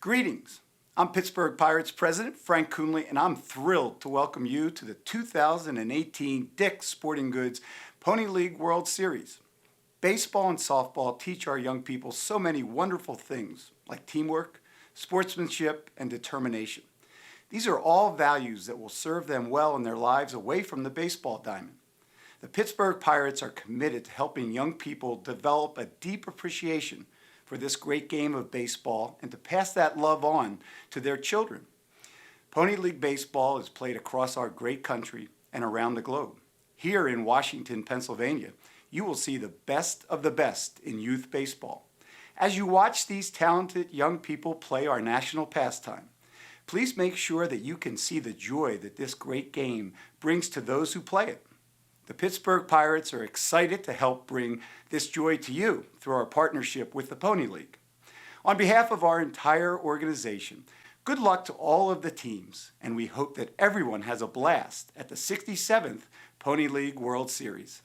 Greetings. I'm Pittsburgh Pirates President Frank Coonley, and I'm thrilled to welcome you to the 2018 Dick's Sporting Goods Pony League World Series. Baseball and softball teach our young people so many wonderful things, like teamwork, sportsmanship, and determination. These are all values that will serve them well in their lives away from the baseball diamond. The Pittsburgh Pirates are committed to helping young people develop a deep appreciation for this great game of baseball and to pass that love on to their children. Pony League Baseball is played across our great country and around the globe. Here in Washington, Pennsylvania, you will see the best of the best in youth baseball. As you watch these talented young people play our national pastime, please make sure that you can see the joy that this great game brings to those who play it. The Pittsburgh Pirates are excited to help bring this joy to you through our partnership with the Pony League. On behalf of our entire organization, good luck to all of the teams, and we hope that everyone has a blast at the 67th Pony League World Series.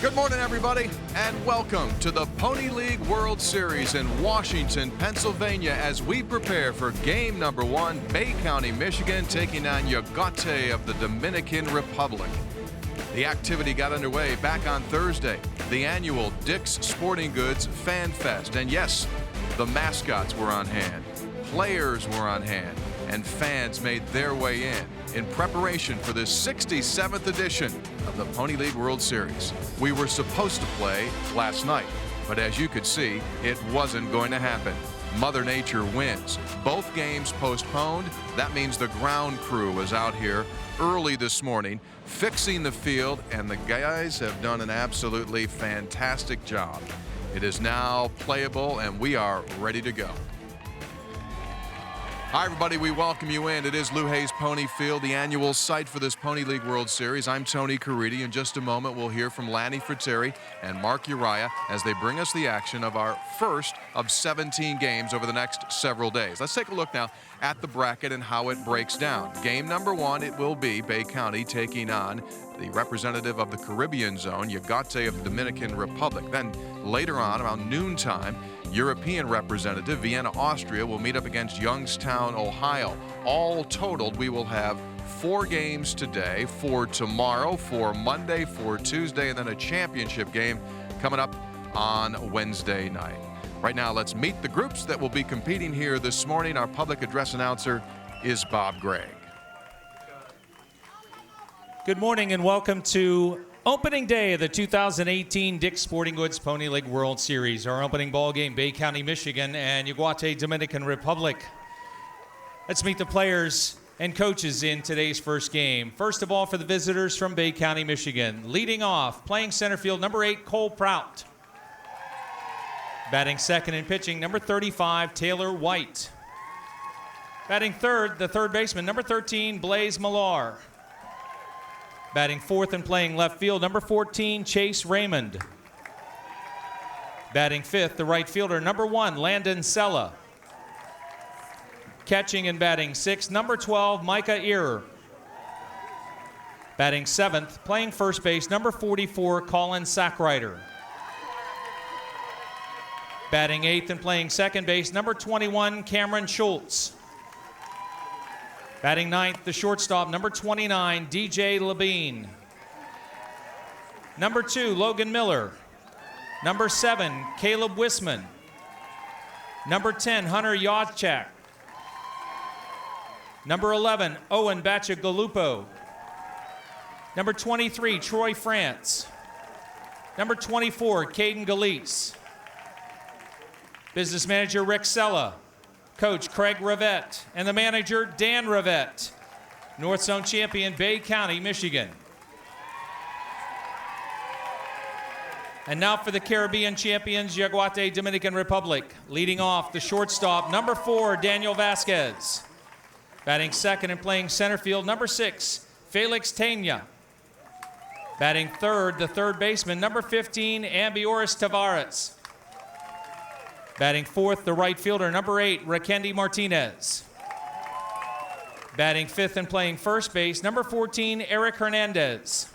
Good morning, everybody, and welcome to the Pony League World Series in Washington, Pennsylvania, as we prepare for game number 1, Bay County, Michigan, taking on Yaguate of the Dominican Republic. The activity got underway back on Thursday, the annual Dick's Sporting Goods Fan Fest. And yes, the mascots were on hand, players were on hand, and fans made their way in preparation for this 67th edition of the Pony League World Series. We were supposed to play last night, but as you could see, it wasn't going to happen. Mother Nature wins. Both games postponed. That means the ground crew was out here early this morning fixing the field, and the guys have done an absolutely fantastic job. It is now playable, and we are ready to go. Hi, everybody. We welcome you in. It is Lou Hayes Pony Field, the annual site for this Pony League World Series. I'm Tony Caridi. In just a moment, we'll hear from Lanny Fratteri and Mark Uriah as they bring us the action of our first of 17 games over the next several days. Let's take a look now at the bracket and how it breaks down. Game number 1, it will be Bay County taking on the representative of the Caribbean zone, Yaguate of the Dominican Republic. Then later on, around noontime, European representative Vienna, Austria will meet up against Youngstown, Ohio. All totaled, we will have 4 games today, 4 tomorrow, 4 Monday, 4 Tuesday, and then a championship game coming up on Wednesday night. Right now, let's meet the groups that will be competing here this morning. Our public address announcer is Bob Gregg. Good morning and welcome to opening day of the 2018 Dick's Sporting Goods Pony League World Series. Our opening ball game, Bay County, Michigan and Yaguate, Dominican Republic. Let's meet the players and coaches in today's first game. First of all, for the visitors from Bay County, Michigan. Leading off, playing center field, number 8, Cole Prout. Batting second and pitching, number 35, Taylor White. Batting third, the third baseman, number 13, Blaze Millar. Batting fourth and playing left field, number 14, Chase Raymond. Batting fifth, the right fielder, number 1, Landon Sella. Catching and batting sixth, number 12, Micah Earer. Batting seventh, playing first base, number 44, Colin Sackrider. Batting eighth and playing second base, number 21, Cameron Schultz. Batting ninth, the shortstop, number 29, DJ Labine. Number 2, Logan Miller. Number 7, Caleb Wisman. Number 10, Hunter Yodchak. Number 11, Owen Bacigalupo. Number 23, Troy France. Number 24, Caden Galeese. Business manager, Rick Sella. Coach Craig Rivette, and the manager, Dan Rivette. North Zone champion, Bay County, Michigan. And now for the Caribbean champions, Yaguate, Dominican Republic. Leading off, the shortstop, number 4, Daniel Vasquez. Batting second and playing center field, number 6, Felix Tena. Batting third, the third baseman, number 15, Ambioris Tavares. Batting fourth, the right fielder, number 8, Rakendi Martinez. Batting fifth and playing first base, number 14, Eric Hernandez.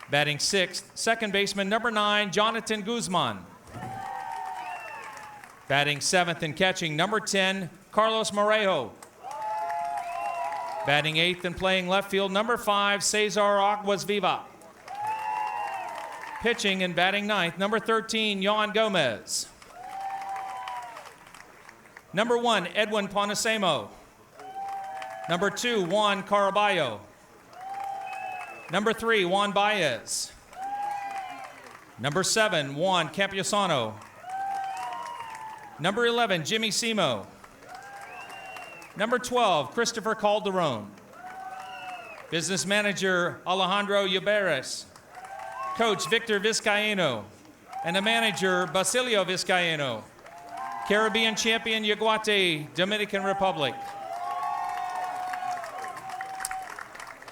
Batting sixth, second baseman, number 9, Jonathan Guzman. Batting seventh and catching, number 10, Carlos Morejo. Batting eighth and playing left field, number 5, Cesar Aguas Viva. Pitching and batting ninth, number 13, Yon Gomez. Number 1, Edwin Ponasemo. Number 2, Juan Caraballo. Number 3, Juan Baez. Number 7, Juan Campiosano. Number 11, Jimmy Simo. Number 12, Christopher Calderon. Business manager, Alejandro Uberes. Coach, Victor Vizcaino. And the manager, Basilio Vizcaino. Caribbean champion, Yaguate, Dominican Republic.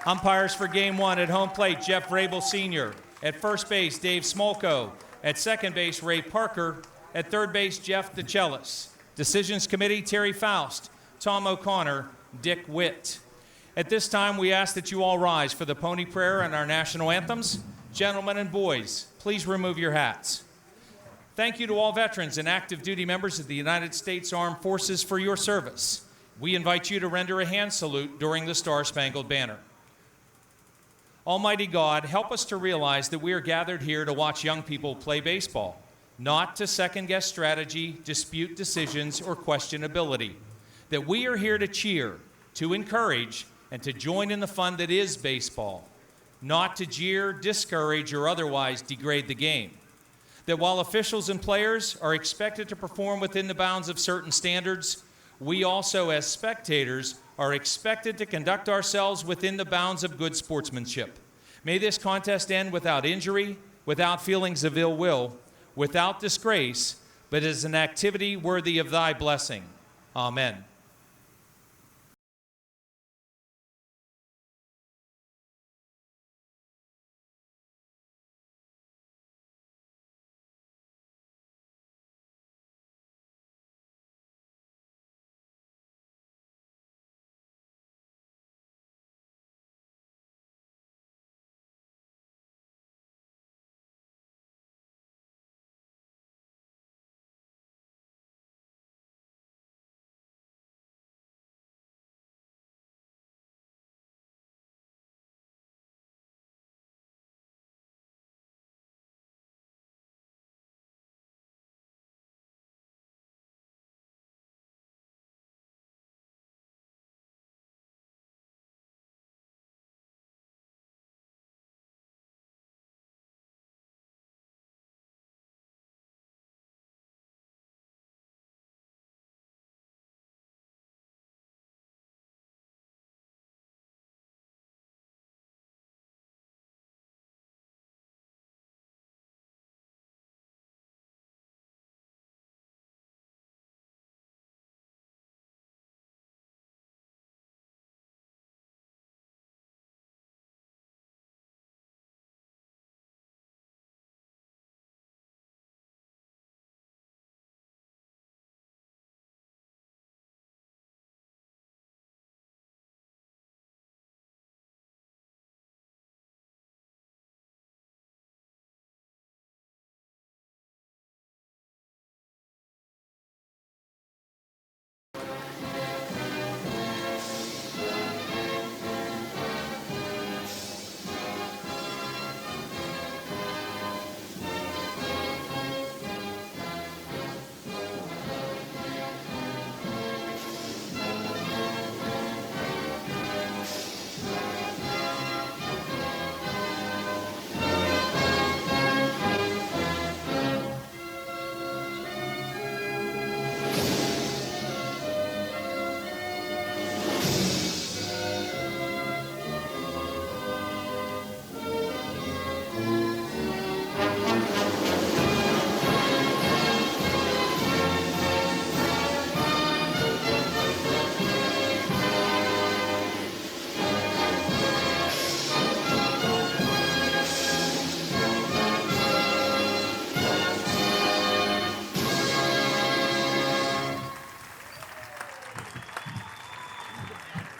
Umpires for Game 1 at home plate, Jeff Vrabel Sr. At first base, Dave Smolko. At second base, Ray Parker. At third base, Jeff DeChellis. Decisions Committee, Terry Faust, Tom O'Connor, Dick Witt. At this time, we ask that you all rise for the Pony Prayer and our national anthems. Gentlemen and boys, please remove your hats. Thank you to all veterans and active duty members of the United States Armed Forces for your service. We invite you to render a hand salute during the Star-Spangled Banner. Almighty God, help us to realize that we are gathered here to watch young people play baseball, not to second-guess strategy, dispute decisions, or question ability. That we are here to cheer, to encourage, and to join in the fun that is baseball, not to jeer, discourage, or otherwise degrade the game. That while officials and players are expected to perform within the bounds of certain standards, we also, as spectators, are expected to conduct ourselves within the bounds of good sportsmanship. May this contest end without injury, without feelings of ill will, without disgrace, but as an activity worthy of thy blessing. Amen.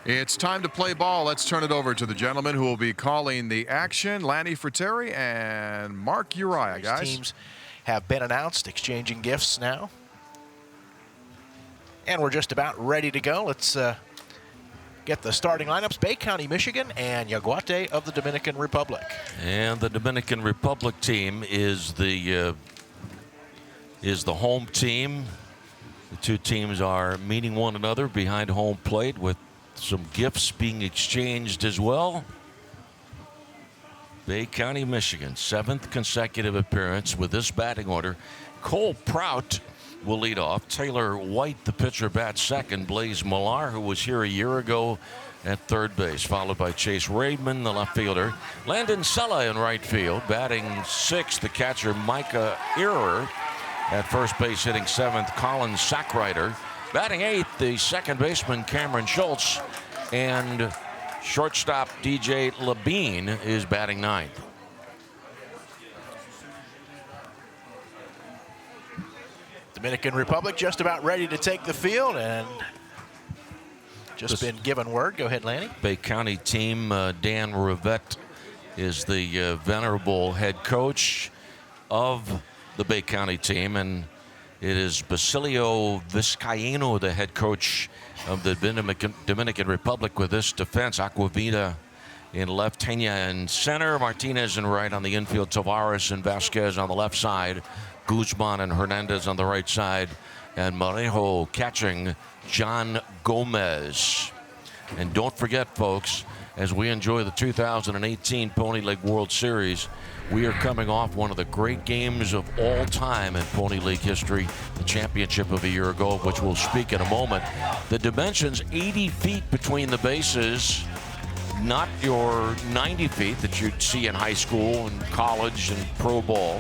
It's time to play ball. Let's turn it over to the gentleman who will be calling the action, Lanny Fratteri and Mark Uriah, guys. Teams have been announced, exchanging gifts now. And we're just about ready to go. Let's get the starting lineups. Bay County, Michigan, and Yaguate of the Dominican Republic. And the Dominican Republic team is the home team. The two teams are meeting one another behind home plate with some gifts being exchanged as well. Bay County, Michigan, 7th consecutive appearance with this batting order. Cole Prout will lead off. Taylor White, the pitcher, bats second. Blaze Millar, who was here a year ago, at third base, followed by Chase Raymond, the left fielder. Landon Sella in right field, batting sixth. The catcher, Micah Ehrer, at first base, hitting 7th. Colin Sackrider batting 8th, the second baseman Cameron Schultz, and shortstop DJ Labine is batting 9th. Dominican Republic just about ready to take the field and just been given word. Go ahead, Lanny. Bay County team, Dan Rivette is the venerable head coach of the Bay County team, and it is Basilio Vizcaíno, the head coach of the Dominican Republic, with this defense. Aquavita in left, Tena in center, Martinez in right. On the infield, Tavares and Vasquez on the left side, Guzman and Hernandez on the right side, and Marejo catching John Gomez. And don't forget, folks, as we enjoy the 2018 Pony League World Series, we are coming off one of the great games of all time in Pony League history, the championship of a year ago, of which we'll speak in a moment. The dimensions, 80 feet between the bases, not your 90 feet that you'd see in high school and college and pro ball.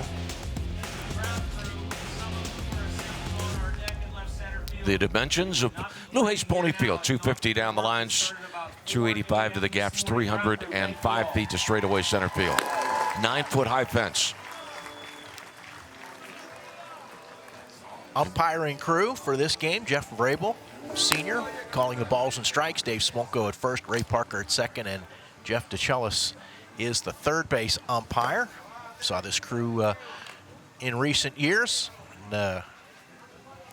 The dimensions of New Hayes Pony Field, 250 down the lines, 285 to the gaps, 305 feet to straightaway center field. 9-foot high fence. Umpiring crew for this game, Jeff Vrabel, senior, calling the balls and strikes. Dave Smolko at first, Ray Parker at second, and Jeff DeChellis is the third base umpire. Saw this crew in recent years. And,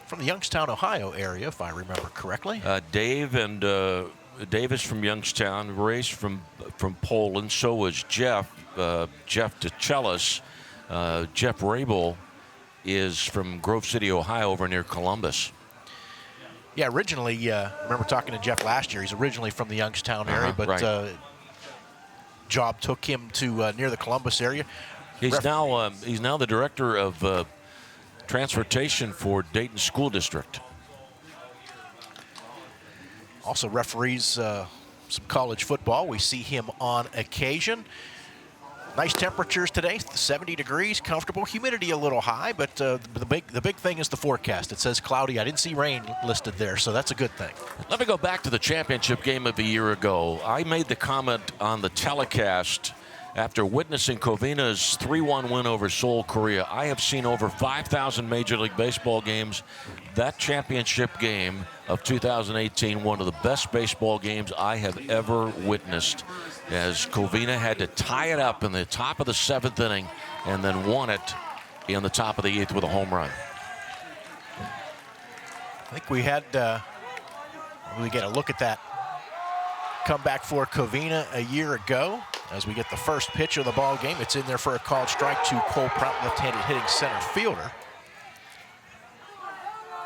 from the Youngstown, Ohio area, if I remember correctly. Dave is from Youngstown, Ray's from Poland, so was Jeff. Jeff DeChellis. Jeff Rabel is from Grove City, Ohio, over near Columbus. Yeah, originally, I remember talking to Jeff last year. He's originally from the Youngstown area, but right. Job took him to near the Columbus area. He's now the director of transportation for Dayton School District. Also referees some college football. We see him on occasion. Nice temperatures today, 70 degrees, comfortable. Humidity a little high, but the big thing is the forecast. It says cloudy. I didn't see rain listed there, so that's a good thing. Let me go back to the championship game of a year ago. I made the comment on the telecast after witnessing Covina's 3-1 win over Seoul, Korea. I have seen over 5,000 Major League Baseball games. That championship game of 2018, one of the best baseball games I have ever witnessed, as Covina had to tie it up in the top of the 7th inning and then won it in the top of the 8th with a home run. I think we had, we get a look at that comeback for Covina a year ago. As we get the first pitch of the ball game, it's in there for a called strike to Cole Prout, left-handed hitting center fielder.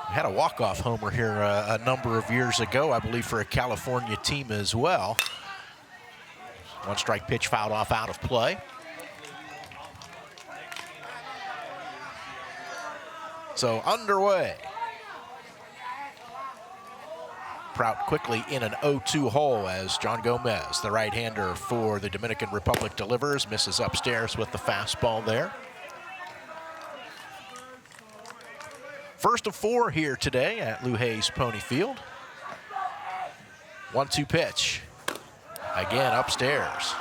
We had a walk-off homer here a number of years ago, I believe, for a California team as well. One strike pitch fouled off out of play. So underway. Prout quickly in an 0-2 hole as John Gomez, the right-hander for the Dominican Republic, delivers, misses upstairs with the fastball there. First of 4 here today at Lou Hayes Pony Field. 1-2 pitch. Again, upstairs.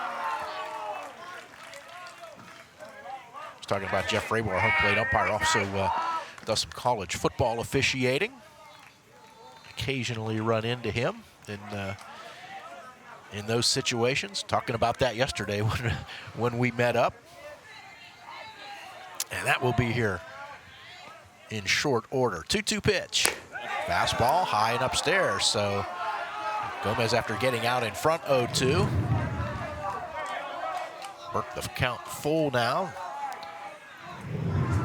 I was talking about Jeff Vrabel, our home plate umpire, also does some college football officiating. Occasionally run into him in in those situations. Talking about that yesterday when we met up. And that will be here in short order. 2-2 pitch. Fastball high and upstairs. So Gomez, after getting out in front 0-2. Work the count full now.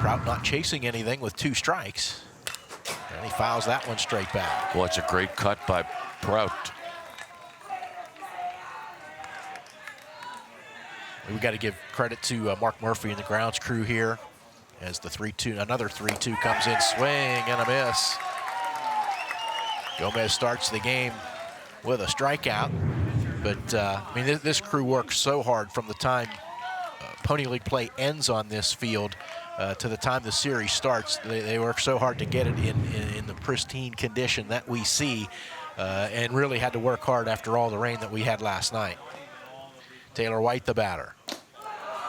Prout not chasing anything with 2 strikes. And he fouls that one straight back. Well, it's a great cut by Prout. We got to give credit to Mark Murphy and the grounds crew here as the 3-2, another 3-2 comes in, swing and a miss. Gomez starts the game with a strikeout, but I mean, this crew works so hard from the time Pony League play ends on this field to the time the series starts. They work so hard to get it in the pristine condition that we see, and really had to work hard after all the rain that we had last night. Taylor White, the batter.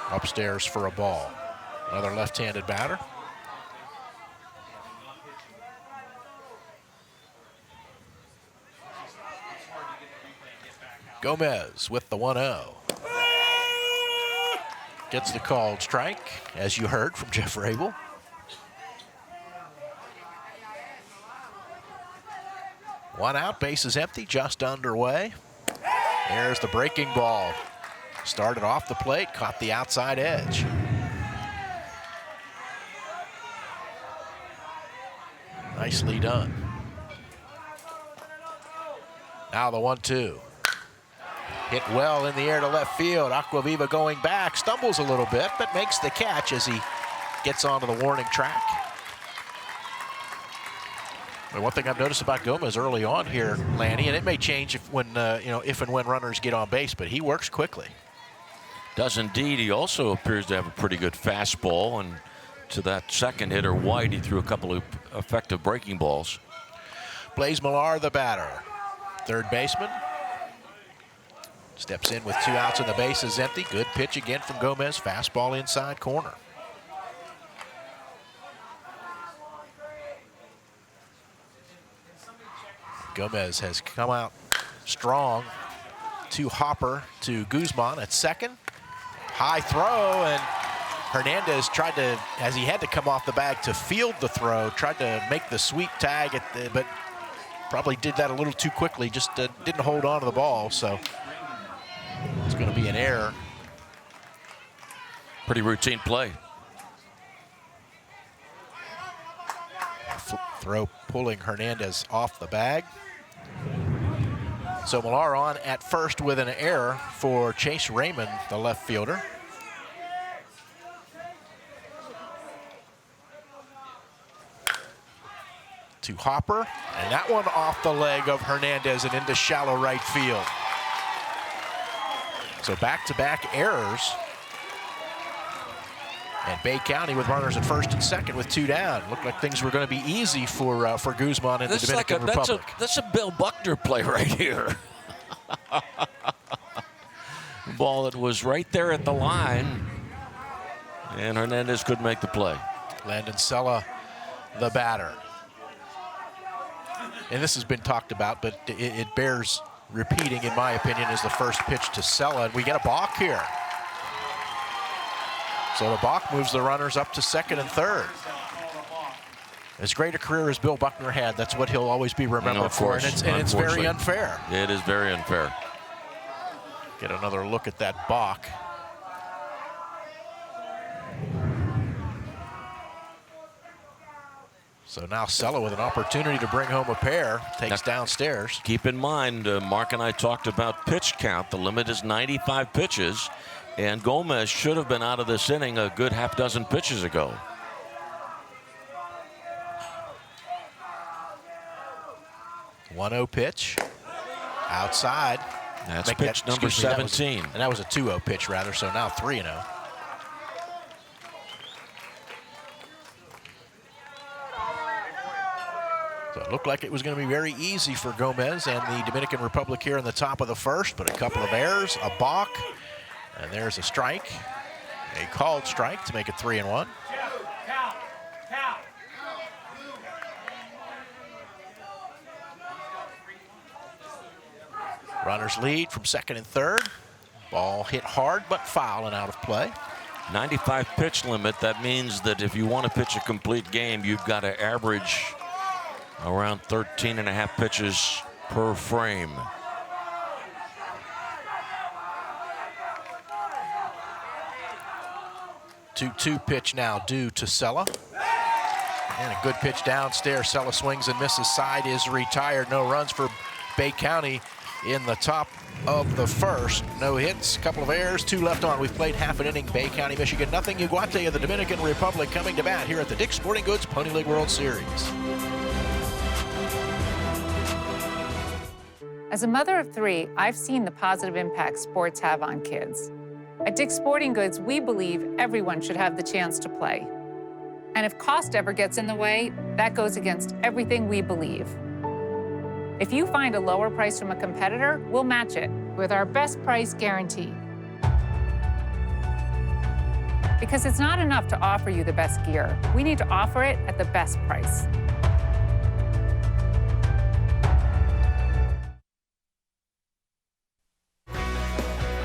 Upstairs for a ball. Another left-handed batter. Gomez with the 1-0. Gets the called strike, as you heard from Jeff Rabel. One out, base is empty, just underway. There's the breaking ball. Started off the plate, caught the outside edge. Nicely done. Now the 1-2. Hit well in the air to left field. Aquaviva going back, stumbles a little bit, but makes the catch as he gets onto the warning track. But one thing I've noticed about Gomez early on here, Lanny, and it may change if and when runners get on base, but he works quickly. Does indeed. He also appears to have a pretty good fastball, and to that second hitter White, he threw a couple of effective breaking balls. Blaze Millar, the batter. Third baseman. Steps in with 2 outs and the base is empty. Good pitch again from Gomez. Fastball inside corner. Gomez has come out strong to Hopper, to Guzman at second. High throw, and Hernandez tried to, as he had to come off the bag to field the throw, tried to make the sweep tag, but probably did that a little too quickly, just didn't hold on to the ball, so it's going to be an error. Pretty routine play. Throw pulling Hernandez off the bag. So Millar on at first with an error for Chase Raymond, the left fielder. To Hopper, and that one off the leg of Hernandez and into shallow right field. So back-to-back errors. And Bay County with runners at first and second with 2 down. Looked like things were going to be easy for Guzman in the Dominican Republic. That's a Bill Buckner play right here. Ball that was right there at the line, and Hernandez couldn't make the play. Landon Sella, the batter. And this has been talked about, but it bears repeating, in my opinion, is the first pitch to Sella, and we get a balk here. So the balk moves the runners up to second and third. As great a career as Bill Buckner had, that's what he'll always be remembered for, and it's very unfair. It is very unfair. Get another look at that balk. So now Sella with an opportunity to bring home a pair, takes downstairs. Keep in mind, Mark and I talked about pitch count. The limit is 95 pitches, and Gomez should have been out of this inning a good half dozen pitches ago. One-0 pitch, outside. That's pitch number 17. And that was a 2-0 pitch, rather, so now 3-0. So it looked like it was going to be very easy for Gomez and the Dominican Republic here in the top of the first, but a couple of errors, a balk, and there's a strike, a called strike to make it 3-1. Runners lead from second and third. Ball hit hard, but foul and out of play. 95 pitch limit. That means that if you want to pitch a complete game, you've got to average around 13 and a half pitches per frame. Two pitch now due to Sella. And a good pitch downstairs. Sella swings and misses. Side is retired. No runs for Bay County in the top of the first. No hits, couple of errors, 2 left on. We've played half an inning. Bay County, Michigan, nothing. Yaguate of the Dominican Republic coming to bat here at the Dick's Sporting Goods Pony League World Series. As a mother of 3, I've seen the positive impact sports have on kids. At Dick's Sporting Goods, we believe everyone should have the chance to play. And if cost ever gets in the way, that goes against everything we believe. If you find a lower price from a competitor, we'll match it with our best price guarantee. Because it's not enough to offer you the best gear. We need to offer it at the best price.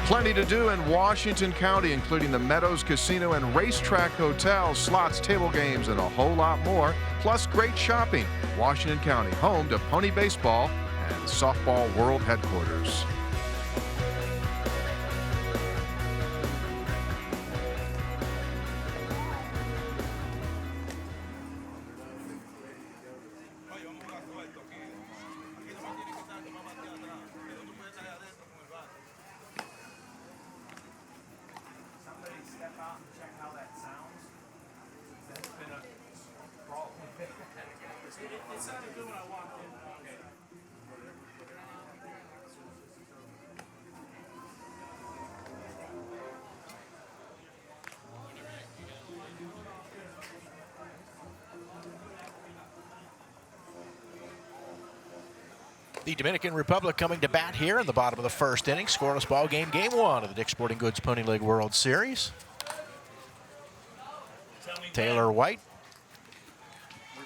Plenty to do in Washington County, including the Meadows Casino and Racetrack Hotel, slots, table games, and a whole lot more. Plus great shopping. Washington County, home to Pony Baseball and Softball World Headquarters. The Dominican Republic coming to bat here in the bottom of the first inning. Scoreless ball game, game 1 of the Dick's Sporting Goods Pony League World Series. Taylor White,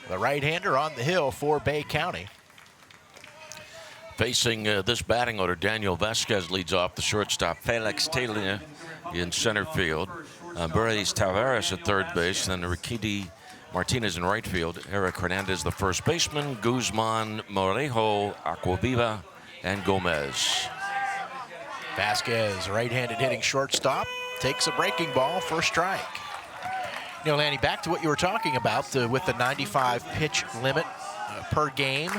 the right-hander on the hill for Bay County. Facing this batting order, Daniel Vasquez leads off, the shortstop Felix Taylor in center field, Burris Tavares at third base, then Riquidi Martinez in right field, Eric Hernandez the first baseman, Guzman, Morejo, Aquaviva, and Gomez. Vasquez, right-handed hitting shortstop, takes a breaking ball for a strike. You know, Lanny, back to what you were talking about with the 95 pitch limit per game.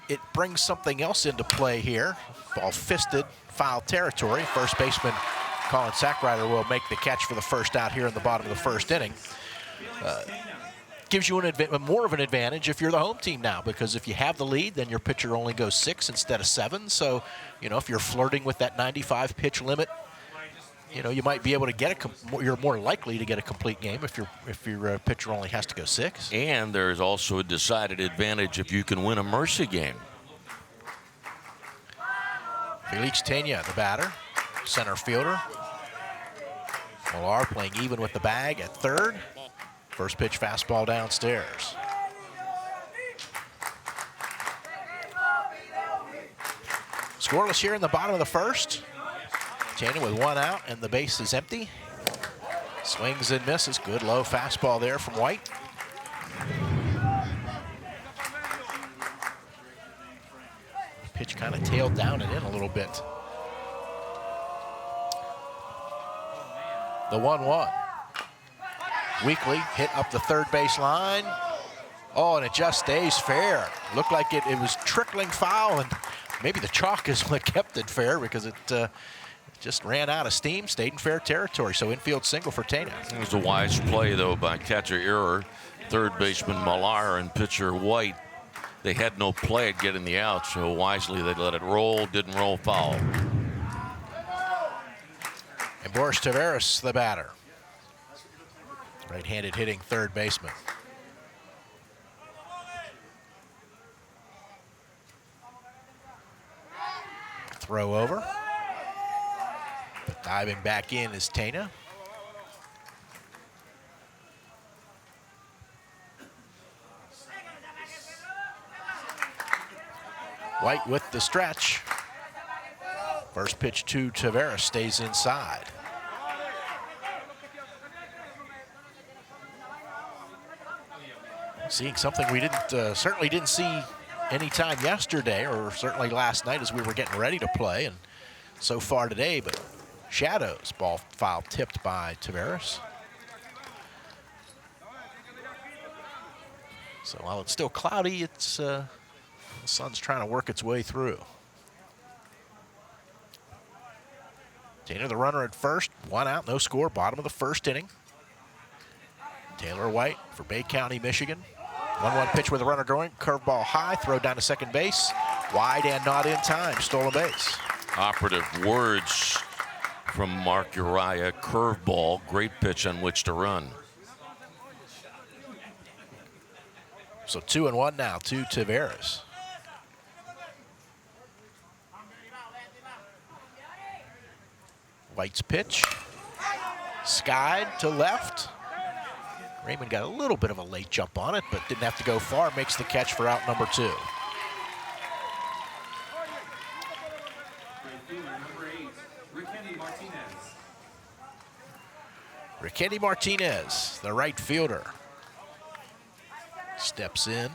It brings something else into play here. Ball fisted, foul territory. First baseman Colin Sackrider will make the catch for the first out here in the bottom of the first inning. Gives you more of an advantage if you're the home team now, because if you have the lead, then your pitcher only goes 6 instead of 7. So, you know, if you're flirting with that 95 pitch limit, you know, you might be able to get you're more likely to get a complete game if your pitcher only has to go 6. And there's also a decided advantage if you can win a mercy game. Felix Tena, the batter, center fielder. Millar playing even with the bag at third. First pitch fastball downstairs. Scoreless here in the bottom of the first. Tena with 1 out and the base is empty. Swings and misses. Good low fastball there from White. Pitch kind of tailed down and in a little bit. The 1-1. Weekly hit up the third base line. Oh, and it just stays fair. Looked like it was trickling foul, and maybe the chalk is what kept it fair, because it just ran out of steam, stayed in fair territory. So infield single for Tena. It was a wise play, though, by catcher Error, third baseman Millar, and pitcher White. They had no play at getting the out, so wisely they let it roll, didn't roll foul. And Boris Tavares, the batter. Right-handed hitting third baseman. Throw over. Diving back in is Tena. White with the stretch. First pitch to Tavares stays inside. Seeing something we certainly didn't see anytime yesterday, or certainly last night as we were getting ready to play, and so far today, but shadows. Ball foul tipped by Tavares. So while it's still cloudy, it's the sun's trying to work its way through. Taylor, the runner at first, 1 out, no score, bottom of the first inning. Taylor White for Bay County, Michigan. 1-1 pitch with the runner going, curveball high, throw down to second base, wide and not in time, stolen base. Operative words from Mark Uriah, curveball, great pitch on which to run. So 2-1 now to Tavares. White's pitch, skied to left. Raymond got a little bit of a late jump on it, but didn't have to go far. Makes the catch for out number 2. Riquelme Martinez, the right fielder, steps in.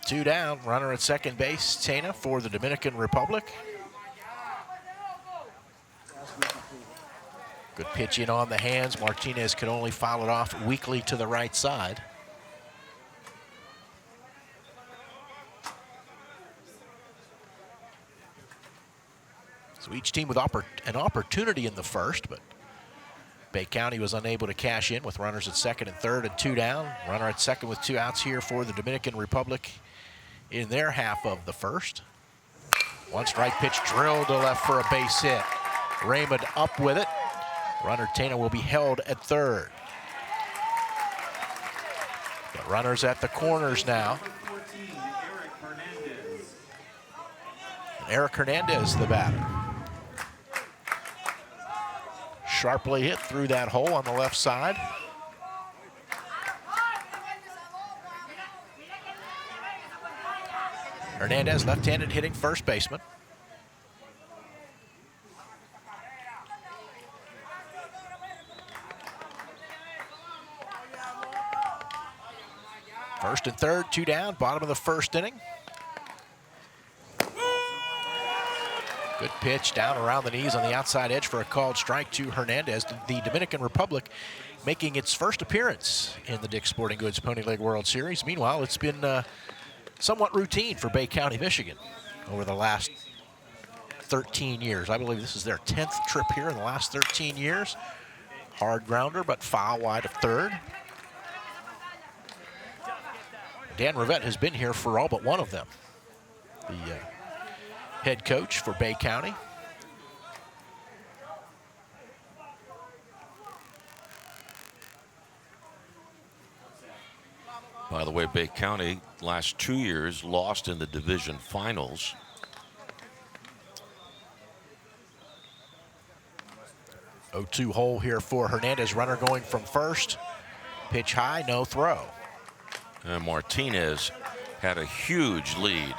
Two down, runner at second base, Tena for the Dominican Republic. Good pitch in on the hands. Martinez could only foul it off weakly to the right side. So each team with an opportunity in the first, but Bay County was unable to cash in with runners at second and third and 2 down. Runner at second with 2 outs here for the Dominican Republic in their half of the first. One strike pitch drilled to left for a base hit. Raymond up with it. Runner Tena will be held at third. The runners at the corners now. And Eric Hernandez, the batter. Sharply hit through that hole on the left side. Hernandez, left-handed hitting first baseman. First and third, 2 down, bottom of the first inning. Good pitch down around the knees on the outside edge for a called strike to Hernandez. The Dominican Republic making its first appearance in the Dick's Sporting Goods Pony League World Series. Meanwhile, it's been somewhat routine for Bay County, Michigan over the last 13 years. I believe this is their 10th trip here in the last 13 years. Hard grounder, but foul wide of third. Dan Rivette has been here for all but one of them. The head coach for Bay County. By the way, Bay County, last 2 years, lost in the division finals. Oh, 2 hole here for Hernandez. Runner going from first. Pitch high, no throw. And Martinez had a huge lead.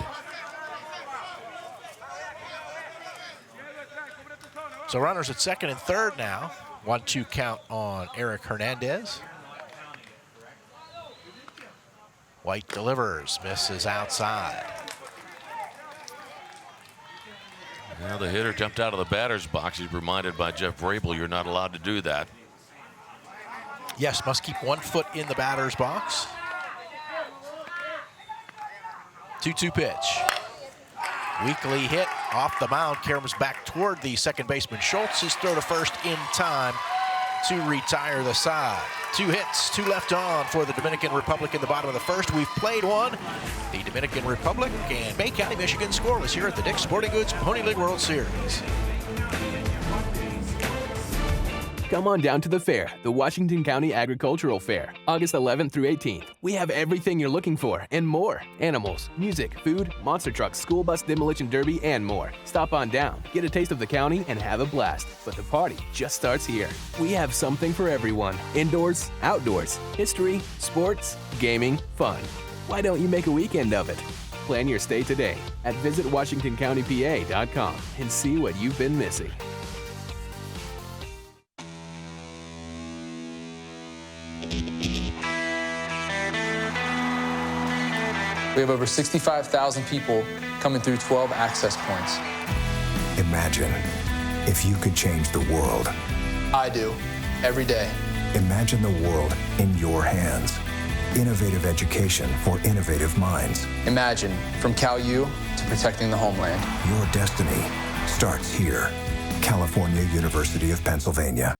So runners at second and third now. 1-2 count on Eric Hernandez. White delivers, misses outside. Now the hitter jumped out of the batter's box. He's reminded by Jeff Vrabel, you're not allowed to do that. Yes, must keep 1 foot in the batter's box. 2-2 pitch. Weakly hit off the mound. Caroms back toward the second baseman Schultz. His throw to first in time to retire the side. 2 hits, 2 left on for the Dominican Republic in the bottom of the first. We've played one. The Dominican Republic and Bay County, Michigan scoreless here at the Dick's Sporting Goods Pony League World Series. Come on down to the fair, the Washington County Agricultural Fair, August 11th through 18th. We have everything you're looking for and more. Animals, music, food, monster trucks, school bus demolition derby, and more. Stop on down, get a taste of the county, and have a blast. But the party just starts here. We have something for everyone. Indoors, outdoors, history, sports, gaming, fun. Why don't you make a weekend of it? Plan your stay today at visitwashingtoncountypa.com and see what you've been missing. We have over 65,000 people coming through 12 access points. Imagine if you could change the world. I do, every day. Imagine the world in your hands. Innovative education for innovative minds. Imagine from Cal U to protecting the homeland. Your destiny starts here. California University of Pennsylvania.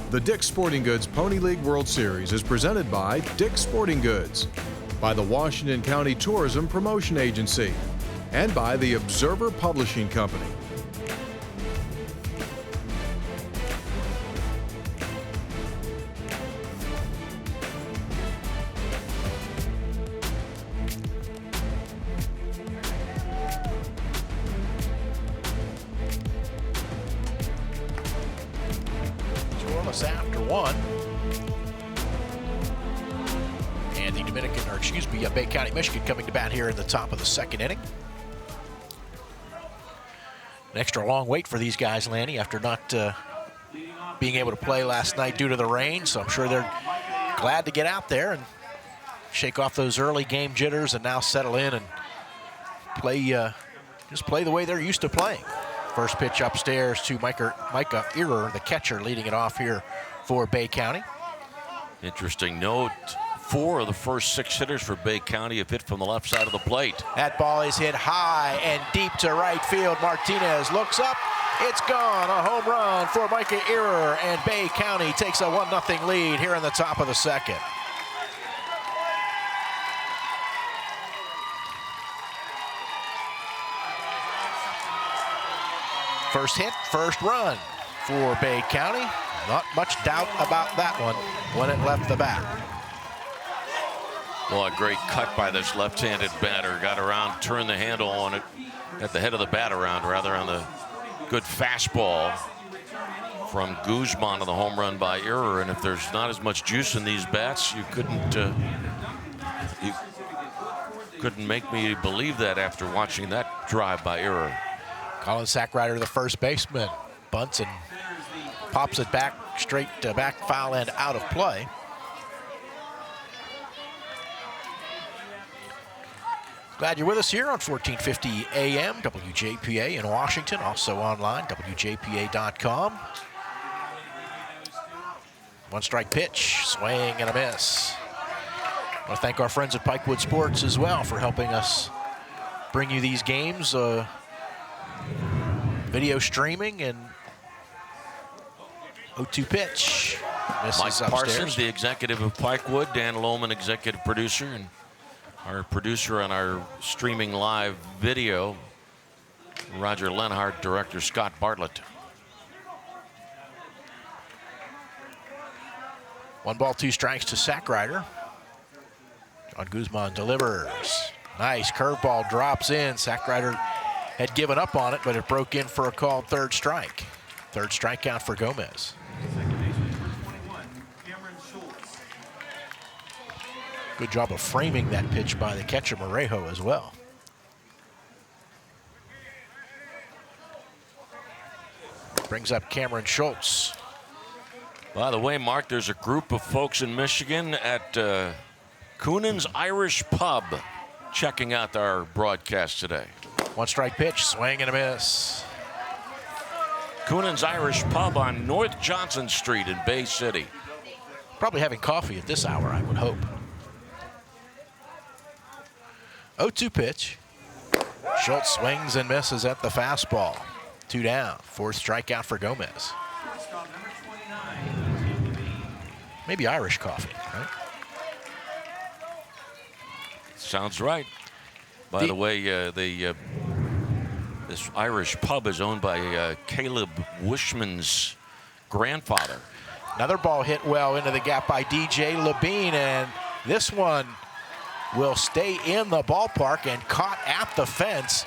The Dick's Sporting Goods Pony League World Series is presented by Dick's Sporting Goods, by the Washington County Tourism Promotion Agency, and by the Observer Publishing Company. After one. And the Bay County, Michigan coming to bat here in the top of the second inning. An extra long wait for these guys, Lanny, after not being able to play last night due to the rain. So I'm sure they're glad to get out there and shake off those early game jitters and now settle in and play, just play the way they're used to playing. First pitch upstairs to Micah Ehrer, the catcher, leading it off here for Bay County. Interesting note, 4 of the first 6 hitters for Bay County have hit from the left side of the plate. That ball is hit high and deep to right field. Martinez looks up. It's gone. A home run for Micah Ehrer, and Bay County takes a 1-0 lead here in the top of the second. First hit, first run for Bay County. Not much doubt about that one when it left the bat. Well, a great cut by this left-handed batter. Got around, turned the handle on it at the head of the bat around, rather on the good fastball from Guzman on the home run by Ehrer. And if there's not as much juice in these bats, you couldn't make me believe that after watching that drive by Ehrer. Colin Sackrider, the first baseman, bunts and pops it back straight to back foul and out of play. Glad you're with us here on 1450 AM, WJPA in Washington, also online, WJPA.com. One strike pitch, swing and a miss. I want to thank our friends at Pikewood Sports as well for helping us bring you these games. Video streaming and 0-2 pitch. Misses Mike upstairs. Parsons, the executive of Pikewood, Dan Lohman, executive producer, and our producer on our streaming live video, Roger Lenhart, director Scott Bartlett. 1 ball, 2 strikes to Sackrider. John Guzman delivers. Nice curveball drops in. Sackrider had given up on it, but it broke in for a called third strike. Third strikeout for Gomez. Good job of framing that pitch by the catcher, Morejo, as well. Brings up Cameron Schultz. By the way, Mark, there's a group of folks in Michigan at Coonan's Irish Pub checking out our broadcast today. 1 strike pitch, swing and a miss. Coonan's Irish Pub on North Johnson Street in Bay City. Probably having coffee at this hour, I would hope. 0-2 pitch. Schultz swings and misses at the fastball. 2 down, 4th strikeout for Gomez. Maybe Irish coffee, right? Sounds right. By the way, This Irish pub is owned by Caleb Wishman's grandfather. Another ball hit well into the gap by DJ Labine, and this one will stay in the ballpark and caught at the fence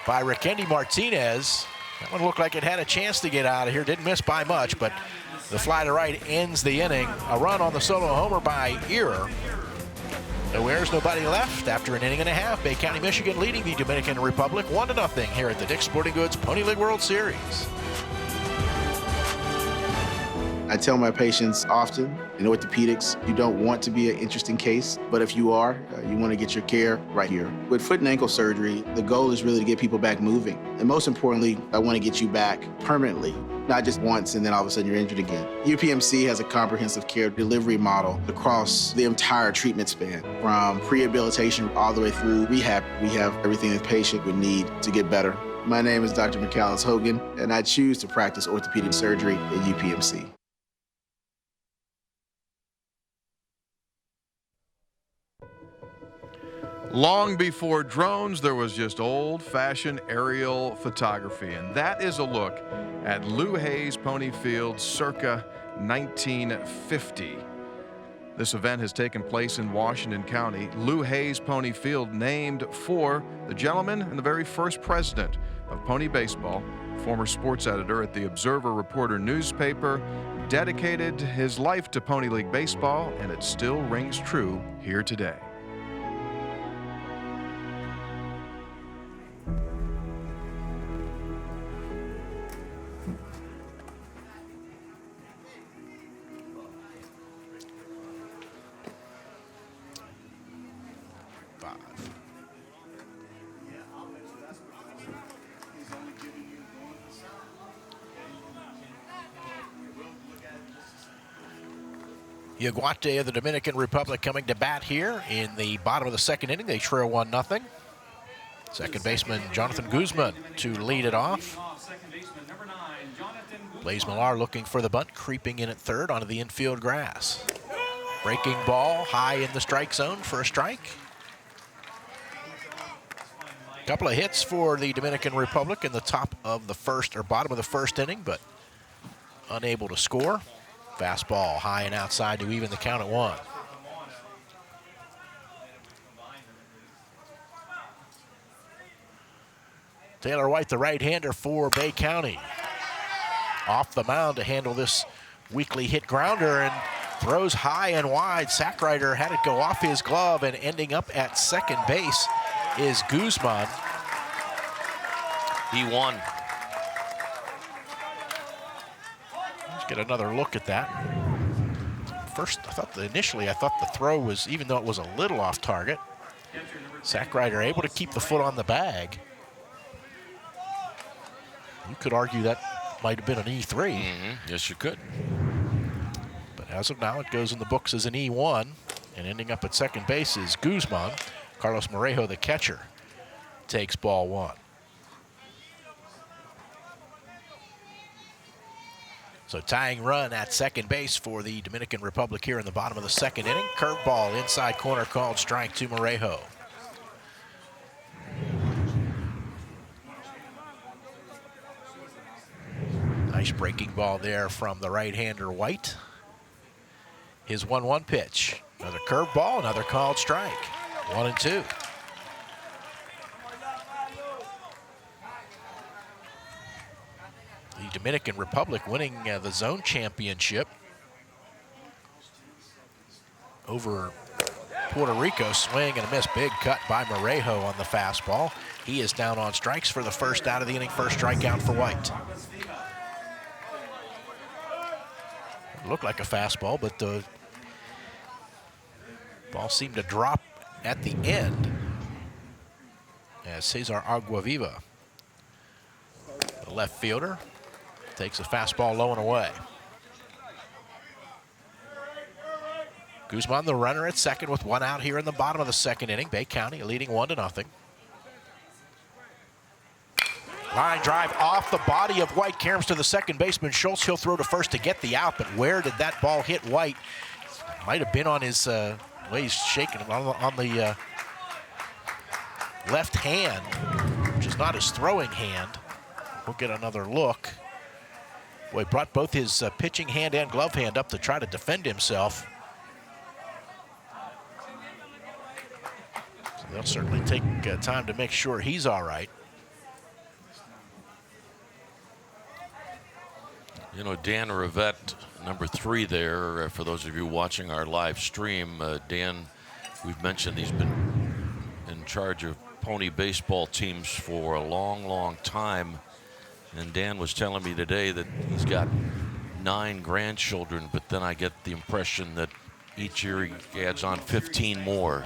by Rakendi Martinez. That one looked like it had a chance to get out of here. Didn't miss by much, but the fly to right ends the inning. A run on the solo homer by Ear. No errors, nobody left after an inning and a half. Bay County, Michigan leading the Dominican Republic 1-0 here at the Dick's Sporting Goods Pony League World Series. I tell my patients often, in orthopedics, you don't want to be an interesting case, but if you are, you want to get your care right here. With foot and ankle surgery, the goal is really to get people back moving. And most importantly, I want to get you back permanently, not just once and then all of a sudden you're injured again. UPMC has a comprehensive care delivery model across the entire treatment span, from rehabilitation all the way through rehab. We have everything the patient would need to get better. My name is Dr. McAllis Hogan, and I choose to practice orthopedic surgery at UPMC. Long before drones, there was just old-fashioned aerial photography, and that is a look at Lou Hayes Pony Field circa 1950. This event has taken place in Washington County. Lou Hayes Pony Field, named for the gentleman and the very first president of pony baseball, former sports editor at the Observer Reporter newspaper, dedicated his life to Pony League baseball, and it still rings true here today. Yaguate of the Dominican Republic coming to bat here in the bottom of the second inning. They trail 1-0. Second baseman Jonathan Guzman to lead it off. Blaze Millar looking for the bunt, creeping in at third onto the infield grass. Breaking ball high in the strike zone for a strike. Couple of hits for the Dominican Republic in the top of the first, or bottom of the first inning, but unable to score. Fastball high and outside to even the count at 1. Taylor White, the right-hander for Bay County. Off the mound to handle this weakly hit grounder and throws high and wide. Sackrider had it go off his glove, and ending up at second base is Guzman. He won. Let's get another look at that. First, initially I thought the throw was, even though it was a little off target, Sackrider able to keep the foot on the bag. You could argue that might have been an E3. Yes, you could. But as of now, it goes in the books as an E1, and ending up at second base is Guzman. Carlos Morejo, the catcher, takes ball 1. So tying run at second base for the Dominican Republic here in the bottom of the second inning. Curveball inside corner called strike to Morejo. Nice breaking ball there from the right-hander White. His 1-1 pitch. Another curveball, another called strike. 1-2. The Dominican Republic winning the zone championship over Puerto Rico. Swing and a miss. Big cut by Morejo on the fastball. He is down on strikes for the first out of the inning. First strikeout for White. It looked like a fastball, but the ball seemed to drop at the end as Cesar Aguaviva, the left fielder, takes a fastball low and away. Guzman, the runner at second with 1 out here in the bottom of the second inning. Bay County leading 1-0. Line drive off the body of White. Caroms to the second baseman Schultz. He'll throw to first to get the out, but where did that ball hit White? Might have been on his way he's shaking on the left hand. which is not his throwing hand. We'll get another look. Boy, brought both his pitching hand and glove hand up to try to defend himself. So they'll certainly take time to make sure he's all right. You know, Dan Rivette, number 3 there, for those of you watching our live stream. Dan, we've mentioned he's been in charge of pony baseball teams for a long, long time. And Dan was telling me today that he's got 9 grandchildren, but then I get the impression that each year he adds on 15 more.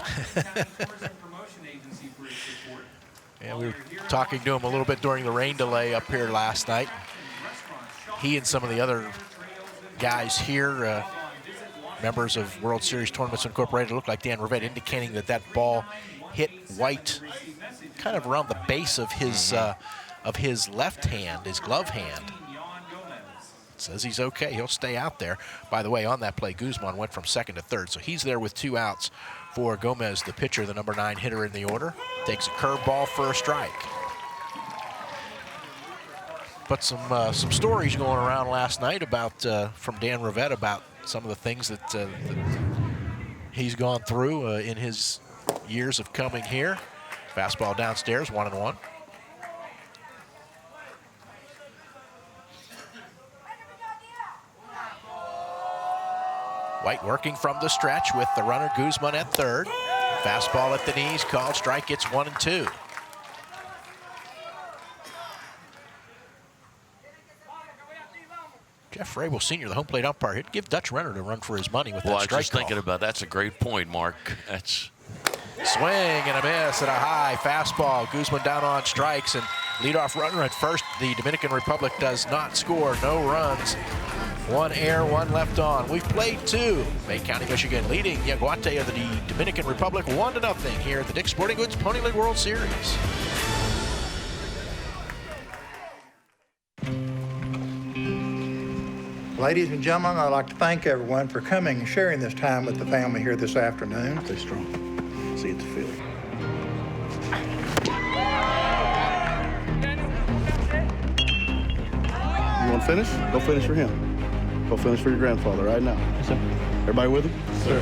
Yeah, we were talking to him a little bit during the rain delay up here last night. He and some of the other guys here, members of World Series Tournaments Incorporated, look like Dan Rivette, indicating that that ball hit White kind of around the base of his left hand, his glove hand. Says he's okay, he'll stay out there. By the way, on that play, Guzman went from second to third, so he's there with 2 outs for Gomez, the pitcher, the number 9 hitter in the order. Takes a curveball for a strike. But some stories going around last night about from Dan Rivette about some of the things that he's gone through in his years of coming here. Fastball downstairs, 1-1. White working from the stretch with the runner Guzman at third. Fastball at the knees, called strike, it's 1-2. Jeff Rabel Sr., the home plate umpire, he'd give Dutch Renner to run for his money with that strike Well, I was just call. thinking about that's a great point, Mark. That's Swing and a miss and a high fastball. Guzman down on strikes, and leadoff runner at first. The Dominican Republic does not score, no runs. 1 error, 1 left on. We've played 2. Bay County, Michigan leading Yaguate of the Dominican Republic 1-0 here at the Dick's Sporting Goods Pony League World Series. Ladies and gentlemen, I'd like to thank everyone for coming and sharing this time with the family here this afternoon. Stay strong. See you at the field. You want to finish? Go finish for him. Go finish for your grandfather right now. Yes, sir. Everybody with him? Yes, sir.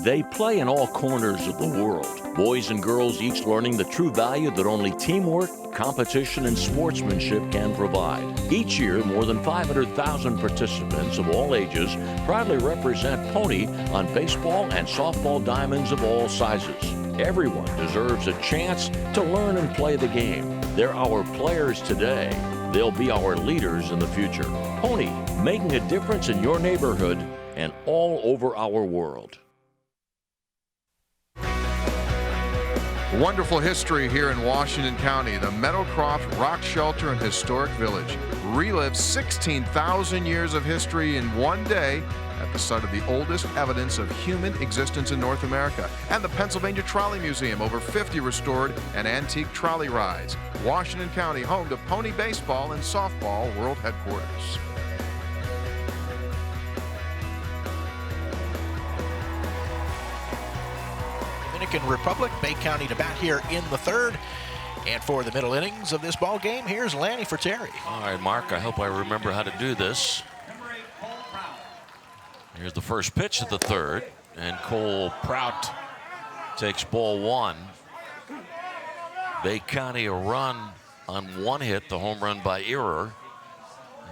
They play in all corners of the world. Boys and girls each learning the true value that only teamwork, competition, and sportsmanship can provide. Each year, more than 500,000 participants of all ages proudly represent Pony on baseball and softball diamonds of all sizes. Everyone deserves a chance to learn and play the game. They're our players today. They'll be our leaders in the future. Pony, making a difference in your neighborhood and all over our world. Wonderful history here in Washington County. The Meadowcroft Rock Shelter and Historic Village relives 16,000 years of history in one day at the site of the oldest evidence of human existence in North America. And the Pennsylvania Trolley Museum, over 50 restored and antique trolley rides. Washington County, home to pony baseball and softball world headquarters. Dominican Republic, Bay County to bat here in the third. And for the middle innings of this ball game, here's Lanny for Terry. all right, Mark. I hope I remember how to do this. Here's the first pitch of the third, and Cole Prout takes ball 1. Bay County a run on 1 hit, the home run by Erer.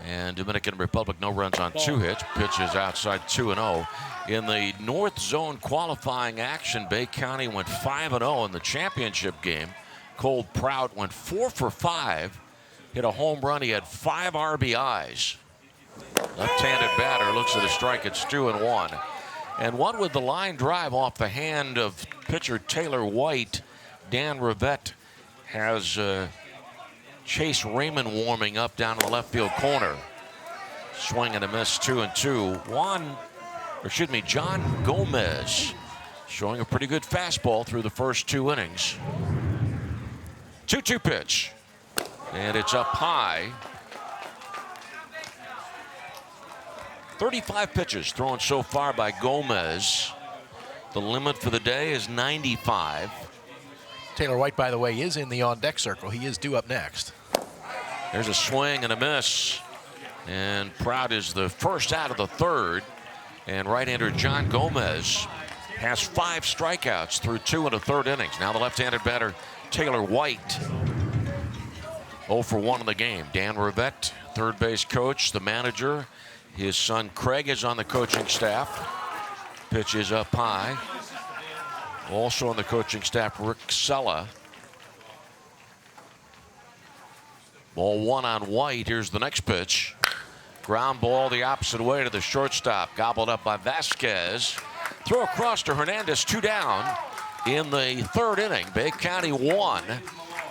And Dominican Republic no runs on 2 hits. Pitch is outside 2-0. In the North Zone qualifying action, Bay County went 5-0 in the championship game. Cole Prout went 4 for 5, hit a home run. He had 5 RBIs. Left-handed batter looks at a strike. It's 2-1. And one with the line drive off the hand of pitcher Taylor White. Dan Rivette has Chase Raymond warming up down in the left field corner. Swing and a miss, 2-2. John Gomez showing a pretty good fastball through the first 2 innings. 2-2 pitch. And it's up high. 35 pitches thrown so far by Gomez. The limit for the day is 95. Taylor White, by the way, is in the on-deck circle. He is due up next. There's a swing and a miss. And Proud is the first out of the third. And right-hander John Gomez has 5 strikeouts through 2 1/3 innings. Now the left-handed batter, Taylor White. 0 for 1 in the game. Dan Rivette, third base coach, the manager. His son Craig is on the coaching staff. Pitch is up high. Also on the coaching staff, Rick Sella. Ball 1 on White. Here's the next pitch. Ground ball the opposite way to the shortstop. Gobbled up by Vasquez. Throw across to Hernandez, 2 down in the third inning. Bay County 1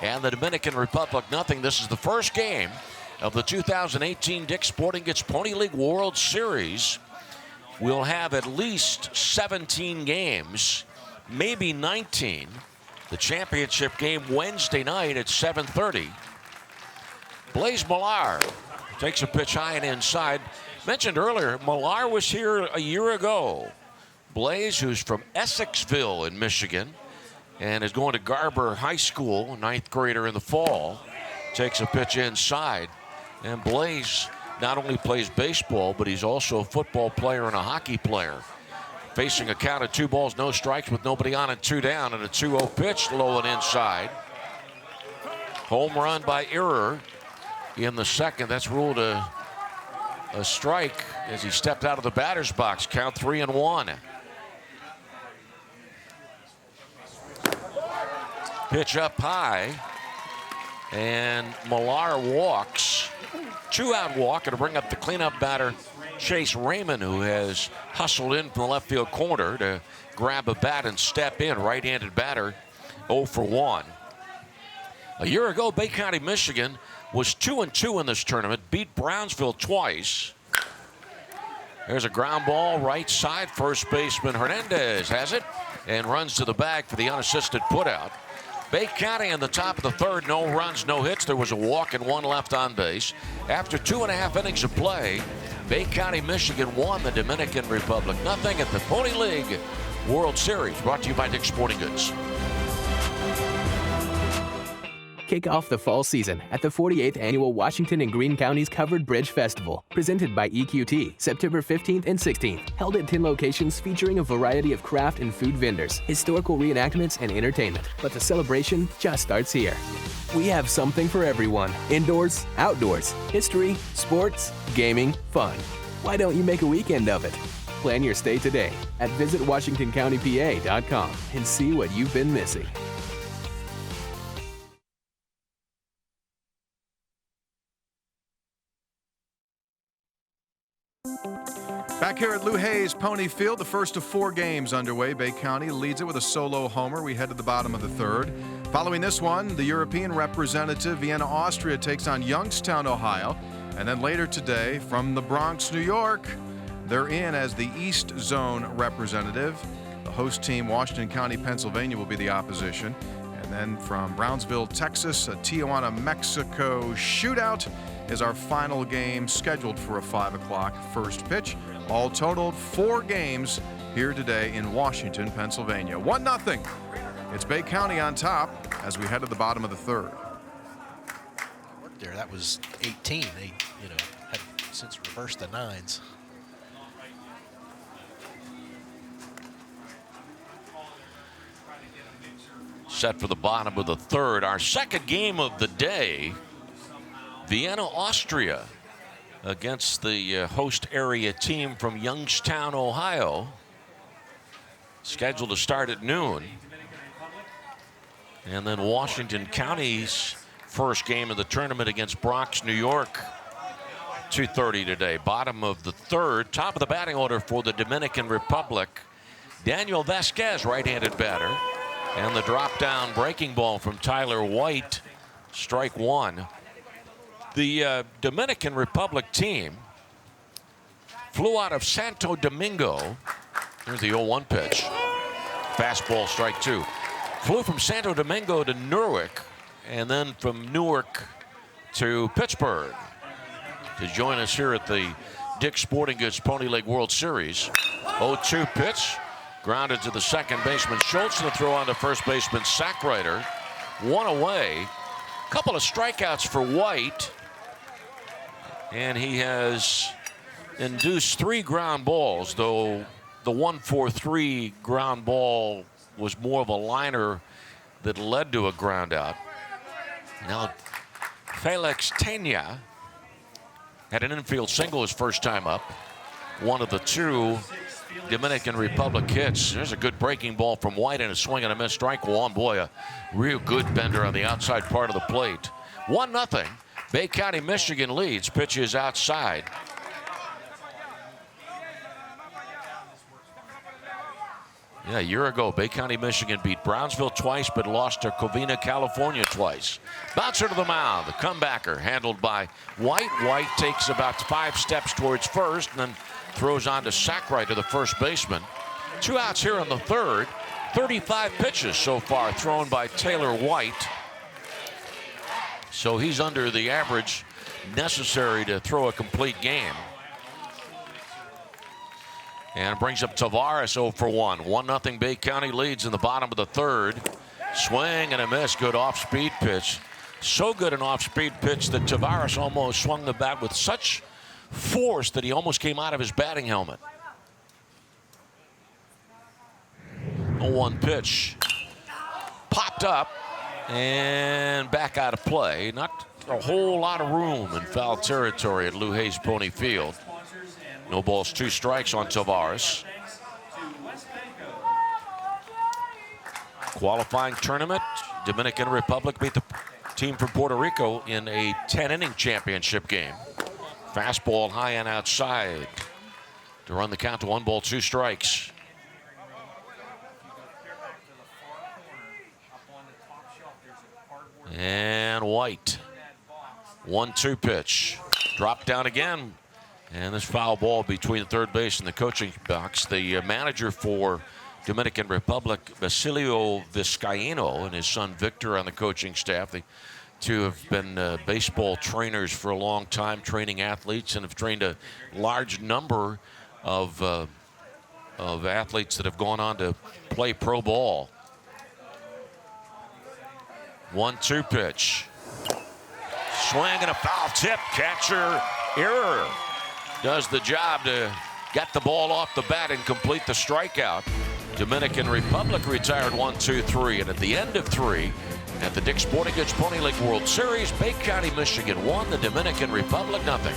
and the Dominican Republic nothing. This is the first game of the 2018 Dick's Sporting Goods Pony League World Series. We'll have at least 17 games, maybe 19. The championship game Wednesday night at 7:30. Blaze Millar takes a pitch high and inside. Mentioned earlier, Millar was here a year ago. Blaze, who's from Essexville in Michigan and is going to Garber High School, 9th grader in the fall, takes a pitch inside. And Blaze not only plays baseball, but he's also a football player and a hockey player. Facing a count of 2 balls, no strikes with nobody on and 2 down, and a 2-0 pitch low and inside. Home run by Ehrer in the second. That's ruled a strike as he stepped out of the batter's box. Count 3-1. Pitch up high, and Millar walks. 2-out walk to bring up the cleanup batter, Chase Raymond, who has hustled in from the left field corner to grab a bat and step in. Right-handed batter, 0 for 1. A year ago, Bay County, Michigan was 2-2 in this tournament, beat Brownsville twice. There's a ground ball right side. First baseman Hernandez has it and runs to the bag for the unassisted putout. Bay County in the top of the third, no runs, no hits. There was a walk and 1 left on base. After 2.5 innings of play, Bay County, Michigan won the Dominican Republic nothing at the Pony League World Series, brought to you by Dick's Sporting Goods. Kick off the fall season at the 48th Annual Washington and Greene Counties Covered Bridge Festival, presented by EQT, September 15th and 16th. Held at 10 locations featuring a variety of craft and food vendors, historical reenactments, and entertainment. But the celebration just starts here. We have something for everyone. Indoors, outdoors, history, sports, gaming, fun. Why don't you make a weekend of it? Plan your stay today at visitwashingtoncountypa.com and see what you've been missing. Back here at Lou Hayes Pony Field, the first of 4 games underway. Bay County leads it with a solo homer. We head to the bottom of the third. Following this one, the European representative, Vienna, Austria, takes on Youngstown, Ohio. And then later today, from the Bronx, New York, they're in as the East Zone representative. The host team, Washington County, Pennsylvania, will be the opposition. And then from Brownsville, Texas, a Tijuana, Mexico shootout is our final game, scheduled for a 5 o'clock first pitch. All totaled 4 games here today in Washington, Pennsylvania. 1-0. It's Bay County on top as we head to the bottom of the third. There, that was 18. They, had since reversed the 9s. Set for the bottom of the third. Our second game of the day, Vienna, Austria, against the host area team from Youngstown, Ohio. Scheduled to start at noon. And then Washington County's first game of the tournament against Bronx, New York, 2:30 today. Bottom of the third. Top of the batting order for the Dominican Republic, Daniel Vasquez, right-handed batter. And the drop-down breaking ball from Tyler White, strike 1. The Dominican Republic team flew out of Santo Domingo. Here's the 0-1 pitch. Fastball, strike 2. Flew from Santo Domingo to Newark, and then from Newark to Pittsburgh to join us here at the Dick's Sporting Goods Pony League World Series. 0-2 pitch. Grounded to the second baseman Schultz, and the throw on to first baseman Sackreiter. One away. Couple of strikeouts for White. And he has induced 3 ground balls, though the 1-4-3 ground ball was more of a liner that led to a ground out. Now, Felix Tena had an infield single his first time up. One of the 2 Dominican Republic hits. There's a good breaking ball from White and a swing and a miss. Strike one. Boy, a real good bender on the outside part of the plate. 1-0. Bay County, Michigan leads. Pitch is outside. Yeah, a year ago, Bay County, Michigan beat Brownsville twice, but lost to Covina, California twice. Bouncer to the mound. The comebacker handled by White. White takes about 5 steps towards first and then throws on to Sackreiter, the first baseman. 2 outs here in the third. 35 pitches so far thrown by Taylor White. So he's under the average necessary to throw a complete game. And brings up Tavares 0 for 1. 1-0 Bay County leads in the bottom of the third. Swing and a miss. Good off-speed pitch. So good an off-speed pitch that Tavares almost swung the bat with such force that he almost came out of his batting helmet. 0-1 pitch. Popped up and back out of play. Not a whole lot of room in foul territory at Lou Hayes Pony Field. No balls, 2 strikes on Tavares. Qualifying tournament, Dominican Republic beat the team from Puerto Rico in a 10-inning championship game. Fastball high and outside to run the count to 1 ball, 2 strikes. And White. 1-2 pitch. Dropped down again. And this foul ball between the third base and the coaching box. The manager for Dominican Republic, Basilio Vizcaíno, and his son Victor on the coaching staff. The 2 have been baseball trainers for a long time, training athletes, and have trained a large number of athletes that have gone on to play pro ball. 1-2 pitch. Swing and a foul tip. Catcher error does the job to get the ball off the bat and complete the strikeout. Dominican Republic retired 1-2-3, and at the end of 3, at the Dick's Sporting Goods Pony League World Series, Bay County, Michigan won, the Dominican Republic nothing.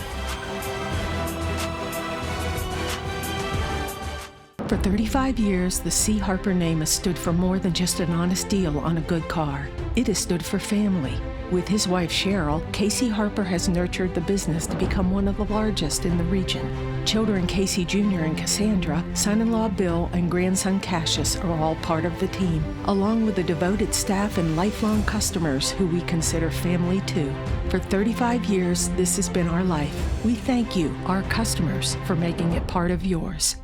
For 35 years, the C. Harper name has stood for more than just an honest deal on a good car. It has stood for family. With his wife Cheryl, Casey Harper has nurtured the business to become one of the largest in the region. Children Casey Jr. and Cassandra, son-in-law Bill, and grandson Cassius are all part of the team, along with the devoted staff and lifelong customers who we consider family too. For 35 years, this has been our life. We thank you, our customers, for making it part of yours.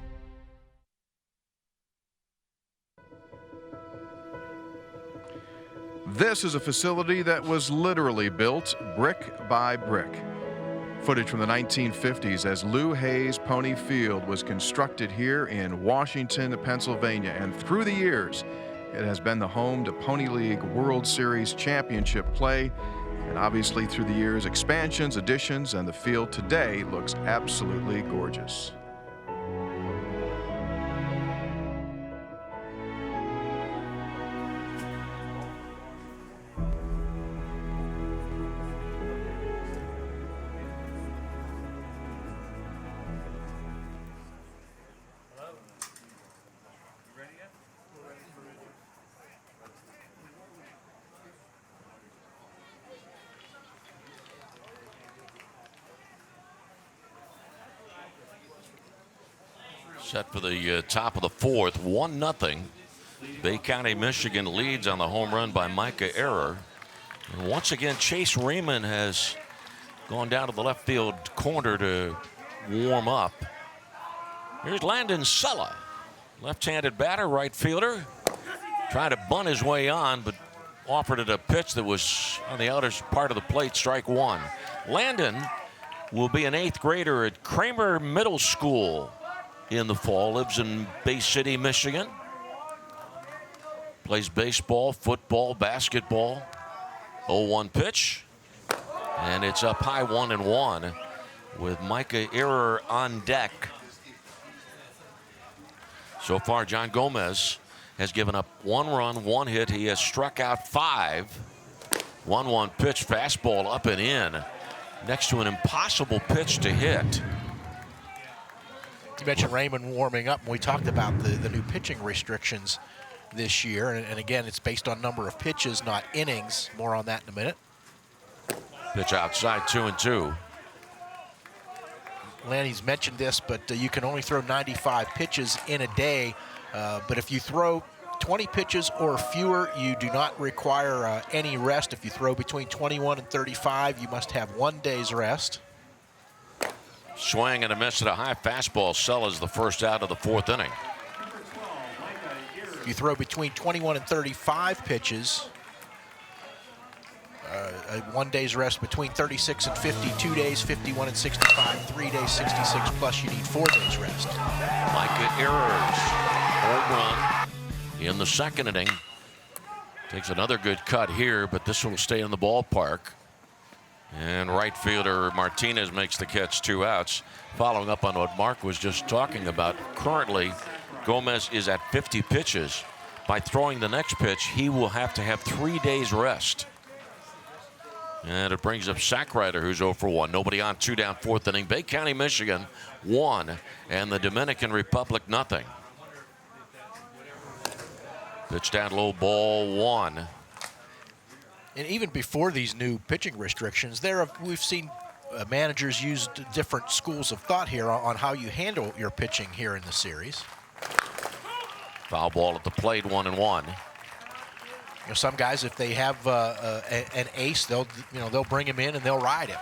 This is a facility that was literally built brick by brick. Footage from the 1950s as Lou Hayes Pony Field was constructed here in Washington, Pennsylvania. And through the years, it has been the home to Pony League World Series championship play. And obviously through the years, expansions, additions, and the field today looks absolutely gorgeous. Set for the top of the fourth, 1-0. Bay County, Michigan leads on the home run by Micah Error. And once again, Chase Raymond has gone down to the left field corner to warm up. Here's Landon Sulla, left-handed batter, right fielder. Trying to bunt his way on, but offered it a pitch that was on the outer part of the plate, strike 1. Landon will be an 8th grader at Kramer Middle School in the fall. Lives in Bay City, Michigan. Plays baseball, football, basketball. 0-1 pitch. And it's up high 1-1 with Micah Ehrer on deck. So far, John Gomez has given up 1 run, 1 hit. He has struck out 5. 1-1 pitch, fastball up and in. Next to an impossible pitch to hit. You mentioned Raymond warming up, and we talked about the new pitching restrictions this year. And again, it's based on number of pitches, not innings. More on that in a minute. Pitch outside, 2-2. Lanny's mentioned this, but you can only throw 95 pitches in a day. But if you throw 20 pitches or fewer, you do not require any rest. If you throw between 21 and 35, you must have 1 day's rest. Swing and a miss at a high fastball. Sell is the first out of the 4th inning. If you throw between 21 and 35 pitches, 1 day's rest. Between 36 and 50, 2 days. 51 and 65, 3 days, 66, plus you need 4 days rest. Micah Ehrers, home run in the 2nd inning. Takes another good cut here, but this one will stay in the ballpark. And right fielder Martinez makes the catch, 2 outs. Following up on what Mark was just talking about, currently Gomez is at 50 pitches. By throwing the next pitch, he will have to have 3 days rest. And it brings up Sackrider, who's 0 for 1. Nobody on, 2 down, 4th inning. Bay County, Michigan, 1, and the Dominican Republic, nothing. Pitch down low, ball 1. And even before these new pitching restrictions, we've seen managers use different schools of thought here on how you handle your pitching here in the series. Foul ball at the plate, 1-1. You know, some guys, if they have an ace, they'll bring him in and they'll ride him.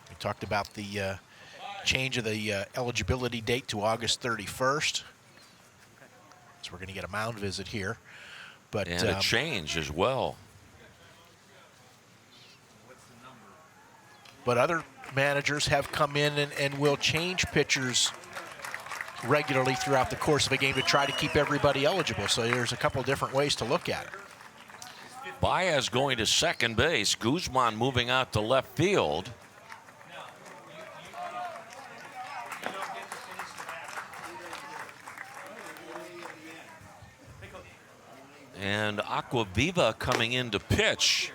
We talked about the change of the eligibility date to August 31st. So we're going to get a mound visit here. But, and a change as well. But other managers have come in and will change pitchers regularly throughout the course of a game to try to keep everybody eligible. So there's a couple different ways to look at it. Baez going to second base. Guzman moving out to left field. And Aquaviva coming in to pitch.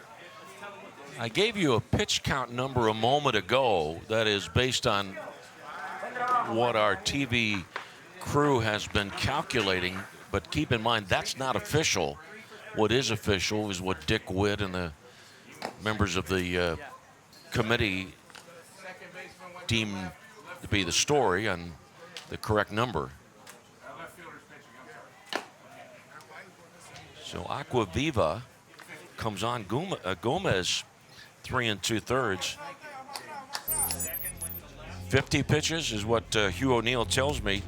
I gave you a pitch count number a moment ago that is based on what our TV crew has been calculating, but keep in mind that's not official. What is official is what Dick Witt and the members of the committee deem to be the story and the correct number. So Aquaviva comes on. Gomez 3 2/3. 50 pitches is what Hugh O'Neill tells me.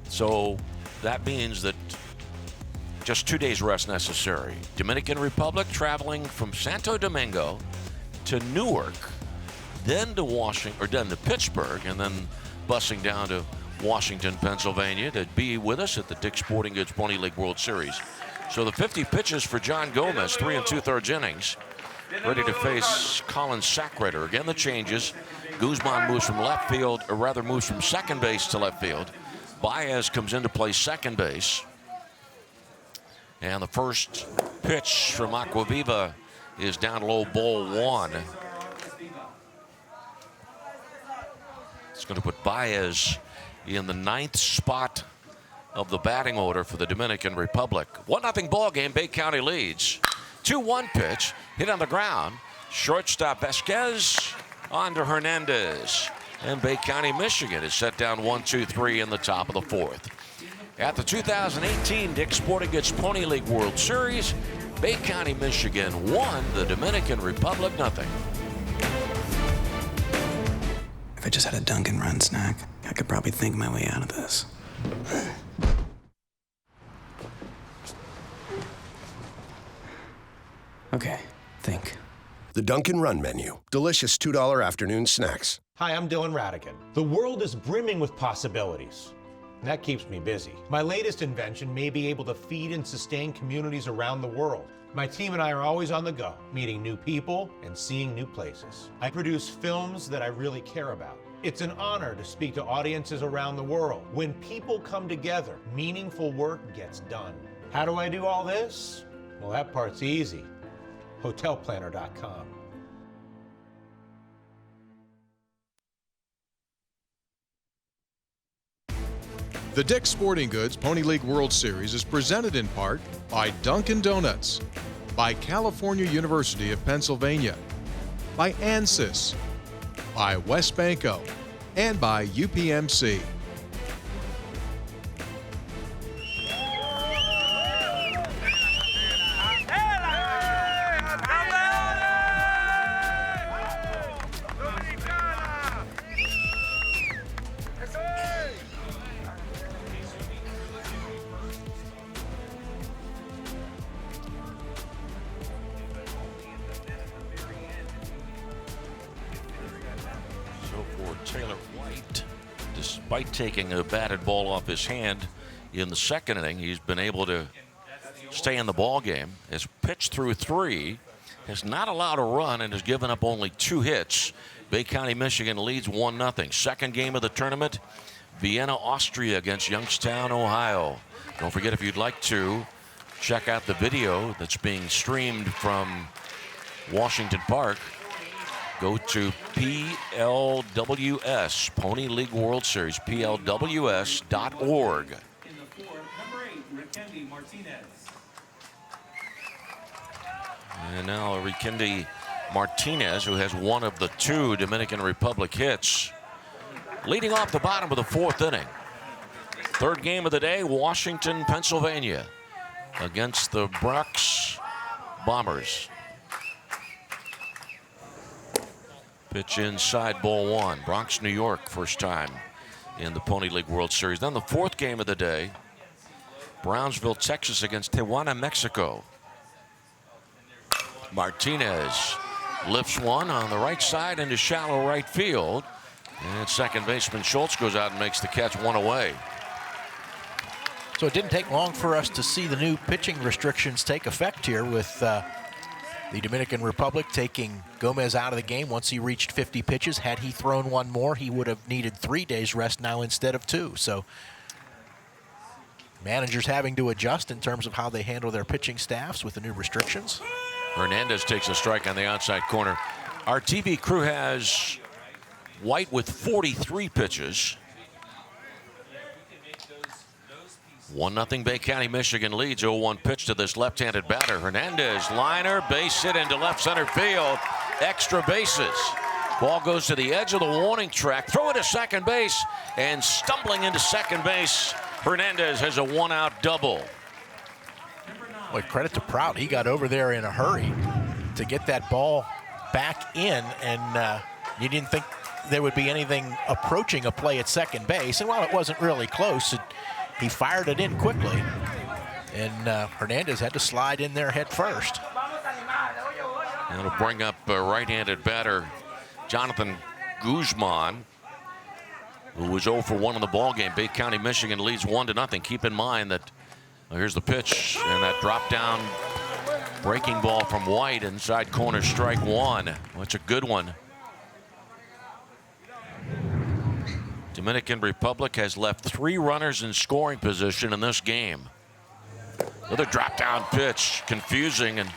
So that means that just 2 days rest necessary. Dominican Republic traveling from Santo Domingo to Newark, then to then to Pittsburgh, and then busing down to Washington, Pennsylvania to be with us at the Dick's Sporting Goods Pony League World Series. So the 50 pitches for John Gomez, 3 2/3 innings. Ready to face Colin Sackrider. Again, the changes. Guzman moves from left field, or rather moves from second base to left field. Baez comes in to play second base. And the first pitch from Aquaviva is down low, ball 1. It's going to put Baez in the 9th spot of the batting order for the Dominican Republic. 1-0 ball game. Bay County leads. 2-1 pitch hit on the ground. Shortstop Vasquez on to Hernandez. And Bay County, Michigan is set down 1-2-3 in the top of the 4th. At the 2018 Dick's Sporting Goods Pony League World Series, Bay County, Michigan 1, the Dominican Republic 0. If I just had a Dunkin' Run snack, I could probably think my way out of this. Okay, think. The Dunkin' Run menu. Delicious $2 afternoon snacks. Hi, I'm Dylan Radigan. The world is brimming with possibilities. And that keeps me busy. My latest invention may be able to feed and sustain communities around the world. My team and I are always on the go, meeting new people and seeing new places. I produce films that I really care about. It's an honor to speak to audiences around the world. When people come together, meaningful work gets done. How do I do all this? Well, that part's easy. Hotelplanner.com. The Dick's Sporting Goods Pony League World Series is presented in part by Dunkin' Donuts, by California University of Pennsylvania, by ANSYS, by West Banco, and by UPMC. Despite taking a batted ball off his hand in the second inning, he's been able to stay in the ball game. Has pitched through 3, has not allowed a run, and has given up only 2 hits. Bay County, Michigan leads 1-0. Second game of the tournament, Vienna, Austria against Youngstown, Ohio. Don't forget, if you'd like to check out the video that's being streamed from Washington Park, go to PLWS, Pony League World Series, PLWS.org. And now Rikendi Martinez, who has one of the 2 Dominican Republic hits, leading off the bottom of the 4th inning. Third game of the day, Washington, Pennsylvania, against the Bronx Bombers. Pitch inside, ball 1. Bronx, New York, first time in the Pony League World Series. Then the 4th game of the day, Brownsville, Texas against Tijuana, Mexico. Martinez lifts one on the right side into shallow right field. And second baseman Schultz goes out and makes the catch, 1 away. So it didn't take long for us to see the new pitching restrictions take effect here with the Dominican Republic taking Gomez out of the game once he reached 50 pitches. Had he thrown one more, he would have needed 3 days rest now instead of 2. So managers having to adjust in terms of how they handle their pitching staffs with the new restrictions. Hernandez takes a strike on the outside corner. Our TV crew has White with 43 pitches. 1-0 Bay County, Michigan leads. 0-1 pitch to this left-handed batter. Hernandez, liner, base hit into left center field. Extra bases. Ball goes to the edge of the warning track. Throw it to second base, and stumbling into second base, Hernandez has a 1-out double. Boy, credit to Prout. He got over there in a hurry to get that ball back in, and you didn't think there would be anything approaching a play at second base. And while it wasn't really close, he fired it in quickly, and Hernandez had to slide in there head first. That'll bring up right-handed batter Jonathan Guzman, who was 0 for 1 in the ballgame. Bay County, Michigan leads 1-0. Keep in mind that here's the pitch, and that drop-down breaking ball from White, inside corner, strike 1. That's a good one. Dominican Republic has left 3 runners in scoring position in this game. Another drop-down pitch, confusing, and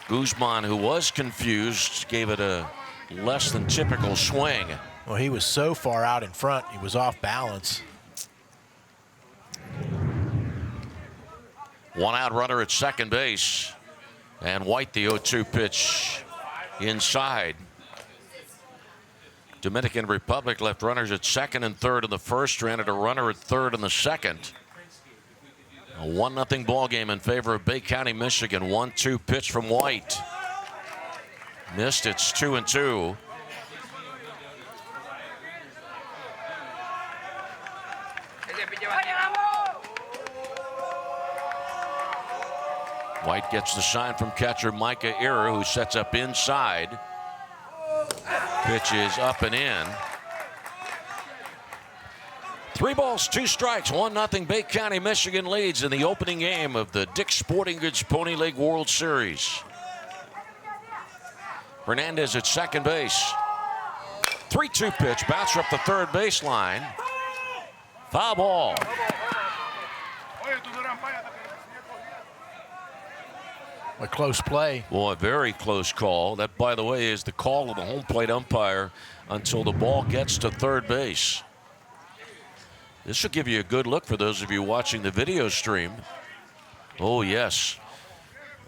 Guzman, who was confused, gave it a less than typical swing. Well, he was so far out in front, he was off balance. 1-out runner at second base, and White, the 0-2 pitch inside. Dominican Republic left runners at second and third in the first, stranded a runner at third in the second. A 1-0 ball game in favor of Bay County, Michigan. 1-2 pitch from White. Missed. It's 2-2. White gets the sign from catcher Micah Era, who sets up inside. Pitch is up and in. 3 balls, 2 strikes, 1-0. Bay County, Michigan leads in the opening game of the Dick's Sporting Goods Pony League World Series. Hernandez at second base. 3-2 pitch, bouncer up the third baseline. Foul ball. A close play. Boy, a very close call. That, by the way, is the call of the home plate umpire until the ball gets to third base. This will give you a good look for those of you watching the video stream. Oh, yes.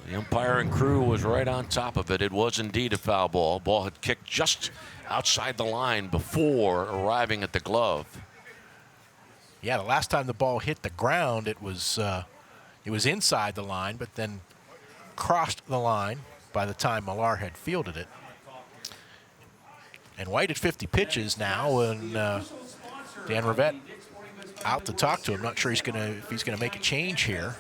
The umpire and crew was right on top of it. It was indeed a foul ball. Ball had kicked just outside the line before arriving at the glove. Yeah, the last time the ball hit the ground, it was inside the line, but then crossed the line by the time Millar had fielded it. And White at 50 pitches now, and Dan Rivette out to talk to him. Not sure if he's gonna make a change here.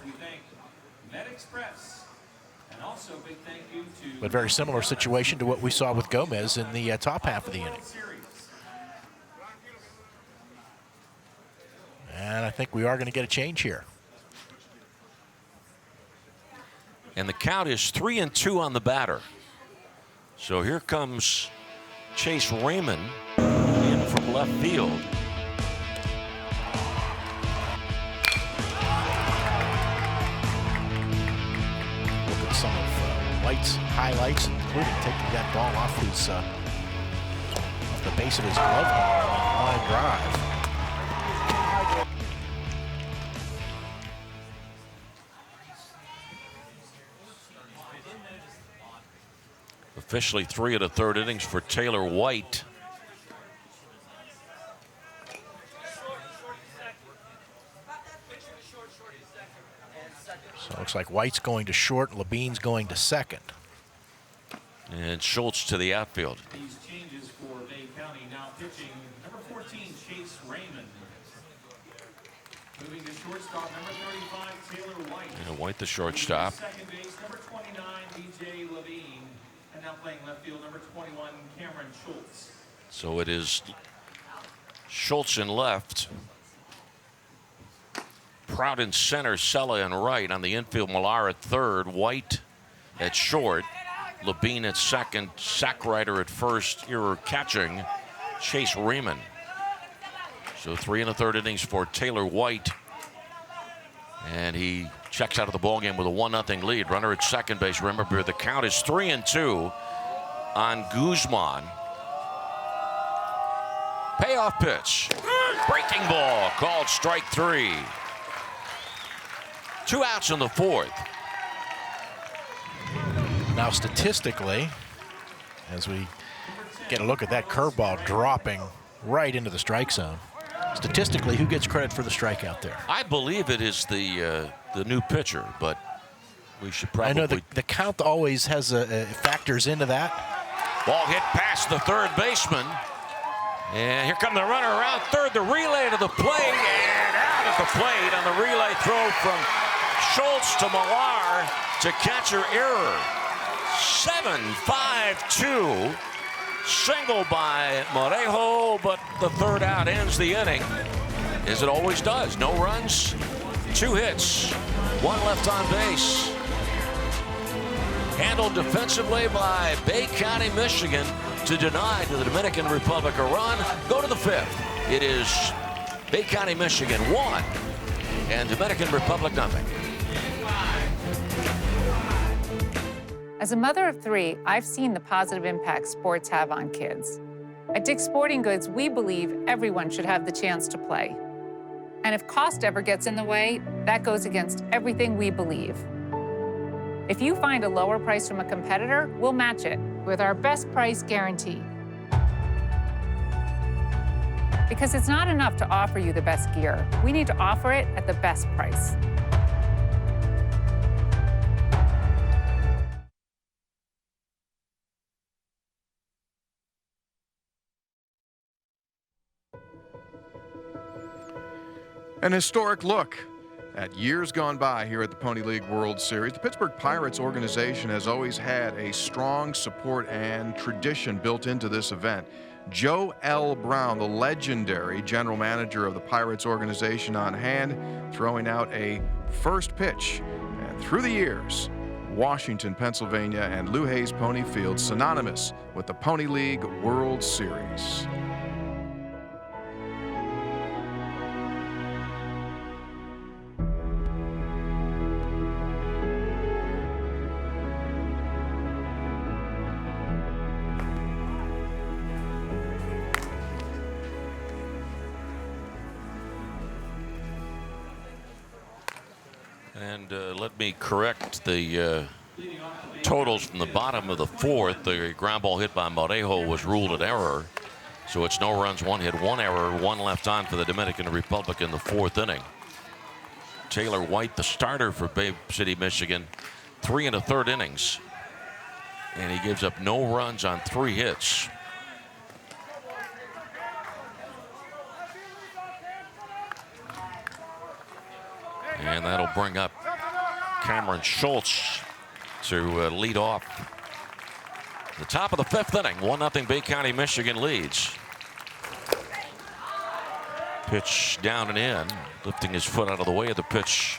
But very similar situation to what we saw with Gomez in the top half of the inning. And I think we are going to get a change here. And the count is 3-2 on the batter. So here comes Chase Raymond in from left field. Look at some of White's highlights, including taking that ball off the base of his glove on a line drive. Officially 3 of the third innings for Taylor White. So it looks like White's going to short, Levine's going to second. And Schultz to the outfield. These changes for Bay County now pitching number 14, Chase Raymond. Moving to shortstop, number 35, Taylor White. And White the shortstop. Second base, number 29, DJ Levine. And now playing left field, number 21, Cameron Schultz. So it is Schultz in left. Proud in center, Sella in right. On the infield, Millar at third, White at short, Levine at second, Sackrider at first, here catching Chase Raymond. So 3 1/3 innings for Taylor White. And he checks out of the ballgame with a 1-0 lead. Runner at second base. Remember, the count is 3-2 on Guzman. Payoff pitch. Breaking ball called strike 3. 2 outs in the 4th. Now statistically, as we get a look at that curveball dropping right into the strike zone, statistically, who gets credit for the strikeout there? I believe it is the new pitcher, but we should probably. I know the count always has factors into that. Ball hit past the third baseman. And here come the runner around third, the relay to the plate, and out at the plate on the relay throw from Schultz to Millar to catcher Error. 7-5-2. Single by Morejo, but the third out ends the inning, as it always does. No runs, 2 hits, 1 left on base. Handled defensively by Bay County, Michigan, to deny to the Dominican Republic a run. Go to the 5th. It is Bay County, Michigan 1 and Dominican Republic nothing. As a mother of 3, I've seen the positive impact sports have on kids. At Dick's Sporting Goods, we believe everyone should have the chance to play. And if cost ever gets in the way, that goes against everything we believe. If you find a lower price from a competitor, we'll match it with our best price guarantee. Because it's not enough to offer you the best gear. We need to offer it at the best price. An historic look at years gone by here at the Pony League World Series. The Pittsburgh Pirates organization has always had a strong support and tradition built into this event. Joe L. Brown, the legendary general manager of the Pirates organization, on hand, throwing out a first pitch. And through the years, Washington, Pennsylvania, and Lou Hayes Pony Field synonymous with the Pony League World Series. And let me correct the totals from the bottom of the fourth. The ground ball hit by Morejo was ruled an error. So it's no runs, one hit, one error, one left on for the Dominican Republic in the fourth inning. Taylor White, the starter for Bay City, Michigan, 3 1/3 innings. And he gives up no runs on 3 hits. And that'll bring up Cameron Schultz to lead off the top of the 5th inning. 1-0 Bay County, Michigan leads. Pitch down and in. Lifting his foot out of the way of the pitch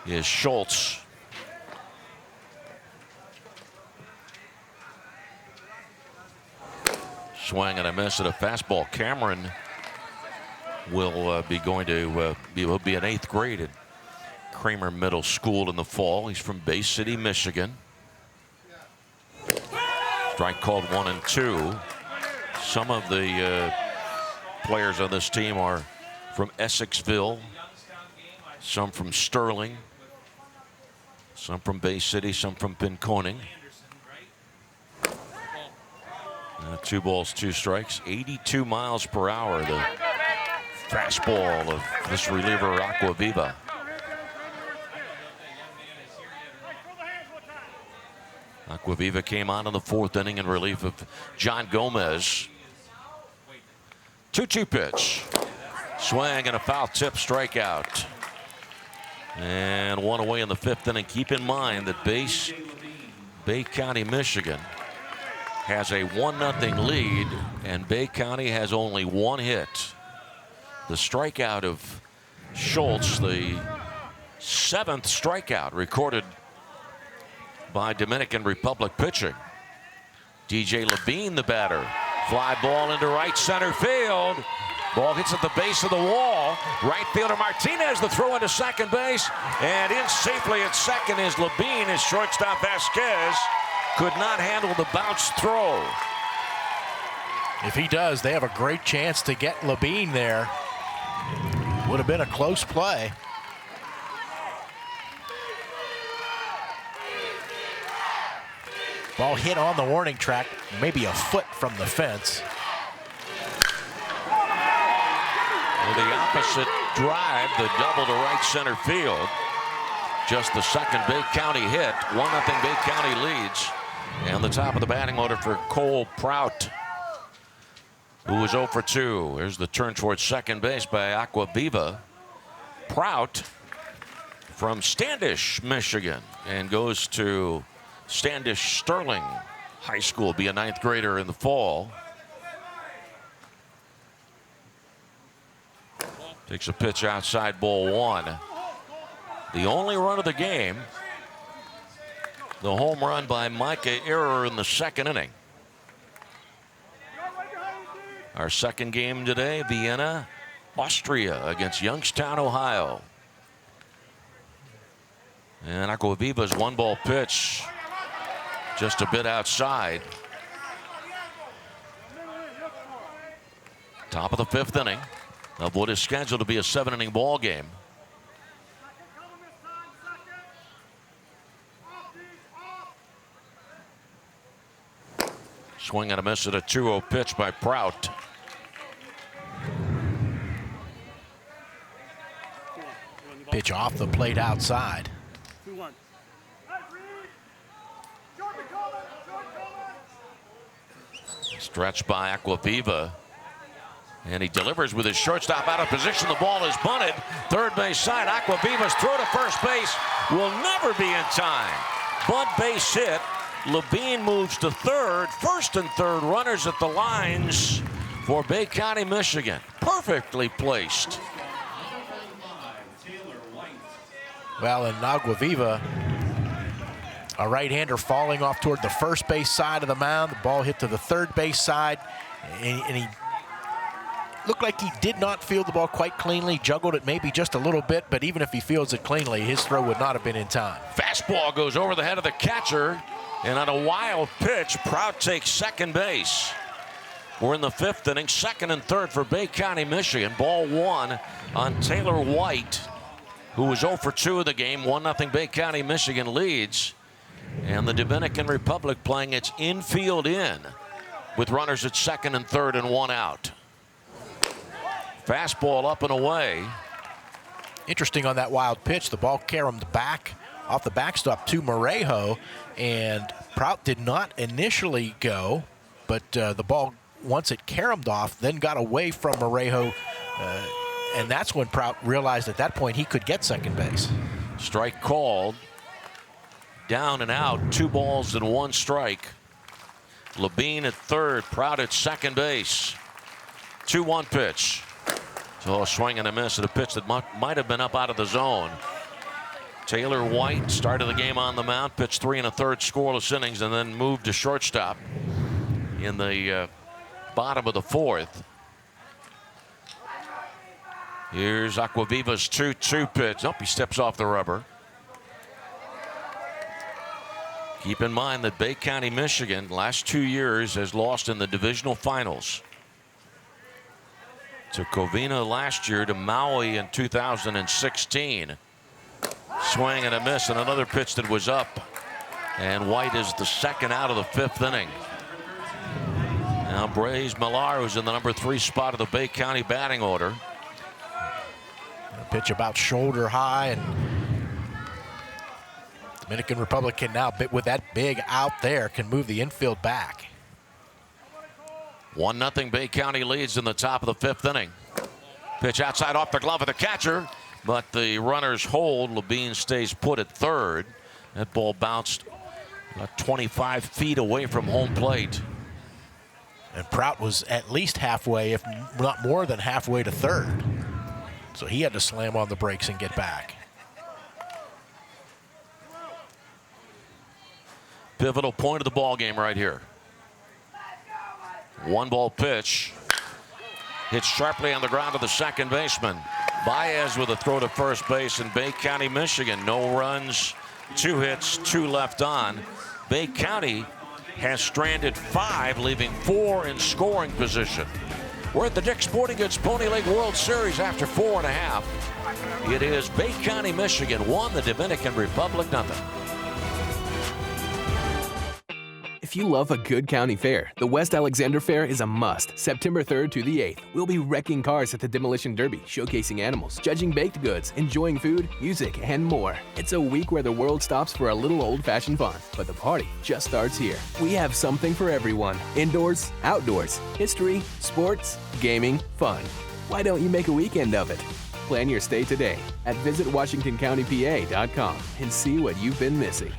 is Schultz. Swing and a miss at a fastball. Cameron will be going to will be an 8th grade at Kramer Middle School in the fall. He's from Bay City, Michigan. Strike called 1 and 2. Some of the players on this team are from Essexville, some from Sterling, some from Bay City, some from Pinconning. 2 balls, 2 strikes, 82 miles per hour. The fastball of this reliever, Aquaviva. Aquaviva came on in the 4th inning in relief of John Gomez. 2-2 pitch. Swing and a foul tip, strikeout. And 1 away in the 5th inning. Keep in mind that Bay County, Michigan has a 1-0 lead, and Bay County has only 1 hit. The strikeout of Schultz, the 7th strikeout recorded by Dominican Republic pitching. DJ Levine, the batter. Fly ball into right center field. Ball hits at the base of the wall. Right fielder Martinez, the throw into second base. And in safely at second is Levine. His shortstop Vasquez could not handle the bounce throw. If he does, they have a great chance to get Levine there. Would have been a close play. Ball hit on the warning track, maybe a foot from the fence. Well, the opposite drive, the double to right center field. Just the 2nd Bay County hit. 1-0 Bay County leads. And the top of the batting order for Cole Prout, who was 0 for 2. Here's the turn towards second base by Aquaviva. Prout from Standish, Michigan, and goes to Standish Sterling High School, be a 9th grader in the fall. Takes a pitch outside, ball 1. The only run of the game, the home run by Micah Ehrer in the 2nd inning. Our 2nd game today, Vienna, Austria against Youngstown, Ohio. And Aquaviva's 1-ball pitch, just a bit outside. Top of the 5th inning of what is scheduled to be a 7-inning ball game. Swing and a miss at a 2-0 pitch by Prout. Pitch off the plate outside. Stretched by Aquaviva. And he delivers with his shortstop out of position. The ball is bunted. Third base side. Aquaviva's throw to first base will never be in time. Bunt base hit. Levine moves to third. First and third runners at the lines for Bay County, Michigan. Perfectly placed. Well, in Aguaviva, a right-hander falling off toward the first base side of the mound. The ball hit to the third base side, and he looked like he did not field the ball quite cleanly, juggled it maybe just a little bit, but even if he fields it cleanly, his throw would not have been in time. Fastball goes over the head of the catcher, and on a wild pitch, Prout takes second base. We're in the fifth inning, second and third for Bay County, Michigan. Ball one on Taylor White, who was 0 for 2 of the game. 1-0 Bay County, Michigan leads. And the Dominican Republic playing its infield in with runners at second and third and one out. Fastball up and away. Interesting on that wild pitch. The ball caromed back off the backstop to Morejo, and Prout did not initially go, but the ball, once it caromed off, then got away from Morejo, and that's when Prout realized at that point he could get second base. Strike called. Down and out, 2 balls and 1 strike. Levine at third, Prout at second base. 2-1 pitch. So a swing and a miss at a pitch that might have been up out of the zone. Taylor White started the game on the mound, pitched 3 1/3 scoreless innings, and then moved to shortstop in the bottom of the fourth. Here's Aquaviva's 2-2 pitch. Oh, he steps off the rubber. Keep in mind that Bay County, Michigan, last 2 years has lost in the divisional finals. To Covina last year, to Maui in 2016. Swing and a miss, and another pitch that was up. And White is the second out of the fifth inning. Now Braze Millar, who's in the number 3 spot of the Bay County batting order. A pitch about shoulder high, and Dominican Republic can now, with that big out there, can move the infield back. 1-0 Bay County leads in the top of the fifth inning. Pitch outside off the glove of the catcher, but the runners hold. Levine stays put at third. That ball bounced about 25 feet away from home plate. And Prout was at least halfway, if not more than halfway, to third. So he had to slam on the brakes and get back. Pivotal point of the ball game right here. 1-ball pitch. Hits sharply on the ground to the second baseman. Baez with a throw to first base in Bay County, Michigan. No runs, 2 hits, 2 left on. Bay County has stranded 5, leaving 4 in scoring position. We're at the Dick's Sporting Goods Pony League World Series after 4 1/2. It is Bay County, Michigan 1, the Dominican Republic 0. If you love a good county fair, the West Alexander Fair is a must. September 3rd to the 8th, we'll be wrecking cars at the Demolition Derby, showcasing animals, judging baked goods, enjoying food, music, and more. It's a week where the world stops for a little old-fashioned fun, but the party just starts here. We have something for everyone. Indoors, outdoors, history, sports, gaming, fun. Why don't you make a weekend of it? Plan your stay today at visitwashingtoncountypa.com and see what you've been missing.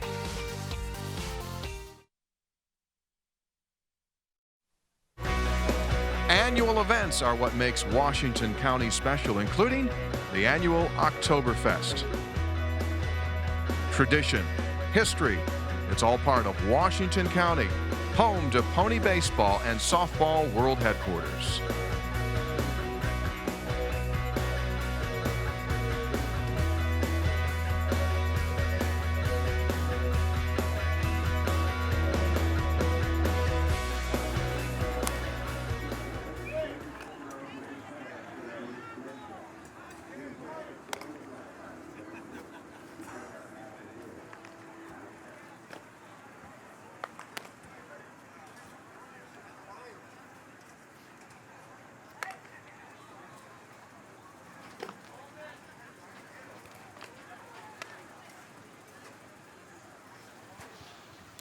Annual events are what makes Washington County special, including the annual Oktoberfest. Tradition, history, it's all part of Washington County, home to pony baseball and softball world headquarters.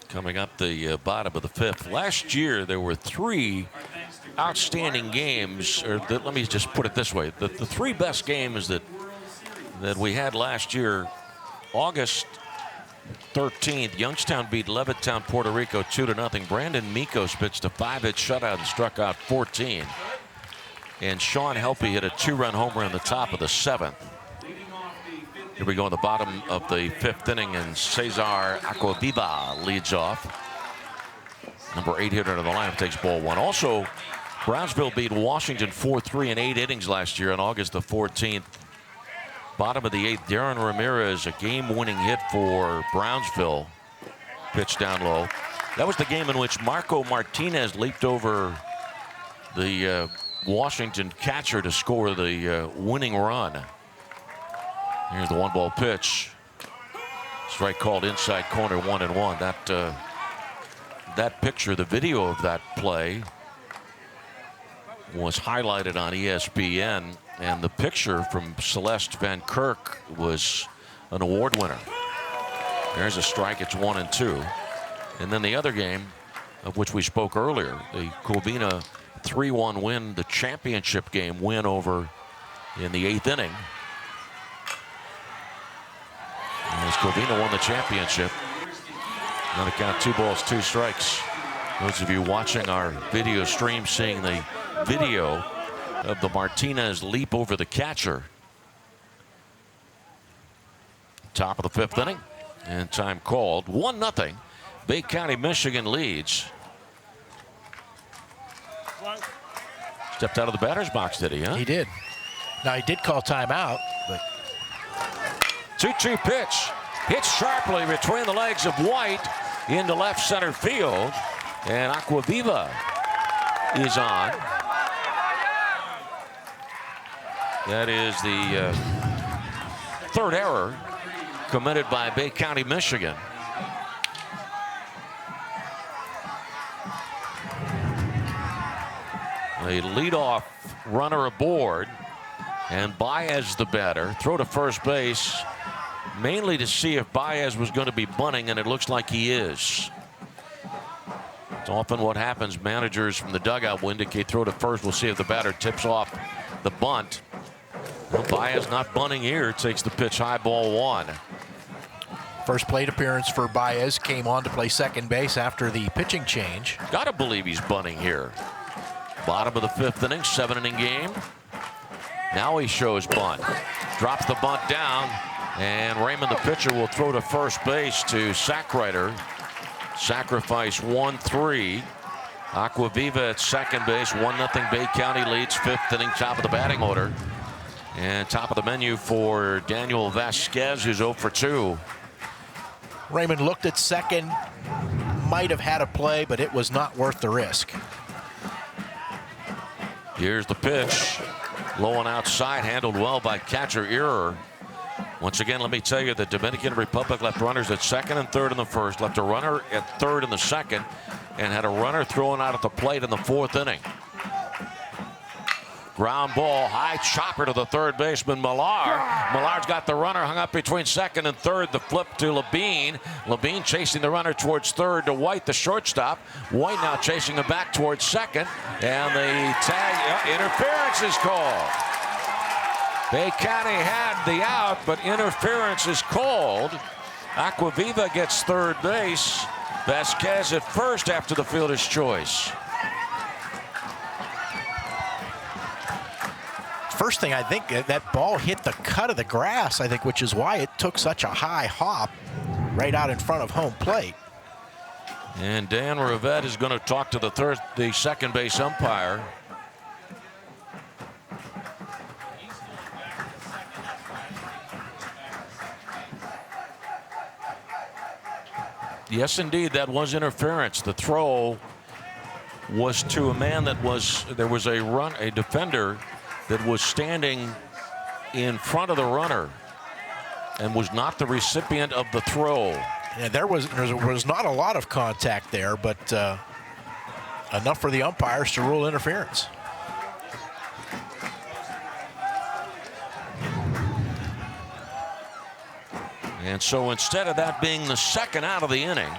Coming up the bottom of the fifth. Last year, there were 3 outstanding games, or let me just put it this way, the three best games that we had last year. August 13th, Youngstown beat Levittown, Puerto Rico 2-0. Brandon Mikos pitched a 5-hit shutout and struck out 14. And Sean Helpe hit a 2-run homer in the top of the 7th. Here we go in the bottom of the 5th inning, and Cesar Aquaviva leads off. Number 8 hitter in the lineup takes ball 1. Also, Brownsville beat Washington 4-3 in 8 innings last year on August the 14th. Bottom of the 8th, Darren Ramirez, a game-winning hit for Brownsville. Pitch down low. That was the game in which Marco Martinez leaped over the Washington catcher to score the winning run. Here's the 1-ball pitch. Strike called inside corner, 1-1. That picture, the video of that play, was highlighted on ESPN, and the picture from Celeste Van Kirk was an award winner. There's a strike. It's 1-2. And then the other game, of which we spoke earlier, the Covina 3-1 win, the championship game win over in the 8th inning. As Covina won the championship. On the count, 2 balls, 2 strikes. Those of you watching our video stream seeing the video of the Martinez leap over the catcher. Top of the 5th inning, and time called. 1-0. Bay County, Michigan leads. Stepped out of the batter's box, did he, huh? He did. Now, he did call timeout, but 2-2 pitch. Hit sharply between the legs of White into left center field. And Aquaviva is on. That is the 3rd error committed by Bay County, Michigan. A leadoff runner aboard, and Baez the batter. Throw to first base, mainly to see if Baez was going to be bunting, and it looks like he is. It's often what happens. Managers from the dugout will indicate throw to first. We'll see if the batter tips off the bunt. Well, Baez not bunting here. Takes the pitch high, ball 1. First plate appearance for Baez, came on to play second base after the pitching change. Gotta believe he's bunting here. Bottom of the 5th inning, 7-inning game. Now he shows bunt. Drops the bunt down, and Raymond, the pitcher, will throw to first base to Sackreiter. Sacrifice 1-3. Aquaviva at second base. 1-0 Bay County leads. 5th inning, top of the batting order. And top of the menu for Daniel Vasquez, who's 0 for 2. Raymond looked at second, might have had a play, but it was not worth the risk. Here's the pitch. Low and outside, handled well by catcher Earer. Once again, let me tell you, the Dominican Republic left runners at second and third in the first, left a runner at third in the second, and had a runner thrown out at the plate in the 4th inning. Ground ball, high chopper to the third baseman, Millar. Millar's got the runner hung up between second and third. The flip to Levine. Levine chasing the runner towards third to White, the shortstop. White now chasing him back towards second. And the tag, interference is called. Bay County had the out, but interference is called. Aquaviva gets third base. Vasquez at first after the fielder's choice. First thing, I think that ball hit the cut of the grass, I think, which is why it took such a high hop right out in front of home plate. And Dan Rivette is going to talk to the second base umpire. Yes, indeed, that was interference. The throw was to a man there was a defender that was standing in front of the runner and was not the recipient of the throw. Yeah, there was not a lot of contact there, but enough for the umpires to rule interference. And so instead of that being the second out of the inning,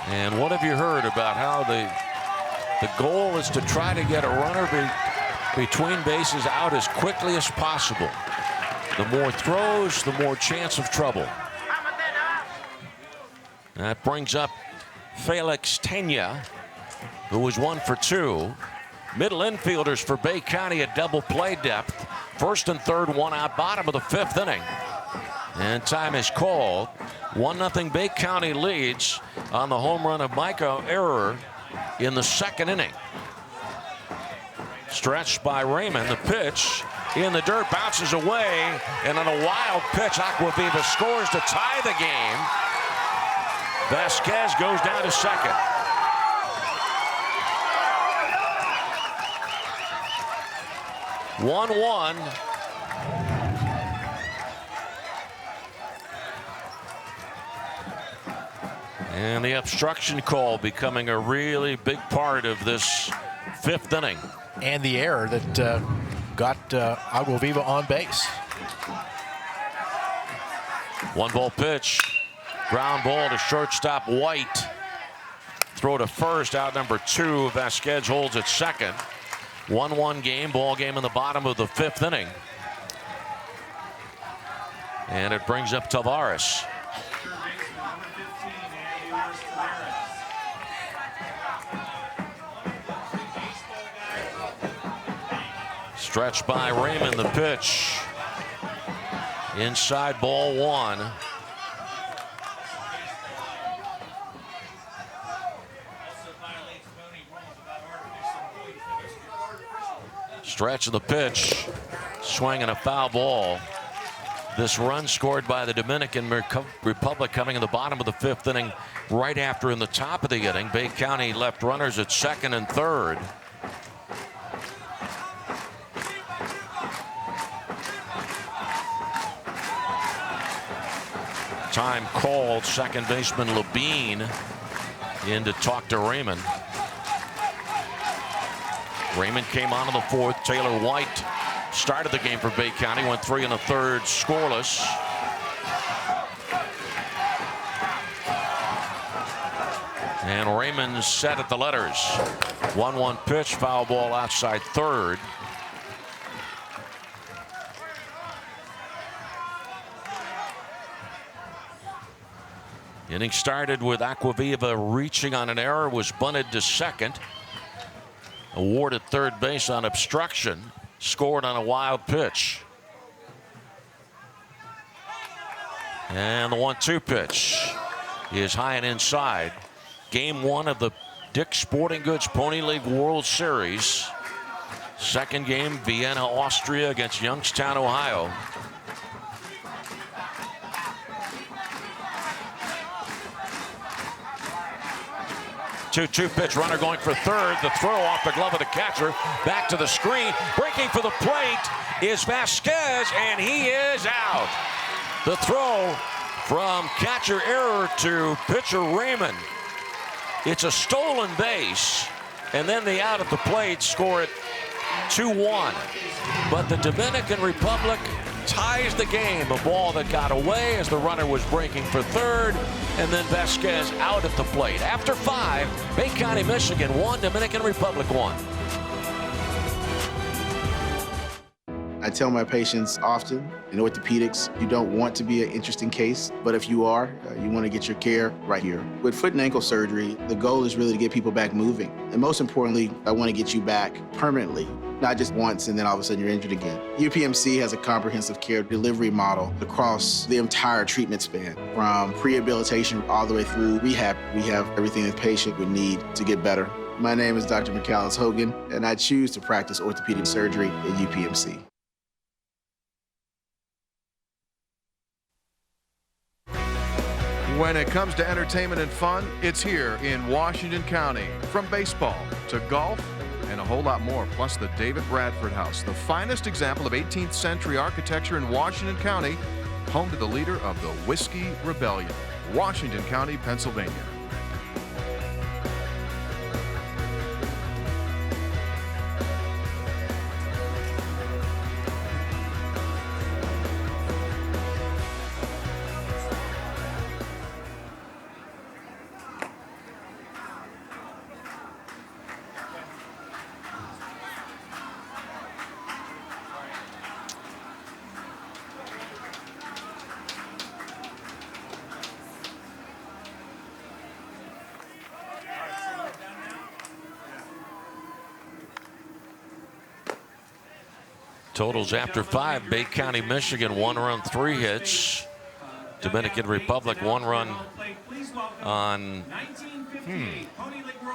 and what have you heard about how the The goal is to try to get a runner between bases out as quickly as possible. The more throws, the more chance of trouble. That brings up Felix Tena, who was 1 for 2. Middle infielders for Bay County at double play depth. First and third, one out, bottom of the 5th inning. And time is called. 1-0 Bay County leads on the home run of Micah Error in the 2nd inning. Stretched by Raymond. The pitch in the dirt, bounces away, and on a wild pitch, Aquaviva scores to tie the game. Vasquez goes down to second. One. And the obstruction call becoming a really big part of this 5th inning. And the error that got Aquaviva on base. 1-ball pitch. Ground ball to shortstop White. Throw to first, out number 2. Vasquez holds at second. 1-1 game, ball game in the bottom of the 5th inning. And it brings up Tavares. Stretched by Raymond, the pitch. Inside, ball 1. Stretch of the pitch, swinging a foul ball. This run scored by the Dominican Republic coming in the bottom of the 5th inning, right after in the top of the inning. Bay County left runners at second and third. Time called. Second baseman Labine in to talk to Raymond. Raymond came on in the 4th. Taylor White started the game for Bay County, went 3 1/3 scoreless. And Raymond set at the letters. 1-1 pitch, foul ball outside third. Inning started with Aquaviva reaching on an error, was bunted to second. Awarded third base on obstruction, scored on a wild pitch. And the 1-2 pitch is high and inside. Game 1 of the Dick's Sporting Goods Pony League World Series. Second game, Vienna, Austria against Youngstown, Ohio. Two pitch, runner going for third. The throw off the glove of the catcher. Back to the screen. Breaking for the plate is Vasquez, and he is out. The throw from catcher Error to pitcher Raymond. It's a stolen base, and then the out at the plate score it 2-1. But the Dominican Republic ties the game. A ball that got away as the runner was breaking for third, and then Vasquez out at the plate. After 5, Bay County, Michigan 1, Dominican Republic 1. I tell my patients often, in orthopedics, you don't want to be an interesting case, but if you are, you want to get your care right here. With foot and ankle surgery, the goal is really to get people back moving. And most importantly, I want to get you back permanently, not just once and then all of a sudden you're injured again. UPMC has a comprehensive care delivery model across the entire treatment span, from rehabilitation all the way through rehab. We have everything the patient would need to get better. My name is Dr. McAllis Hogan, and I choose to practice orthopedic surgery at UPMC. When it comes to entertainment and fun, it's here in Washington County. From baseball to golf and a whole lot more, plus the David Bradford House, the finest example of 18th century architecture in Washington County, home to the leader of the Whiskey Rebellion, Washington County, Pennsylvania. Totals after 5. Bay County, Michigan, 1 run, 3 hits. Dominican Republic, 1 run on.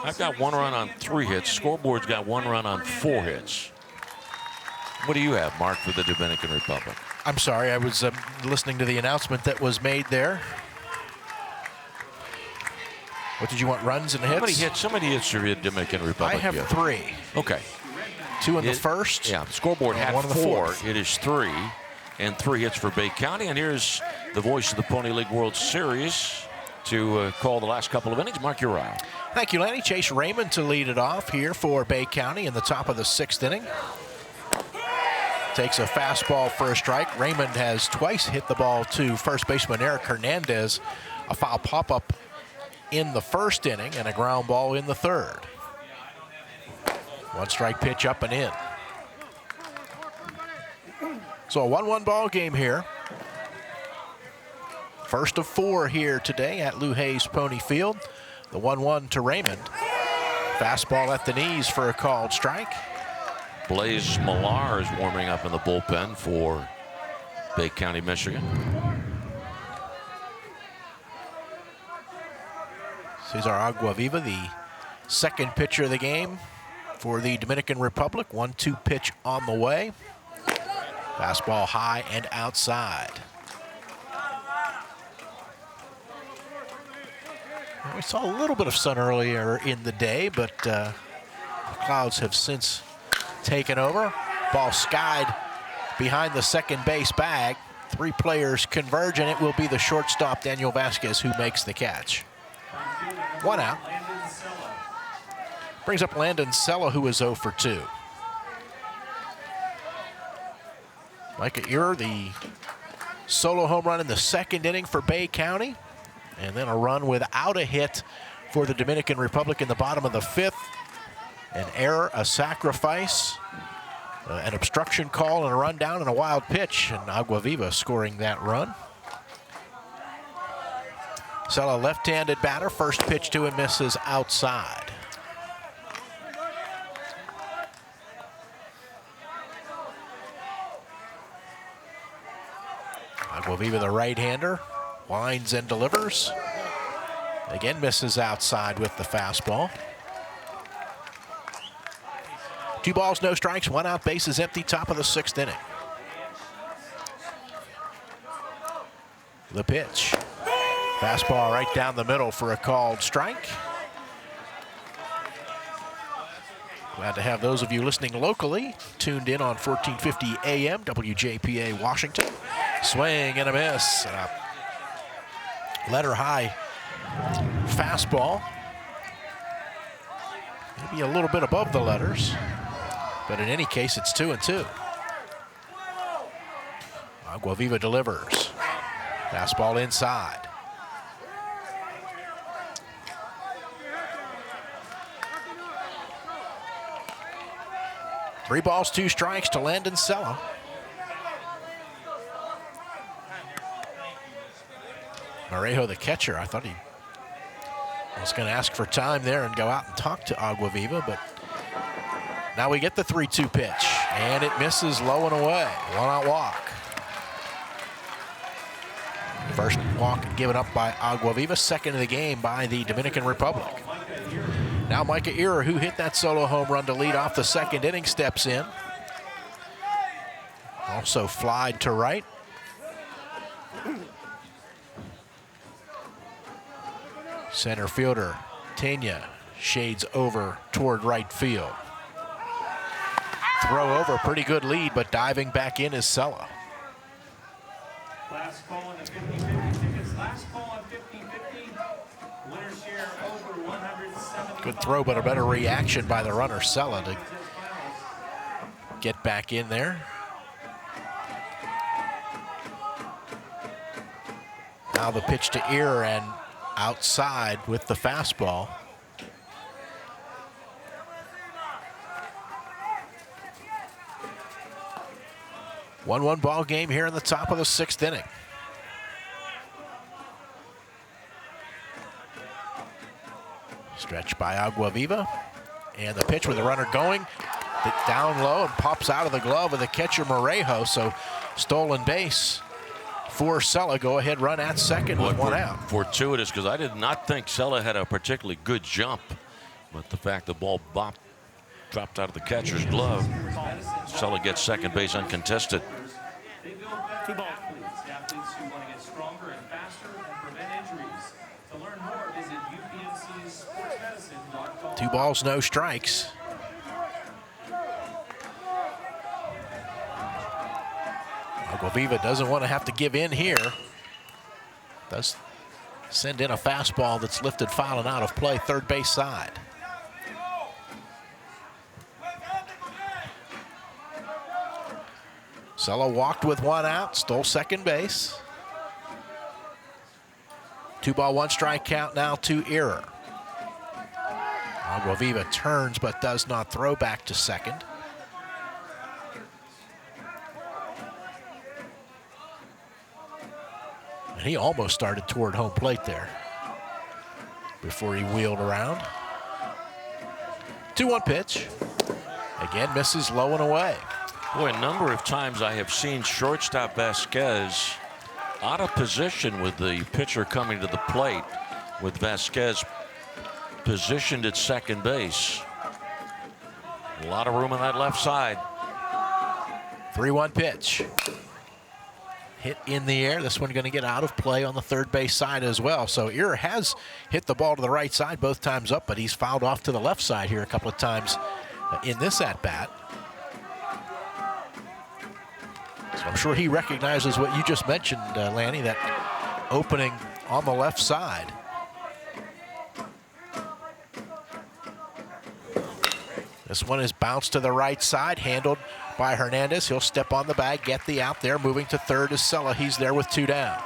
I've got 1 run on 3 hits. Scoreboard's got 1 run on 4 hits. What do you have, Mark, for the Dominican Republic? I'm sorry, I was listening to the announcement that was made there. What did you want, runs and hits? How many hits for the Dominican Republic? I have 3. Okay. 2 in the first. Yeah, the scoreboard had 1 in the 4. fourth. It is 3, and 3 hits for Bay County. And here's the voice of the Pony League World Series to call the last couple of innings. Mark, you're out. Thank you, Lanny. Chase Raymond to lead it off here for Bay County in the top of the 6th inning. Takes a fastball for a strike. Raymond has twice hit the ball to first baseman Eric Hernandez. A foul pop-up in the 1st inning and a ground ball in the 3rd. 1 strike pitch up and in. So a 1-1 ball game here. First of 4 here today at Lou Hayes Pony Field. The 1-1 to Raymond. Fastball at the knees for a called strike. Blaze Millar is warming up in the bullpen for Bay County, Michigan. Cesar Aguaviva, the 2nd pitcher of the game for the Dominican Republic. 1-2 pitch on the way. Fastball high and outside. We saw a little bit of sun earlier in the day, but the clouds have since taken over. Ball skied behind the second base bag. 3 players converge, and it will be the shortstop, Daniel Vasquez, who makes the catch. 1 out. Brings up Landon Sella, who is 0 for 2. Micah Ehrer, the solo home run in the 2nd inning for Bay County. And then a run without a hit for the Dominican Republic in the bottom of the 5th. An error, a sacrifice, an obstruction call, and a run down and a wild pitch. And Aguaviva scoring that run. Sella, left-handed batter. First pitch to him misses outside. Aguaviva, the right-hander, winds and delivers. Again, misses outside with the fastball. 2 balls, no strikes, 1 out, bases empty, top of the 6th inning. The pitch. Fastball right down the middle for a called strike. Glad to have those of you listening locally tuned in on 1450 AM, WJPA Washington. Swing and a miss. Letter high fastball. Maybe a little bit above the letters, but in any case, it's 2-2. Aguaviva delivers. Fastball inside. Three balls, 2 strikes to Landon Sella. Marejo, the catcher, I thought he was going to ask for time there and go out and talk to Aguaviva, but now we get the 3-2 pitch, and it misses low and away. 1-out walk. First walk given up by Aguaviva, second of the game by the Dominican Republic. Now Micah Ehrer, who hit that solo home run to lead off the 2nd inning, steps in. Also flied to right. Center fielder Tena shades over toward right field. Throw over, pretty good lead, but diving back in is Sella. Last call on the 50-50 tickets. Last call on 50-50. Winner share over 170. Good throw, but a better reaction by the runner Sella to get back in there. Now the pitch to Ehrer and outside with the fastball. One ball game here in the top of the 6th inning. Stretch by Aguaviva, and the pitch with the runner going. down low and pops out of the glove of the catcher Morejo. So stolen base for Sella. Go ahead run at second with one out. Fortuitous, because I did not think Sella had a particularly good jump, but the fact the ball dropped out of the catcher's glove, Sella gets second base uncontested. Two balls, please. Athletes who want to get stronger and faster and prevent injuries. To learn more, visit UPMCsportsmedicine.com. 2 balls, no strikes. Aguaviva doesn't want to have to give in here. Does send in a fastball that's lifted foul and out of play, third base side. Sella walked with one out, stole second base. 2 ball, 1 strike count now to Ehrer. Aguaviva turns but does not throw back to second. And he almost started toward home plate there before he wheeled around. 2-1 pitch. Again, misses low and away. Boy, a number of times I have seen shortstop Vasquez out of position with the pitcher coming to the plate, with Vasquez positioned at second base. A lot of room on that left side. 3-1 pitch. Hit in the air. This one going to get out of play on the third base side as well. So Ehrer has hit the ball to the right side both times up, but he's fouled off to the left side here a couple of times in this at-bat. So I'm sure he recognizes what you just mentioned, Lanny, that opening on the left side. This one is bounced to the right side, handled by Hernandez. He'll step on the bag, get the out there. Moving to third is Sella. He's there with 2 down.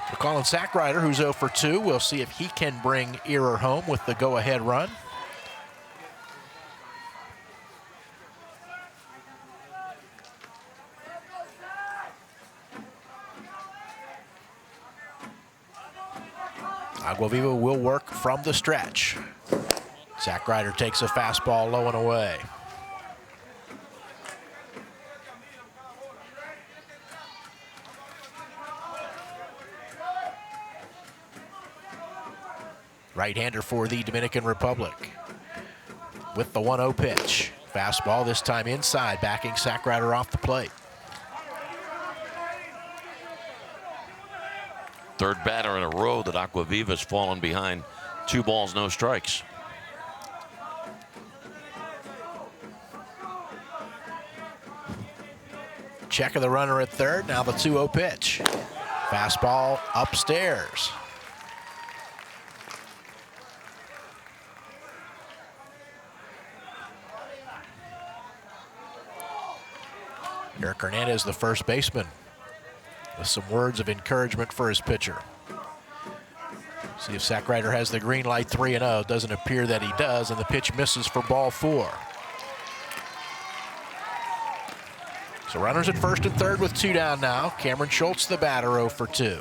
For Colin Sackrider, who's 0 for 2, we'll see if he can bring Ehrer home with the go-ahead run. Aguaviva will work from the stretch. Sackrider takes a fastball low and away. Right-hander for the Dominican Republic with the 1-0 pitch. Fastball this time inside, backing Sackrider off the plate. Third batter in a row that Aguaviva's fallen behind. 2 balls, no strikes. Check of the runner at third. Now the 2-0 pitch. Fastball upstairs. Eric Hernandez, the first baseman, with some words of encouragement for his pitcher. See if Sackrider has the green light. 3-0. Doesn't appear that he does, and the pitch misses for ball 4. So runners at first and third with 2 down now. Cameron Schultz, the batter, 0 for 2.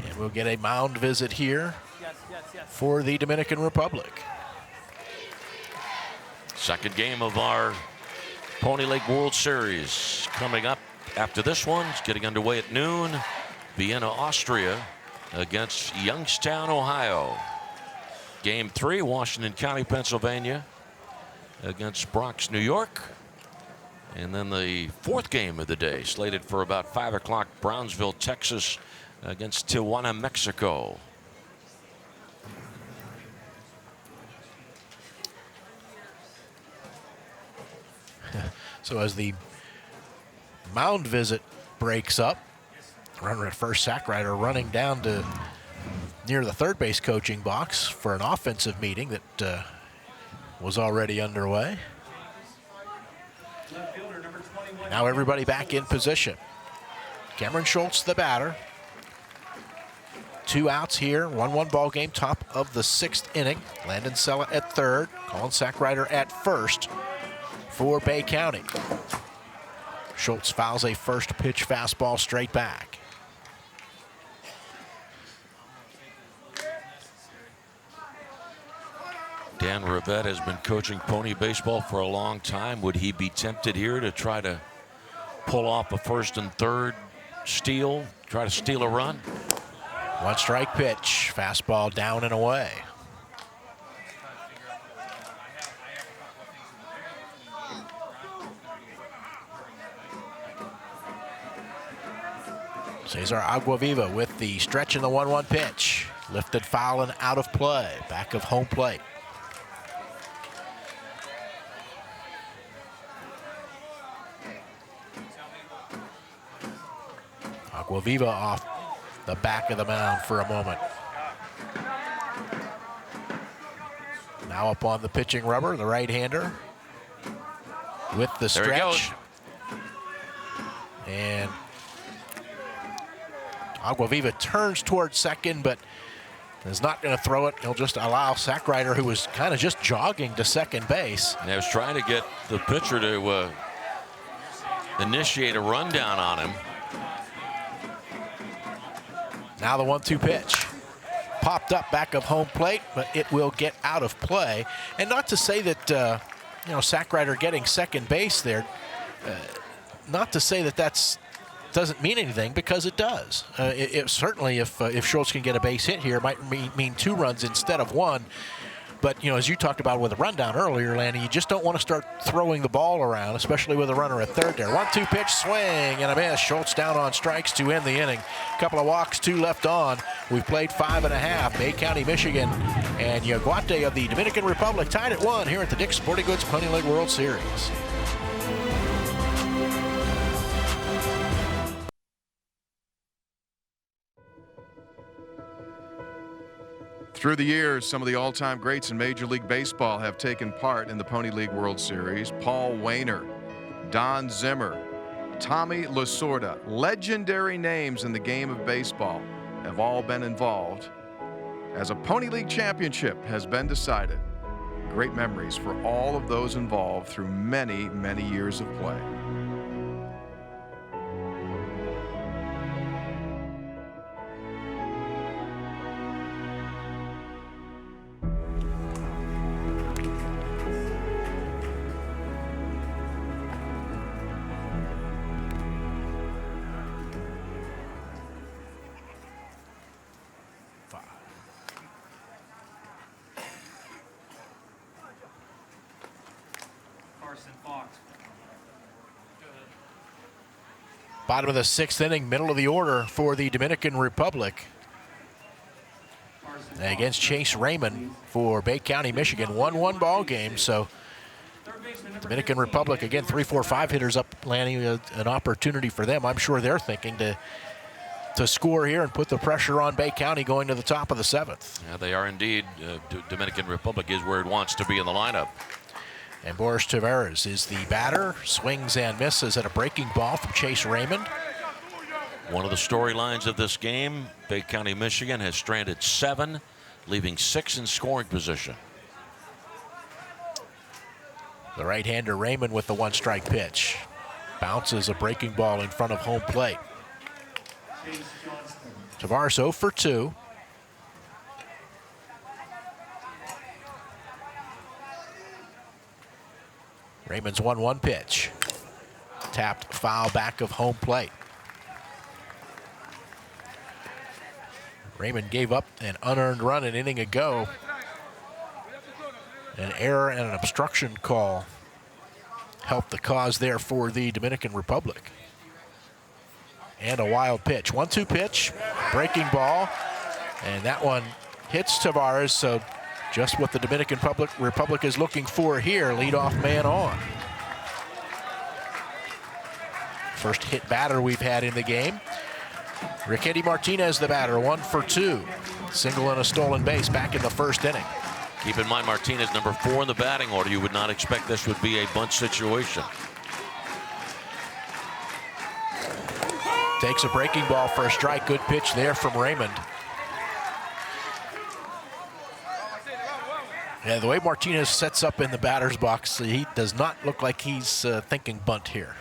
And we'll get a mound visit here for the Dominican Republic. Second game of our Pony League World Series coming up after this one. It's getting underway at noon. Vienna, Austria against Youngstown, Ohio. Game 3, Washington County, Pennsylvania against Bronx, New York. And then the 4th game of the day, slated for about 5 o'clock, Brownsville, Texas against Tijuana, Mexico. So as the mound visit breaks up, runner at first, Sackrider, running down to near the third base coaching box for an offensive meeting that was already underway. Now everybody back in position. Cameron Schultz, the batter. 2 outs here, 1-1 ball game, top of the 6th inning. Landon Sella at third, Colin Sackrider at first for Bay County. Schultz fouls a first pitch fastball straight back. Dan Rivette has been coaching pony baseball for a long time. Would he be tempted here to try to pull off a first and third steal, try to steal a run? One strike pitch, fastball down and away. Cesar Aguaviva with the stretch in the 1-1 pitch. Lifted foul and out of play, back of home plate. Aguaviva off the back of the mound for a moment. Now up on the pitching rubber, the right-hander with the stretch. And Aguaviva turns towards second, but is not going to throw it. He'll just allow Sackrider, who was kind of just jogging to second base. And I was trying to get the pitcher to initiate a rundown on him. Now the 1-2 pitch. Popped up back of home plate, but it will get out of play. And not to say that, Sackrider getting second base there, not to say that that's doesn't mean anything, because it does. It certainly, if Schultz can get a base hit here, it might mean 2 runs instead of 1. But, as you talked about with a rundown earlier, Lanny, you just don't want to start throwing the ball around, especially with a runner at third there. 1-2 pitch, swing and a miss. Schultz down on strikes to end the inning. Couple of walks, 2 left on. We've played 5.5. Bay County, Michigan, and Yaguate of the Dominican Republic tied at 1 here at the Dick's Sporting Goods Pony League World Series. Through the years, some of the all-time greats in Major League Baseball have taken part in the Pony League World Series. Paul Wainer, Don Zimmer, Tommy Lasorda, legendary names in the game of baseball, have all been involved as a Pony League championship has been decided. Great memories for all of those involved through many, many years of play. Bottom of the 6th inning, middle of the order for the Dominican Republic. Against Chase Raymond for Bay County, Michigan. 1-1 ball game. So Dominican Republic, again, 3, 4, 5 hitters up, landing an opportunity for them. I'm sure they're thinking to score here and put the pressure on Bay County going to the top of the 7th. Yeah, they are indeed. Dominican Republic is where it wants to be in the lineup. And Boris Tavares is the batter. Swings and misses at a breaking ball from Chase Raymond. One of the storylines of this game, Bay County, Michigan has stranded 7, leaving 6 in scoring position. The right-hander Raymond with the 1-strike pitch. Bounces a breaking ball in front of home plate. Tavares 0 for 2. Raymond's 1-1 pitch. Tapped foul back of home plate. Raymond gave up an unearned run an inning ago. An error and an obstruction call helped the cause there for the Dominican Republic. And a wild pitch. 1-2 pitch, breaking ball, and that one hits Tavares, so just what the Dominican Republic is looking for here. Leadoff man on. First hit batter we've had in the game. Riquetti Martinez, the batter, 1 for 2. Single and a stolen base back in the 1st inning. Keep in mind, Martinez, number 4 in the batting order. You would not expect this would be a bunt situation. Takes a breaking ball for a strike. Good pitch there from Raymond. Yeah, the way Martinez sets up in the batter's box, he does not look like he's thinking bunt here.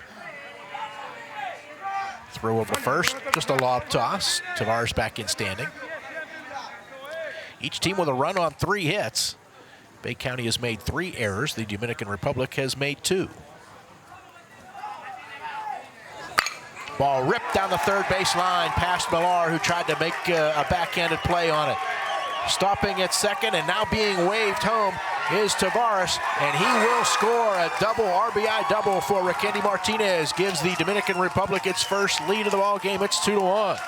Throw over first, just a lob toss. Tavares back in standing. Each team with a run on 3 hits. Bay County has made 3 errors. The Dominican Republic has made 2. Ball ripped down the third base line past Millar, who tried to make a backhanded play on it. Stopping at second and now being waved home is Tavares, and he will score a double RBI double for Rakendi Martinez. Gives the Dominican Republic its first lead of the ball game. It's 2-1.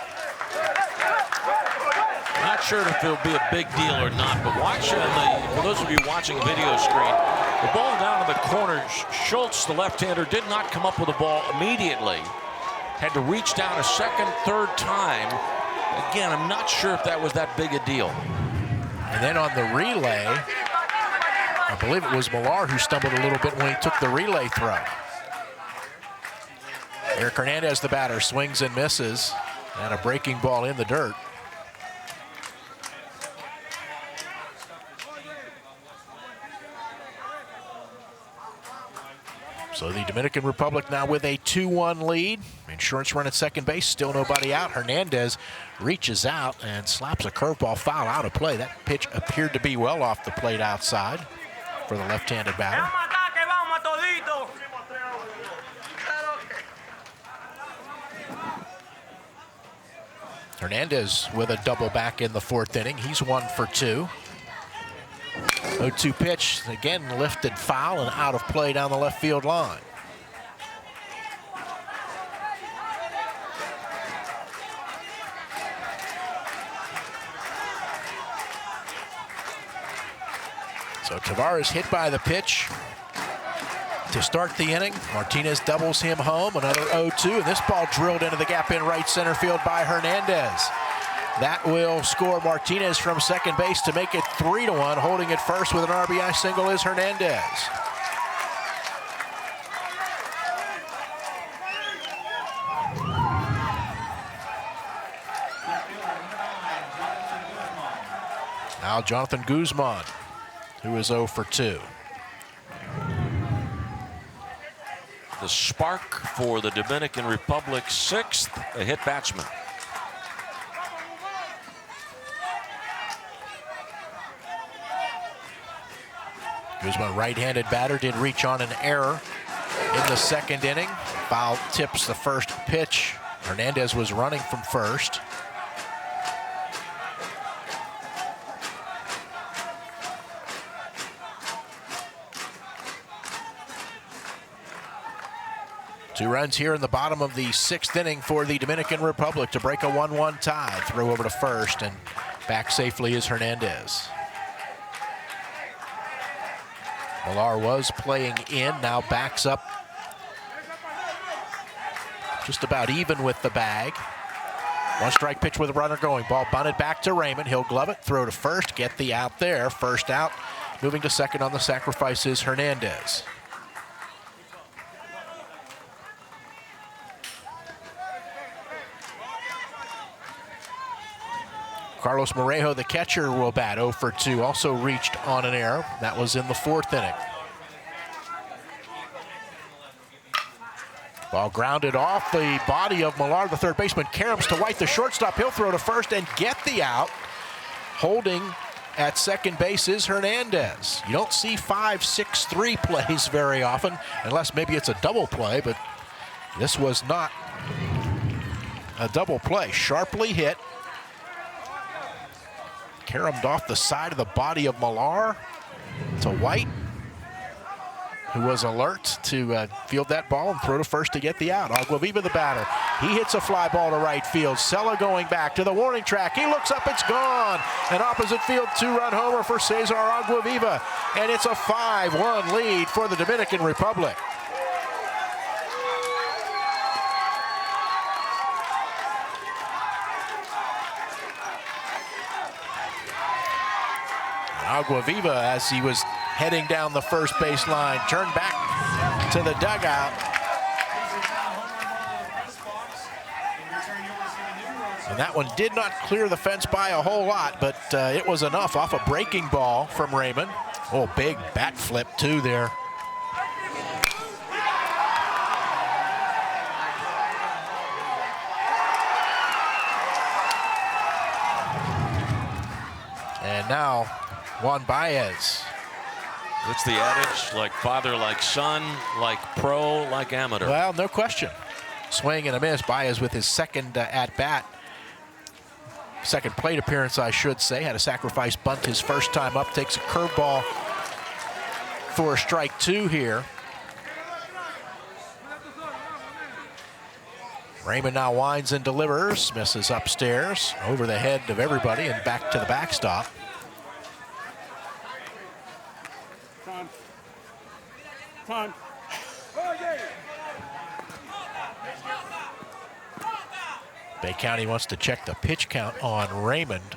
Not sure if it'll be a big deal or not, but watch for those of you watching the video screen, the ball down to the corner. Schultz, the left-hander, did not come up with the ball immediately. Had to reach down a second, third time. Again, I'm not sure if that was that big a deal. And then on the relay, I believe it was Millar who stumbled a little bit when he took the relay throw. Eric Hernandez, the batter, swings and misses, and a breaking ball in the dirt. So the Dominican Republic now with a 2-1 lead. Insurance run at second base, still nobody out. Hernandez reaches out and slaps a curveball foul out of play. That pitch appeared to be well off the plate outside for the left-handed batter. Hernandez with a double back in the 4th inning. He's 1 for 2. 0-2 pitch, again lifted foul and out of play down the left field line. So Tavares hit by the pitch to start the inning. Martinez doubles him home, another 0-2, and this ball drilled into the gap in right center field by Hernandez. That will score Martinez from second base to make it 3-1. Holding at first with an RBI single is Hernandez. Now Jonathan Guzman, who is 0 for 2. The spark for the Dominican Republic, 6th, a hit batsman. Guzman, right-handed batter, did reach on an error in the 2nd inning. Foul tips the first pitch. Hernandez was running from first. Two runs here in the bottom of the 6th inning for the Dominican Republic to break a 1-1 tie. Throw over to first, and back safely is Hernandez. Millar was playing in, now backs up just about even with the bag. 1 strike pitch with a runner going. Ball bunted back to Raymond. He'll glove it, throw to first, get the out there. First out, moving to second on the sacrifice is Hernandez. Carlos Morejo, the catcher, will bat 0 for 2. Also reached on an error. That was in the 4th inning. Ball grounded off the body of Millar, the third baseman. Karams to White, the shortstop. He'll throw to first and get the out. Holding at second base is Hernandez. You don't see 5-6-3 plays very often, unless maybe it's a double play, but this was not a double play. Sharply hit. Caromed off the side of the body of Millar to White, who was alert to field that ball and throw to first to get the out. Aguaviva, the batter. He hits a fly ball to right field. Sella going back to the warning track. He looks up, it's gone. An opposite field 2-run homer for Cesar Aguaviva. And it's a 5-1 lead for the Dominican Republic. Aguaviva, as he was heading down the first base line, turned back to the dugout. And that one did not clear the fence by a whole lot, but it was enough off a breaking ball from Raymond. Oh, big bat flip too there. And now Juan Baez It's the adage, like father, like son, like pro, like amateur. Well, no question. Swing and a miss. Baez with his second at-bat. Second plate appearance, I should say. Had a sacrifice bunt his first time up. Takes a curveball for a strike 2 here. Raymond now winds and delivers. Misses upstairs, over the head of everybody, and back to the backstop. Time. Bay County wants to check the pitch count on Raymond.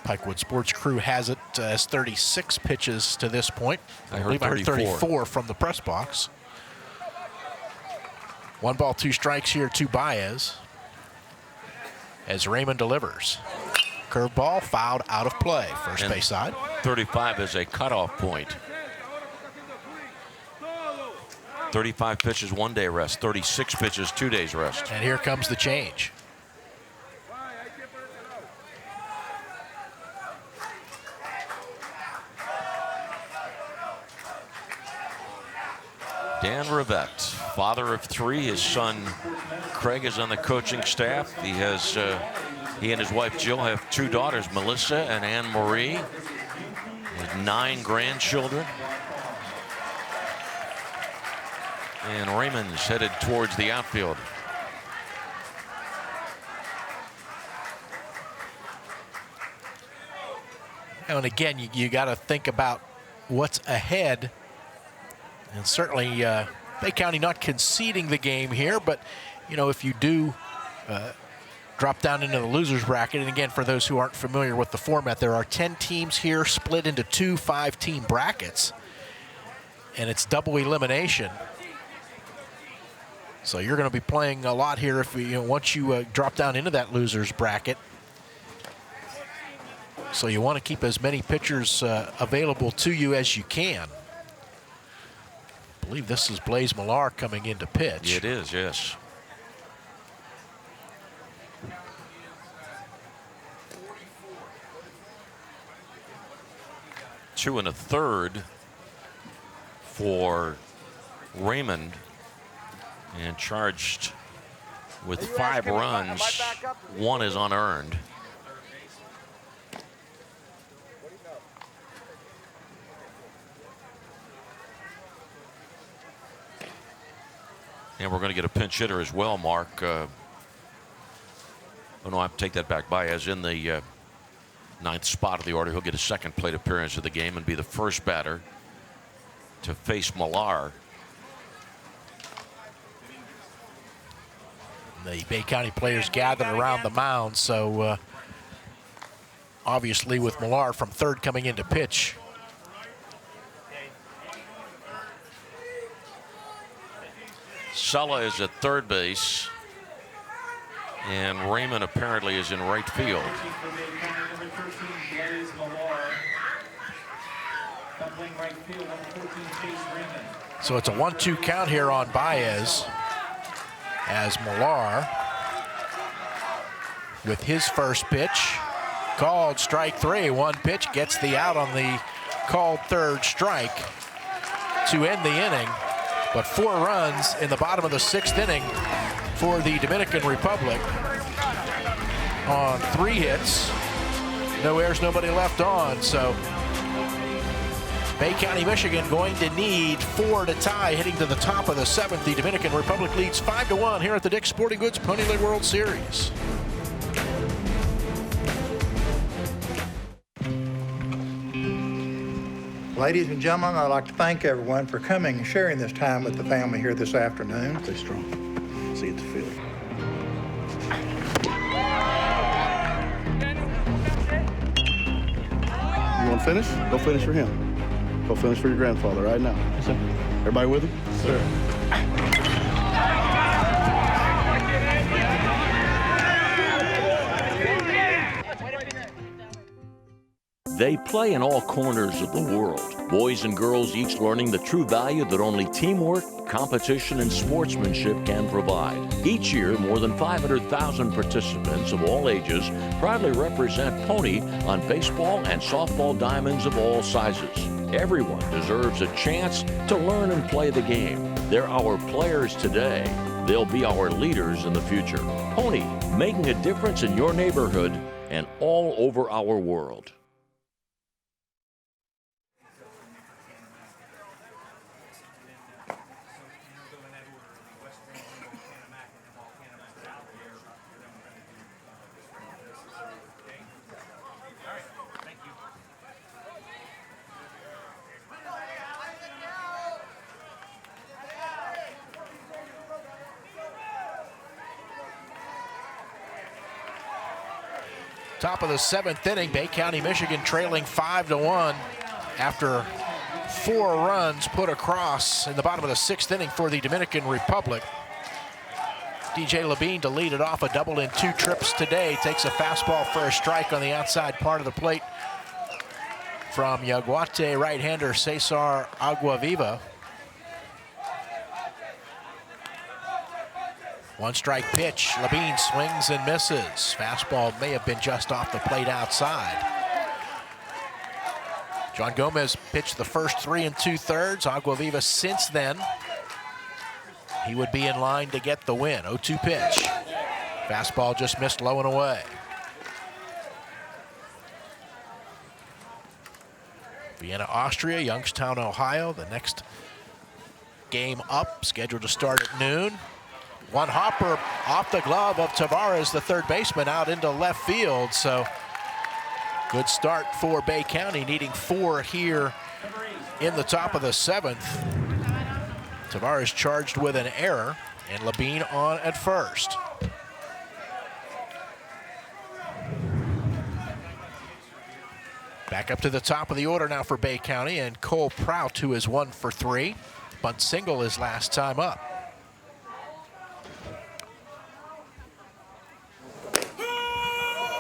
Pikewood Sports Crew has it as 36 pitches to this point. I believe 34. I heard 34 from the press box. 1 ball, 2 strikes here to Baez as Raymond delivers. Curveball fouled out of play, first base side. 35 is a cutoff point. 35 pitches, 1 day rest. 36 pitches, 2 days rest. And here comes the change. Dan Rivette, father of 3. His son Craig is on the coaching staff. He has he and his wife Jill have 2 daughters, Melissa and Anne Marie. He has 9 grandchildren. And Raymond's headed towards the outfield. And again, you got to think about what's ahead. And certainly Bay County not conceding the game here, but you know, if you do drop down into the losers bracket, and again, for those who aren't familiar with the format, there are 10 teams here split into 2 5-team brackets, and it's double elimination. So you're going to be playing a lot here if once you drop down into that losers bracket. So you want to keep as many pitchers available to you as you can. I believe this is Blaze Millar coming in to pitch. It is, yes. Two and a third for Raymond, and charged with 5 runs. 1 is unearned. And we're going to get a pinch hitter as well, Mark. Oh, no, I have to take that back. Baez in the 9th spot of the order. He'll get a second plate appearance of the game and be the first batter to face Millar. The Bay County players gathered around the mound, so obviously with Millar from third coming in to pitch. Sulla is at third base, and Raymond apparently is in right field. So it's a 1-2 count here on Baez as Millar with his first pitch called strike 3. 1 pitch gets the out on the called third strike to end the inning. But 4 runs in the bottom of the 6th inning for the Dominican Republic on 3 hits. No errors, nobody left on. So Bay County, Michigan going to need 4 to tie heading to the top of the 7th. The Dominican Republic leads 5-1 here at the Dick's Sporting Goods Pony League World Series. Ladies and gentlemen, I'd like to thank everyone for coming and sharing this time with the family here this afternoon. Stay strong. See you at the field. You want to finish? Go finish for him. Go finish for your grandfather right now. Yes, sir. Everybody with him? Sir. They play in all corners of the world. Boys and girls each learning the true value that only teamwork, competition, and sportsmanship can provide. Each year, more than 500,000 participants of all ages proudly represent Pony on baseball and softball diamonds of all sizes. Everyone deserves a chance to learn and play the game. They're our players today. They'll be our leaders in the future. Pony, making a difference in your neighborhood and all over our world. Top of the 7th inning, Bay County, Michigan trailing 5-1 after 4 runs put across in the bottom of the 6th inning for the Dominican Republic. DJ Labine to lead it off, a double in 2 trips today. Takes a fastball for a strike on the outside part of the plate from Yaguate right-hander Cesar Aguaviva. 1-strike pitch. Labine swings and misses. Fastball may have been just off the plate outside. John Gomez pitched the first 3 2/3. Aguaviva since then, he would be in line to get the win. 0-2 pitch. Fastball just missed low and away. Vienna, Austria, Youngstown, Ohio. The next game up, scheduled to start at noon. One hopper off the glove of Tavares, the third baseman, out into left field. So good start for Bay County, needing 4 here in the top of the 7th. Tavares charged with an error, and Labine on at first. Back up to the top of the order now for Bay County, and Cole Prout, who is 1 for 3. Bunt single his last time up.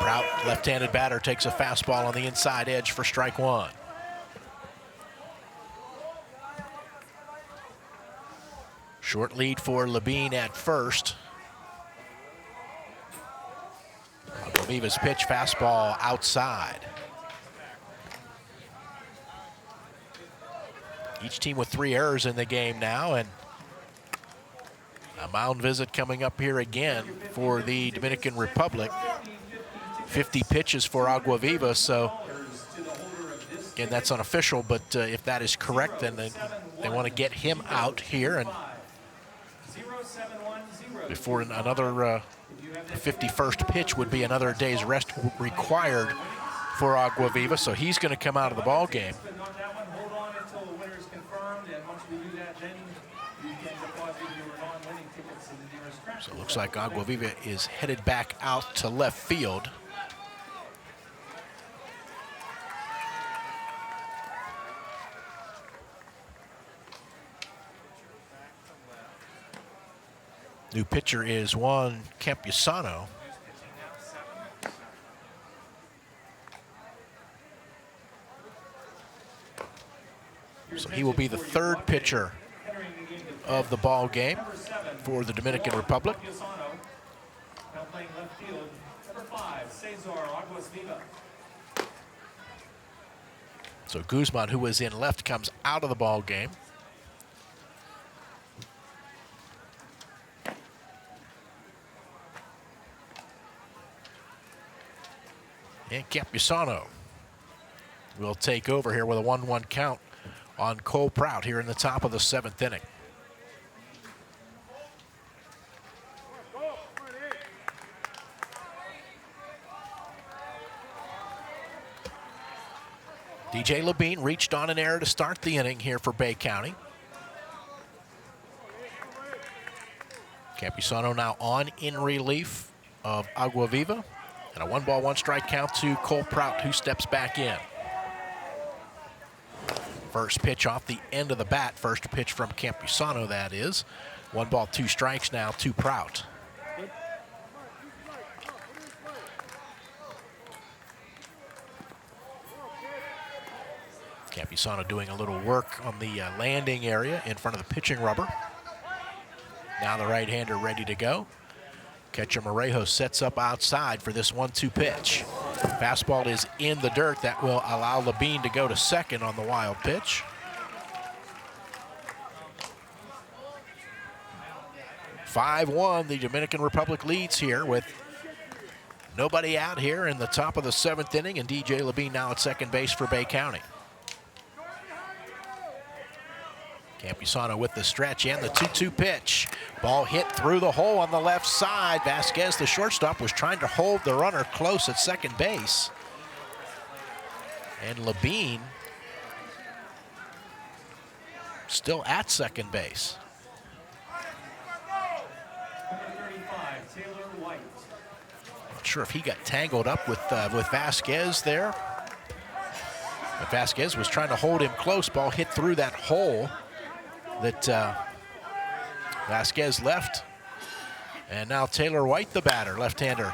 Prout, left-handed batter, takes a fastball on the inside edge for strike 1. Short lead for Labine at first. Aguaviva's pitch, fastball outside. Each team with 3 errors in the game now, and a mound visit coming up here again for the Dominican Republic. 50 pitches for Aguaviva, so again, that's unofficial, but if that is correct, then they want to get him out here, and before another 51st pitch would be another day's rest required for Aguaviva, so he's going to come out of the ball game. So it looks like Aguaviva is headed back out to left field. New pitcher is Juan Campusano. So he will be the 3rd pitcher of the ball game for the Dominican Republic. Now playing left field, number 5, Cesar Aguaviva. So Guzman, who was in left, comes out of the ball game. And Campusano will take over here with a 1-1 count on Cole Prout here in the top of the 7th inning. DJ Labine reached on an error to start the inning here for Bay County. Campusano now on in relief of Aguaviva. And a 1-ball, 1-strike count to Cole Prout, who steps back in. First pitch off the end of the bat. First pitch from Campusano, that is. 1 ball, 2 strikes now to Prout. Campusano doing a little work on the landing area in front of the pitching rubber. Now the right-hander ready to go. Catcher Morejo sets up outside for this 1-2 pitch. Fastball is in the dirt. That will allow Levine to go to second on the wild pitch. 5-1, the Dominican Republic leads here with nobody out here in the top of the 7th inning, and DJ Levine now at second base for Bay County. Campusano with the stretch and the 2-2 pitch. Ball hit through the hole on the left side. Vasquez, the shortstop, was trying to hold the runner close at second base. And Levine still at second base. Not sure if he got tangled up with Vasquez there. But Vasquez was trying to hold him close. Ball hit through that hole that Vasquez left. And now Taylor White, the batter, left-hander,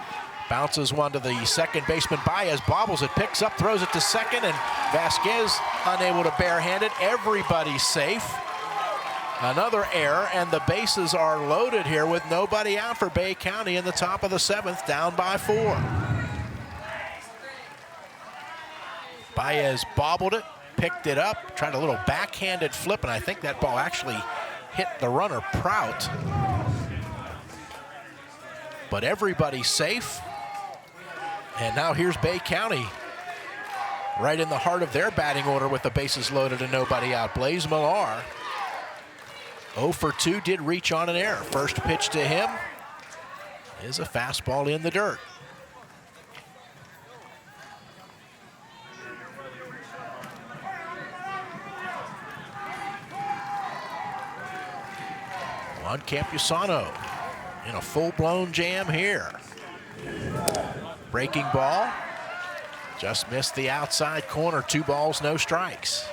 bounces one to the second baseman. Baez bobbles it, picks up, throws it to second, and Vasquez unable to barehand it. Everybody's safe. Another error, and the bases are loaded here with nobody out for Bay County in the top of the 7th, down by 4. Baez bobbled it, picked it up, tried a little backhanded flip, and I think that ball actually hit the runner Prout. But everybody's safe. And now here's Bay County right in the heart of their batting order with the bases loaded and nobody out. Blaze Millar, 0 for 2, did reach on an error. First pitch to him is a fastball in the dirt. On Campusano in a full-blown jam here. Breaking ball, just missed the outside corner. 2 balls, no strikes.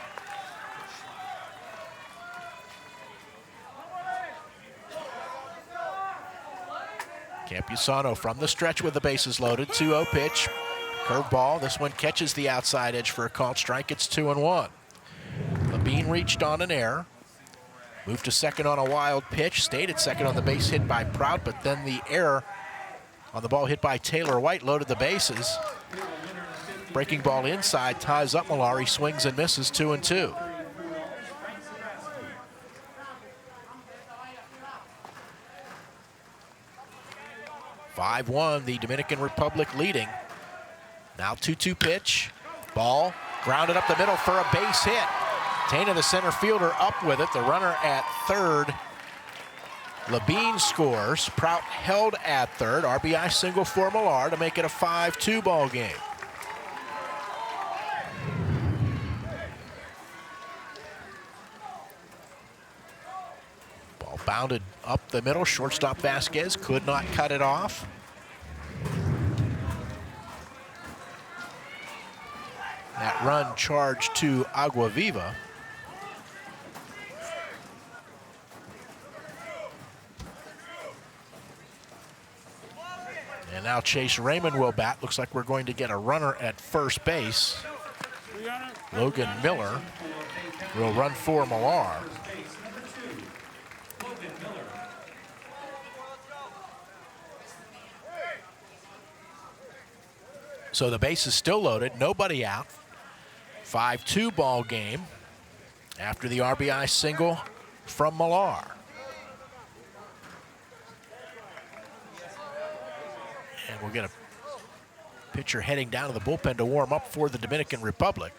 Campusano from the stretch with the bases loaded. 2-0 pitch, curveball. This one catches the outside edge for a called strike. It's 2-1. Levine reached on an error. Moved to second on a wild pitch, stayed at second on the base hit by Prout, but then the error on the ball hit by Taylor White loaded the bases. Breaking ball inside, ties up Millar. He swings and misses, 2-2. The Dominican Republic leading. Now 2-2 pitch, ball grounded up the middle for a base hit. Tana, the center fielder, up with it. The runner at third. Levine scores. Prout held at third. RBI single for Millar to make it a 5-2 ball game. Ball bounded up the middle. Shortstop Vasquez could not cut it off. That run charged to Agua Viva. And now Chase Raymond will bat. Looks like we're going to get a runner at first base. Logan Miller will run for Millar. So the base is still loaded, nobody out. 5-2 ball game after the RBI single from Millar. And we'll get a pitcher heading down to the bullpen to warm up for the Dominican Republic.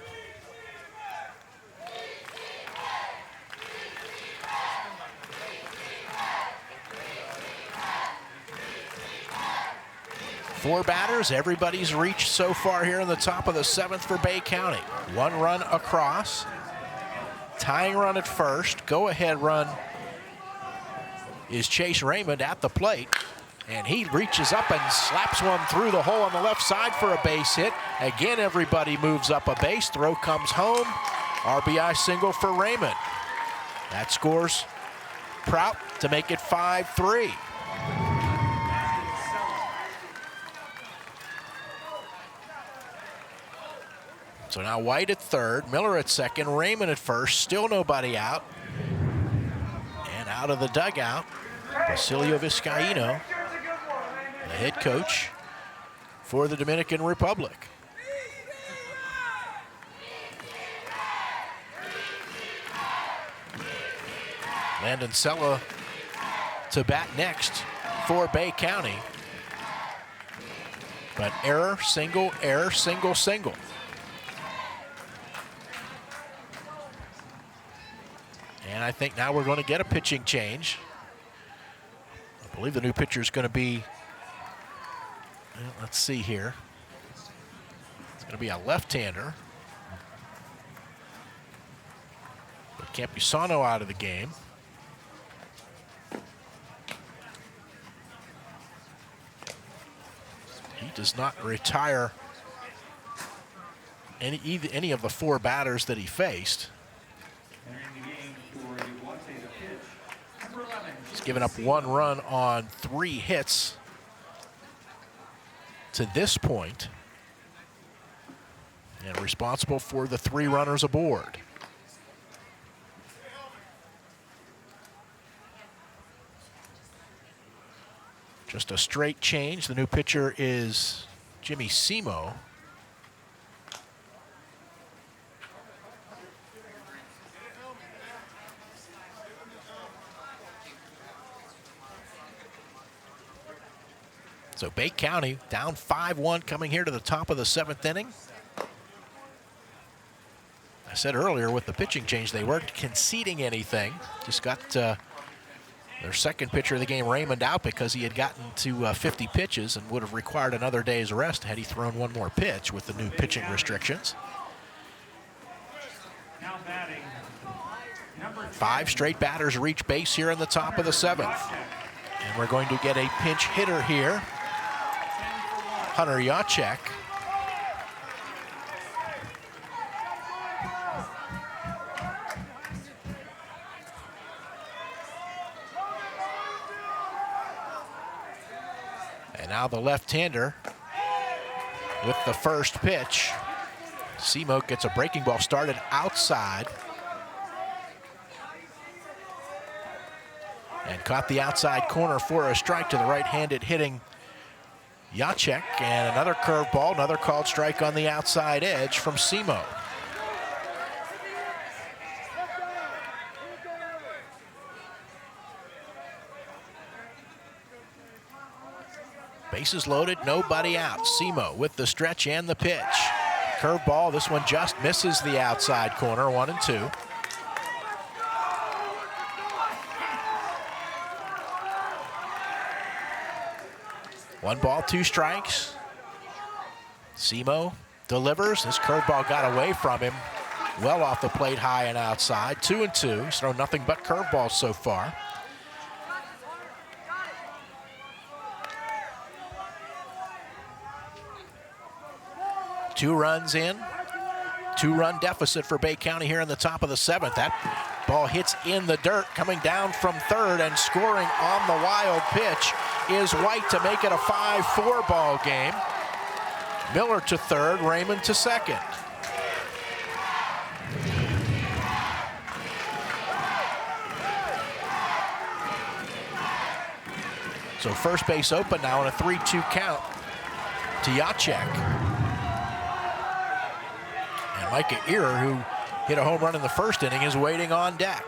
Four batters, everybody's reached so far here in the top of the 7th for Bay County. 1 run across, tying run at first, go-ahead run is Chase Raymond at the plate, and he reaches up and slaps one through the hole on the left side for a base hit. Again, everybody moves up a base, throw comes home, RBI single for Raymond. That scores Prout to make it 5-3. So now White at third, Miller at second, Raymond at first, still nobody out. And out of the dugout, Basilio Vizcaino, the head coach for the Dominican Republic. Landon Sella to bat next for Bay County. But error, single, single. And I think now we're going to get a pitching change. I believe the new pitcher is going to be, well, let's see here. It's going to be a left-hander. But Campusano out of the game. He does not retire any of the four batters that he faced. He's given up 1 run on 3 hits to this point, and responsible for the 3 runners aboard. Just a straight change. The new pitcher is Jimmy Simo. So Bay County down 5-1 coming here to the top of the 7th inning. I said earlier with the pitching change they weren't conceding anything. Just got their second pitcher of the game, Raymond, out because he had gotten to 50 pitches and would have required another day's rest had he thrown 1 more pitch with the new pitching restrictions. 5 straight batters reach base here in the top of the 7th. And we're going to get a pinch hitter here, Hunter Yachek. And now the left-hander with the first pitch. Simo gets a breaking ball started outside. And caught the outside corner for a strike to the right-handed hitting Yachek. And another curveball, another called strike on the outside edge from Simo. Bases loaded, nobody out. Simo with the stretch and the pitch. Curveball, this one just misses the outside corner, 1-2. One ball, 2 strikes. Simo delivers. This curveball got away from him. Well off the plate, high and outside. 2-2. He's thrown nothing but curveballs so far. Two runs in. 2-run deficit for Bay County here in the top of the 7th. That ball hits in the dirt, coming down from third, and scoring on the wild pitch is White to make it a 5-4 ball game. Miller to third, Raymond to second. So first base open now in a 3-2 count to Yachek. And Micah Earer, who hit a home run in the first inning, is waiting on deck.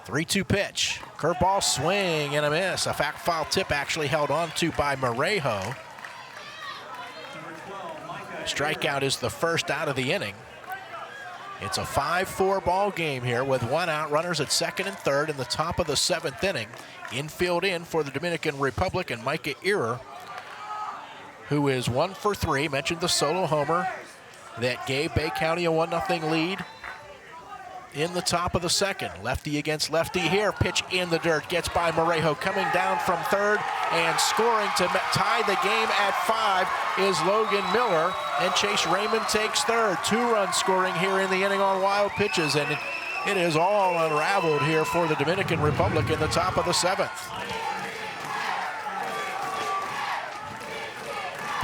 3-2 pitch. Curveball swing and a miss. A foul tip actually held on to by Morejo. Strikeout is the first out of the inning. It's a 5-4 ball game here with 1 out, runners at second and third in the top of the 7th inning. Infield in for the Dominican Republic and Micah Earer, who is 1 for 3. Mentioned the solo homer that gave Bay County a 1-0 lead in the top of the 2nd. Lefty against lefty here. Pitch in the dirt. Gets by Morejo. Coming down from third and scoring to tie the game at 5 is Logan Miller. And Chase Raymond takes third. 2-run scoring here in the inning on wild pitches. And it is all unraveled here for the Dominican Republic in the top of the 7th.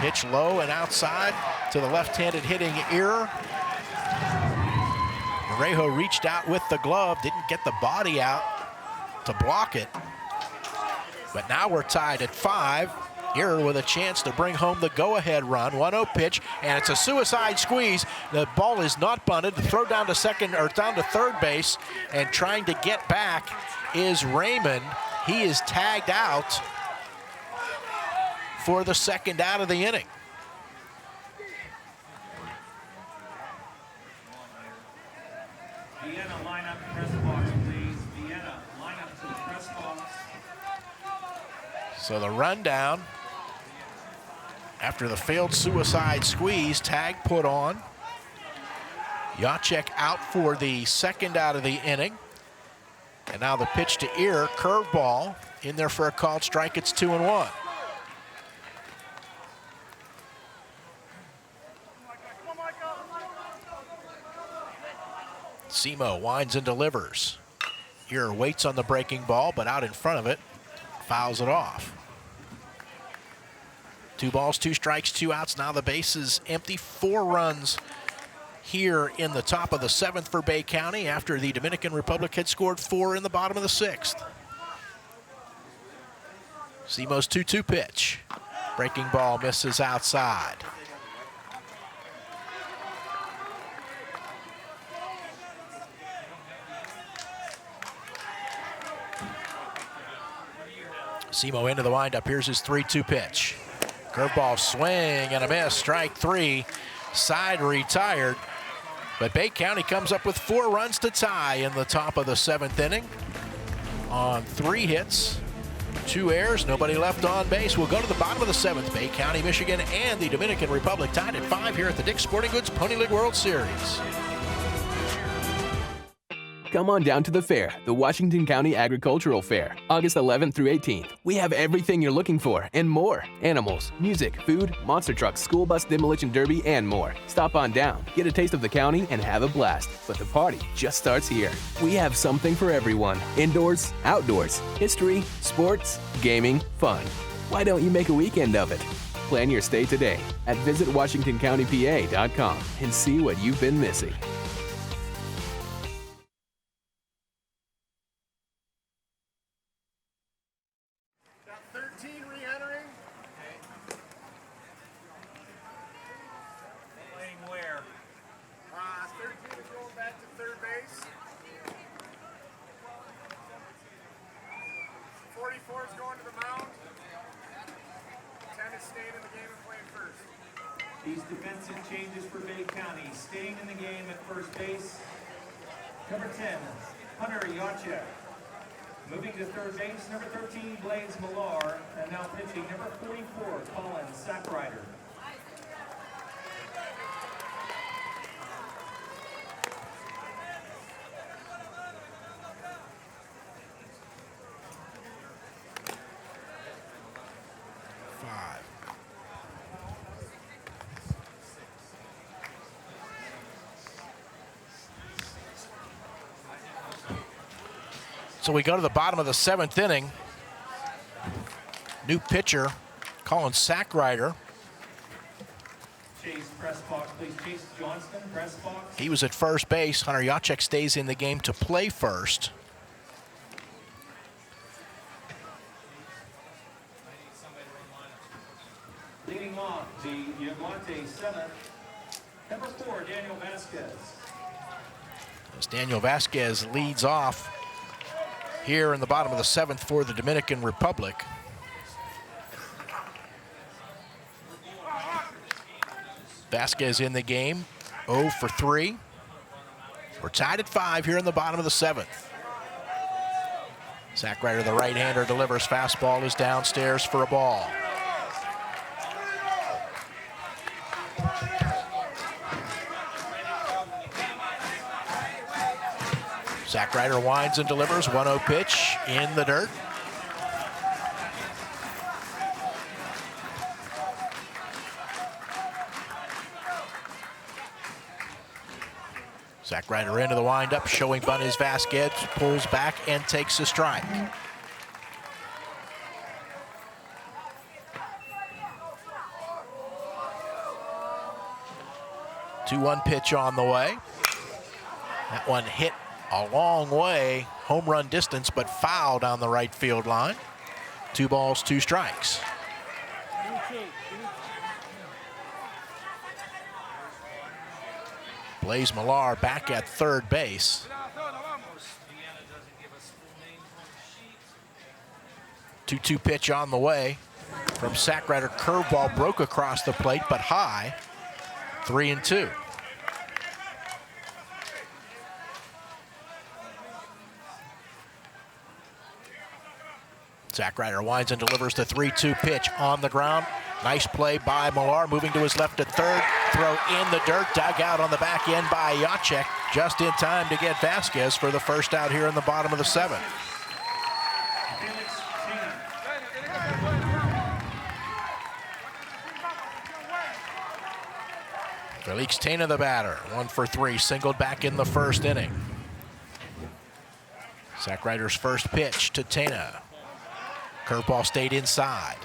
Pitch low and outside to the left-handed hitting Ear. Rejo reached out with the glove, didn't get the body out to block it. But now we're tied at 5. Ear with a chance to bring home the go-ahead run. 1-0 pitch, and it's a suicide squeeze. The ball is not bunted. The throw down to third base, and trying to get back is Raymond. He is tagged out for the second out of the inning. Vienna, line up to press box, please. Vienna, line up to the press box. So the rundown after the failed suicide squeeze, tag put on. Yaguate out for the second out of the inning. And now the pitch to Ear, curveball in there for a called strike. It's 2-1. Simo winds and delivers. Ear waits on the breaking ball, but out in front of it, fouls it off. 2 balls, 2 strikes, 2 outs. Now the base is empty. 4 runs here in the top of the 7th for Bay County after the Dominican Republic had scored 4 in the bottom of the 6th. Simo's 2-2 pitch. Breaking ball misses outside. Simo into the windup. Here's his 3-2 pitch. Curveball swing and a miss. Strike 3. Side retired. But Bay County comes up with 4 runs to tie in the top of the 7th inning on 3 hits, 2 errors, nobody left on base. We'll go to the bottom of the 7th. Bay County, Michigan, and the Dominican Republic tied at 5 here at the Dick's Sporting Goods Pony League World Series. Come on down to the fair, the Washington County Agricultural Fair, August 11th through 18th. We have everything you're looking for and more. Animals, music, food, monster trucks, school bus demolition derby, and more. Stop on down, get a taste of the county, and have a blast. But the party just starts here. We have something for everyone. Indoors, outdoors, history, sports, gaming, fun. Why don't you make a weekend of it? Plan your stay today at visitwashingtoncountypa.com and see what you've been missing. These defensive changes for Bay County. Staying in the game at first base, number 10, Hunter Yaguate. Moving to third base, number 13, Blaze Millar. And now pitching, number 44, Colin Sackrider. So we go to the bottom of the 7th inning. New pitcher, Colin Sackrider. Chase press box, please. Chase Johnston, press box. He was at first base. Hunter Yaguate stays in the game to play first. Leading off the Yaguate 7th, number 4, Daniel Vasquez. As Daniel Vasquez leads off here in the bottom of the 7th for the Dominican Republic. Vasquez in the game, 0 for 3. We're tied at 5 here in the bottom of the 7th. Sackrider, the right-hander, delivers. Fastball is downstairs for a ball. Sackrider winds and delivers. 1-0 pitch in the dirt. Sackrider into the windup, showing bunt is Vasquez, pulls back and takes a strike. 2-1 pitch on the way. That one hit a long way, home run distance, but foul down the right field line. 2 balls, 2 strikes. Blaze Millar back at third base. 2-2 pitch on the way from Sackrider. Curveball broke across the plate, but high. 3-2. Sackrider winds and delivers the 3-2 pitch on the ground. Nice play by Millar, moving to his left at third. Throw in the dirt, dug out on the back end by Yaguate, just in time to get Vasquez for the first out here in the bottom of the 7th. Felix Tena the batter, 1 for 3, singled back in the first inning. Sackrider's first pitch to Tena. Curveball stayed inside.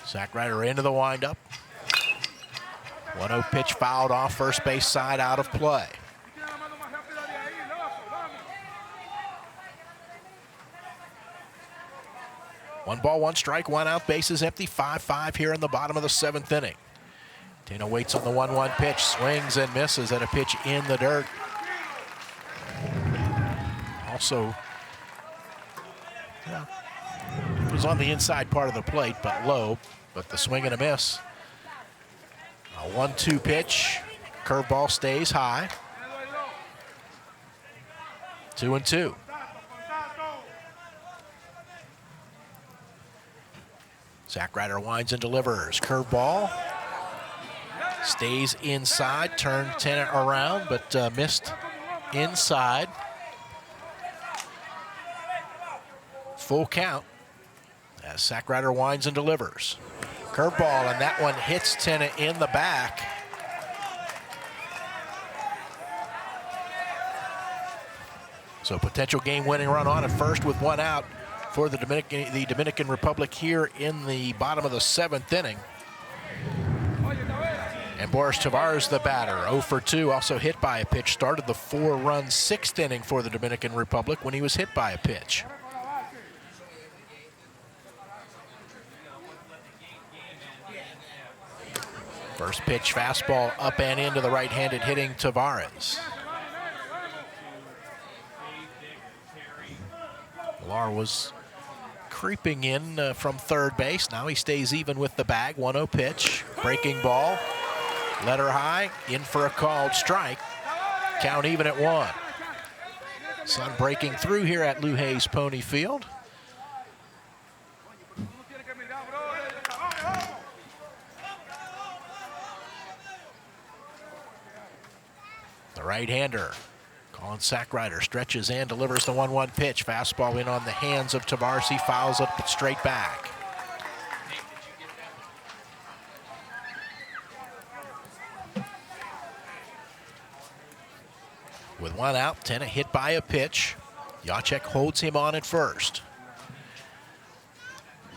Sackrider into the windup. 1-0 pitch fouled off first base side, out of play. One ball, 1 strike, 1 out, bases empty, 5-5 here in the bottom of the 7th inning. Tena waits on the 1-1 pitch, swings and misses at a pitch in the dirt. Also, it was on the inside part of the plate, but low, but the swing and a miss. A 1-2 pitch, curveball stays high. 2-2. Sackrider winds and delivers. Curveball stays inside, turned Tena around, but missed inside. Full count as Sackrider winds and delivers. Curveball, and that one hits Tena in the back. So potential game-winning run on at first with 1 out for the Dominican Republic here in the bottom of the 7th inning. And Boris Tavares, the batter, 0 for 2, also hit by a pitch. Started the 4-run 6th inning for the Dominican Republic when he was hit by a pitch. First pitch, fastball up and into the right-handed hitting Tavares. Millar was creeping in from third base. Now he stays even with the bag. 1-0 pitch, breaking ball. Letter high, in for a called strike. Count even at 1. Sun breaking through here at Lou Hayes Pony Field. The right-hander, Colin Sackrider, stretches and delivers the 1-1 pitch. Fastball in on the hands of Tavares. He fouls it, but straight back. With 1 out, Tena hit by a pitch. Yaguate holds him on at first.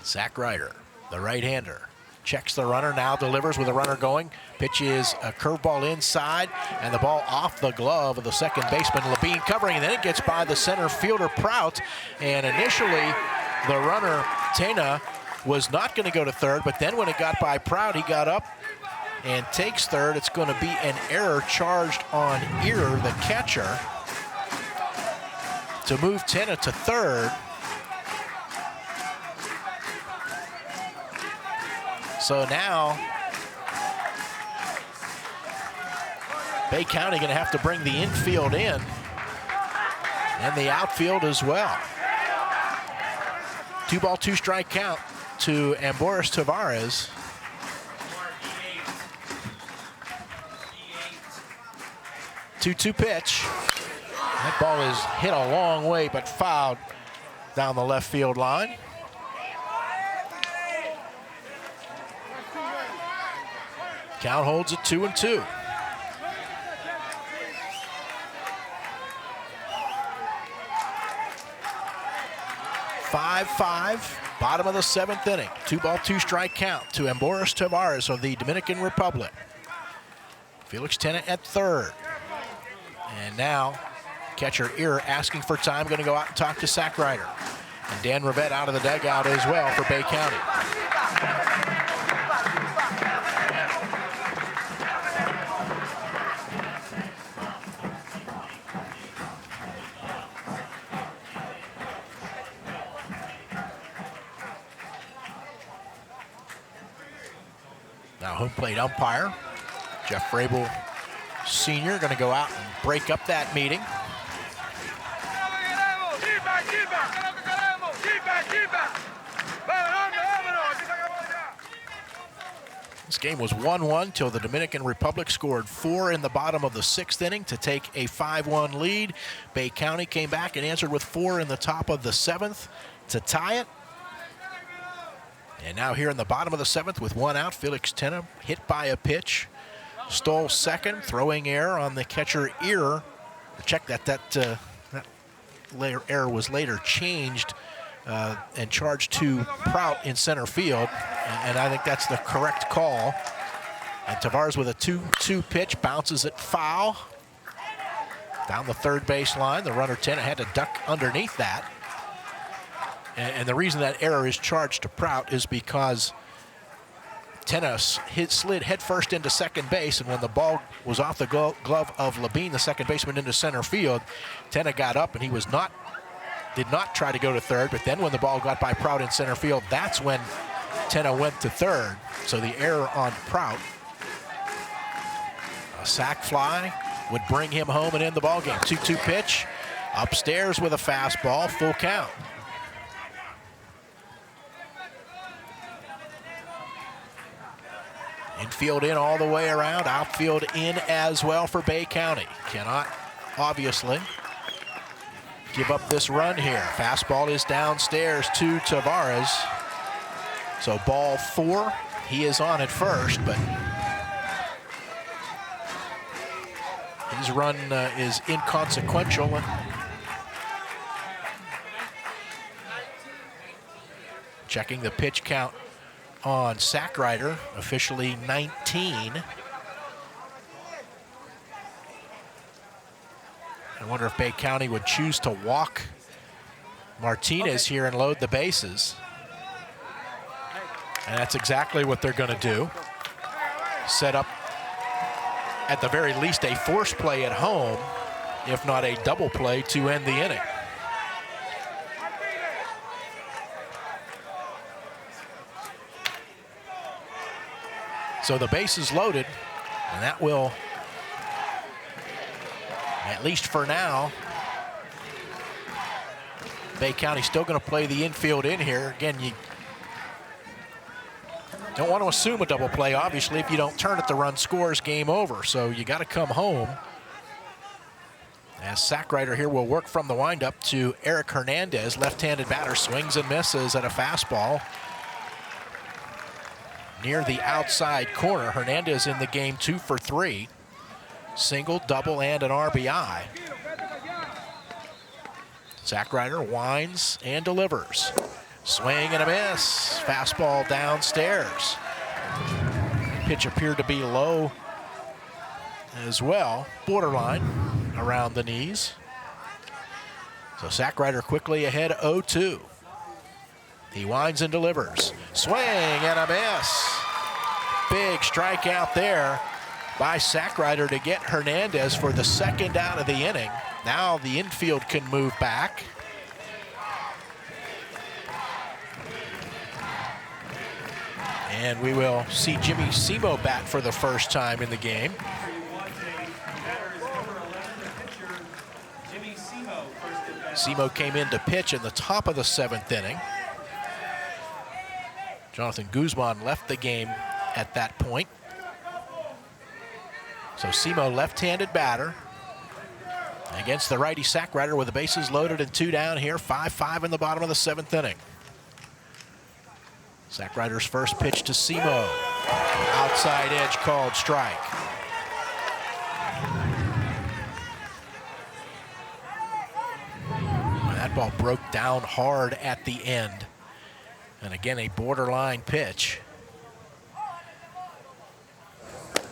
Sackrider, the right-hander, checks the runner, now delivers with a runner going. Pitch is a curveball inside, and the ball off the glove of the second baseman, Labine, covering, and then it gets by the center fielder, Prout. And initially, the runner, Tena, was not going to go to third, but then when it got by Prout, he got up and takes third. It's going to be an error charged on Ear, the catcher, to move Tena to third. So now, Bay County going to have to bring the infield in and the outfield as well. 2-ball, 2-strike count to Boris Tavares. Two-two pitch. That ball is hit a long way, but fouled down the left field line. Count holds at 2-2. 5-5, bottom of the 7th inning. 2-ball, 2-strike count to Amboros Tavares of the Dominican Republic. Felix Tena at third. And now, catcher Ear asking for time, going to go out and talk to Sackrider. And Dan Rivette out of the dugout as well for Bay County. Now home plate umpire, Jeff Vrabel Sr. going to go out and break up that meeting. This game was 1-1 till the Dominican Republic scored 4 in the bottom of the 6th inning to take a 5-1 lead. Bay County came back and answered with 4 in the top of the 7th to tie it. And now here in the bottom of the 7th with 1 out, Felix Tena hit by a pitch, stole second, throwing error on the catcher Ear. Check that error was later changed and charged to Prout in center field, and I think that's the correct call. And Tavares with a 2-2 pitch bounces it foul down the third base line. The runner Tena had to duck underneath that. And the reason that error is charged to Prout is because Tena slid headfirst into second base, and when the ball was off the glove of Labine, the second baseman, into center field, Tena got up and he did not try to go to third, but then when the ball got by Prout in center field, that's when Tena went to third. So the error on Prout, a sac fly, would bring him home and end the ball game. 2-2 pitch, upstairs with a fastball, full count. Infield in all the way around, outfield in as well for Bay County. Cannot, obviously, give up this run here. Fastball is downstairs to Tavares. So ball 4, he is on at first, but his run is inconsequential. Checking the pitch count on Sackrider, officially 19. I wonder if Bay County would choose to walk Martinez here and load the bases. And that's exactly what they're going to do. Set up, at the very least, a force play at home, if not a double play to end the inning. So the base is loaded, and that will, at least for now, Bay County still going to play the infield in here. Again, you don't want to assume a double play, obviously. If you don't turn it, the run scores, game over. So you got to come home. As Sackrider here will work from the windup to Eric Hernandez, left-handed batter, swings and misses at a fastball near the outside corner. Hernandez in the game 2 for 3. Single, double, and an RBI. Sackrider winds and delivers. Swing and a miss. Fastball downstairs. Pitch appeared to be low as well. Borderline around the knees. So Sackrider quickly ahead 0-2. He winds and delivers. Swing and a miss. Big strikeout there by Sackrider to get Hernandez for the second out of the inning. Now the infield can move back. And we will see Jimmy Simo bat for the first time in the game. Simo came in to pitch in the top of the 7th inning. Jonathan Guzman left the game at that point. So Simo, left-handed batter, against the righty Sackrider with the bases loaded and 2 down here. 5-5 in the bottom of the 7th inning. Sackrider's first pitch to Simo. Outside edge called strike. That That ball broke down hard at the end. And again, a borderline pitch.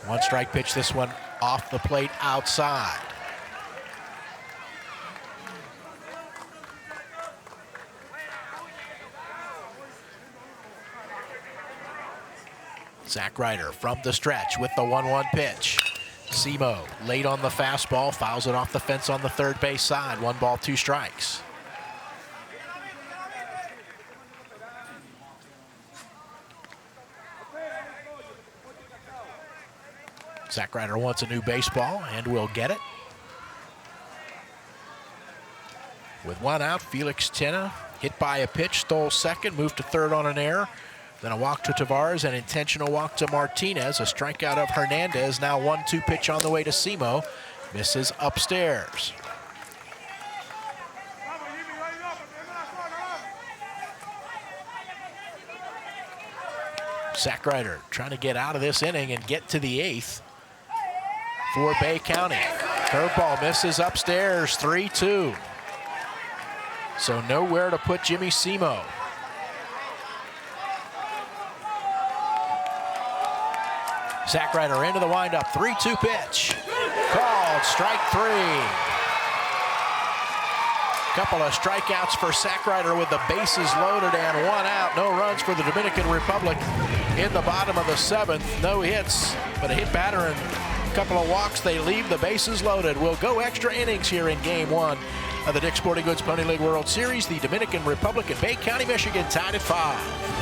One strike pitch, this one off the plate outside. Zach Ryder from the stretch with the 1-1 pitch. Simo late on the fastball, fouls it off the fence on the third base side. 1 ball, 2 strikes. Zach Ryder wants a new baseball and will get it. With 1 out, Felix Tena hit by a pitch, stole second, moved to third on an error. Then a walk to Tavares, an intentional walk to Martinez, a strikeout of Hernandez. Now 1-2 pitch on the way to Simo. Misses upstairs. Zach Ryder trying to get out of this inning and get to the 8th for Bay County. Curveball misses upstairs, 3-2. So nowhere to put Jimmy Simo. Zach Ryder into the windup, 3-2 pitch. Called, strike 3. Couple of strikeouts for Zach Ryder with the bases loaded and 1 out. No runs for the Dominican Republic in the bottom of the 7th. No hits, but a hit batter and a couple of walks. They leave the bases loaded. We'll go extra innings here in Game 1 of the Dick's Sporting Goods Pony League World Series. The Dominican Republic and Bay County, Michigan tied at 5.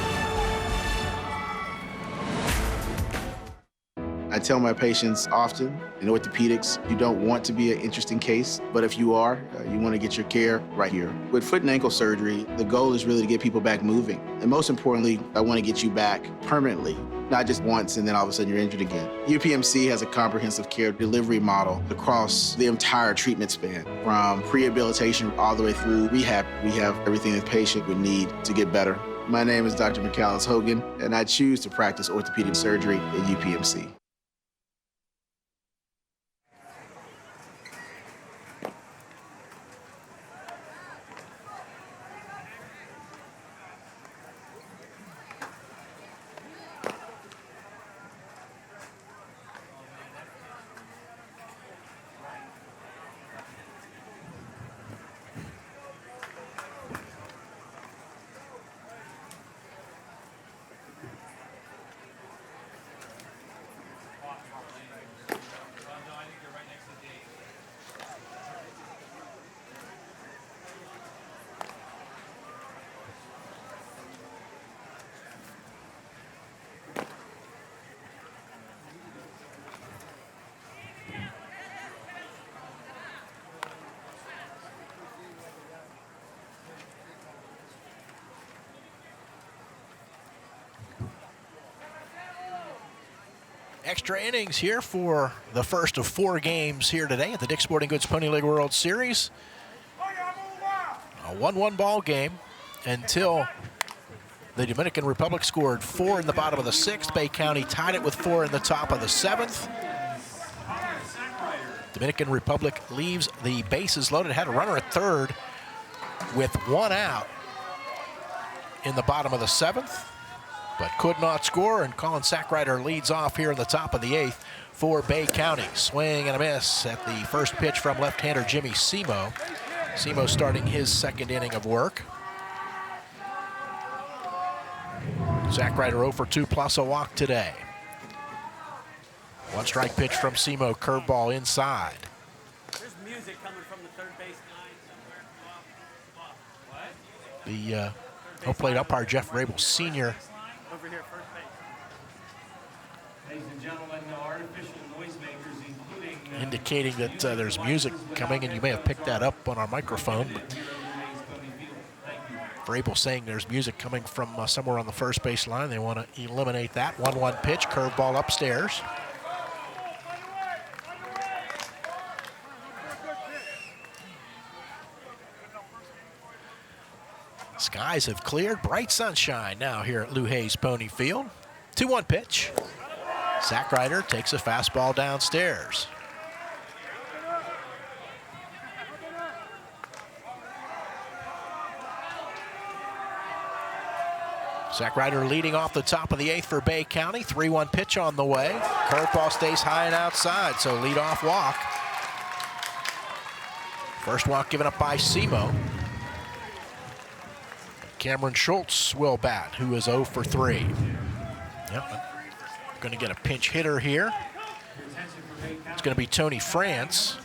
I tell my patients often, in orthopedics, you don't want to be an interesting case, but if you are, you want to get your care right here. With foot and ankle surgery, the goal is really to get people back moving. And most importantly, I want to get you back permanently, not just once and then all of a sudden you're injured again. UPMC has a comprehensive care delivery model across the entire treatment span, from rehabilitation all the way through rehab. We have everything the patient would need to get better. My name is Dr. McAllis Hogan, and I choose to practice orthopedic surgery at UPMC. Extra innings here for the first of 4 games here today at the Dick's Sporting Goods Pony League World Series. A 1-1 ball game until the Dominican Republic scored 4 in the bottom of the 6th. Bay County tied it with 4 in the top of the 7th. Dominican Republic leaves the bases loaded, had a runner at third with 1 out in the bottom of the 7th. But could not score, and Colin Zach Ryder leads off here in the top of the 8th for Bay County. Swing and a miss at the first pitch from left-hander Jimmy Simo. Simo starting his 2nd inning of work. Zach Ryder 0 for 2 plus a walk today. 1 strike pitch from Simo, curveball inside. There's music coming from the third base line. The home plate umpire Jeff Rabel Sr. Over here, first base. Ladies and gentlemen, artificial noisemakers, including indicating that there's music coming, and you may have picked that up on our microphone. But Vrabel saying there's music coming from somewhere on the first base line. They want to eliminate that. 1-1 pitch, curveball upstairs. Skies have cleared, bright sunshine now here at Lou Hayes Pony Field. 2-1 pitch. Zach Ryder takes a fastball downstairs. Zach Ryder leading off the top of the 8th for Bay County. 3-1 pitch on the way. Curveball stays high and outside, so leadoff walk. First walk given up by Simo. Cameron Schultz will bat, who is 0 for 3. Yep, going to get a pinch hitter here. It's going to be Tony France.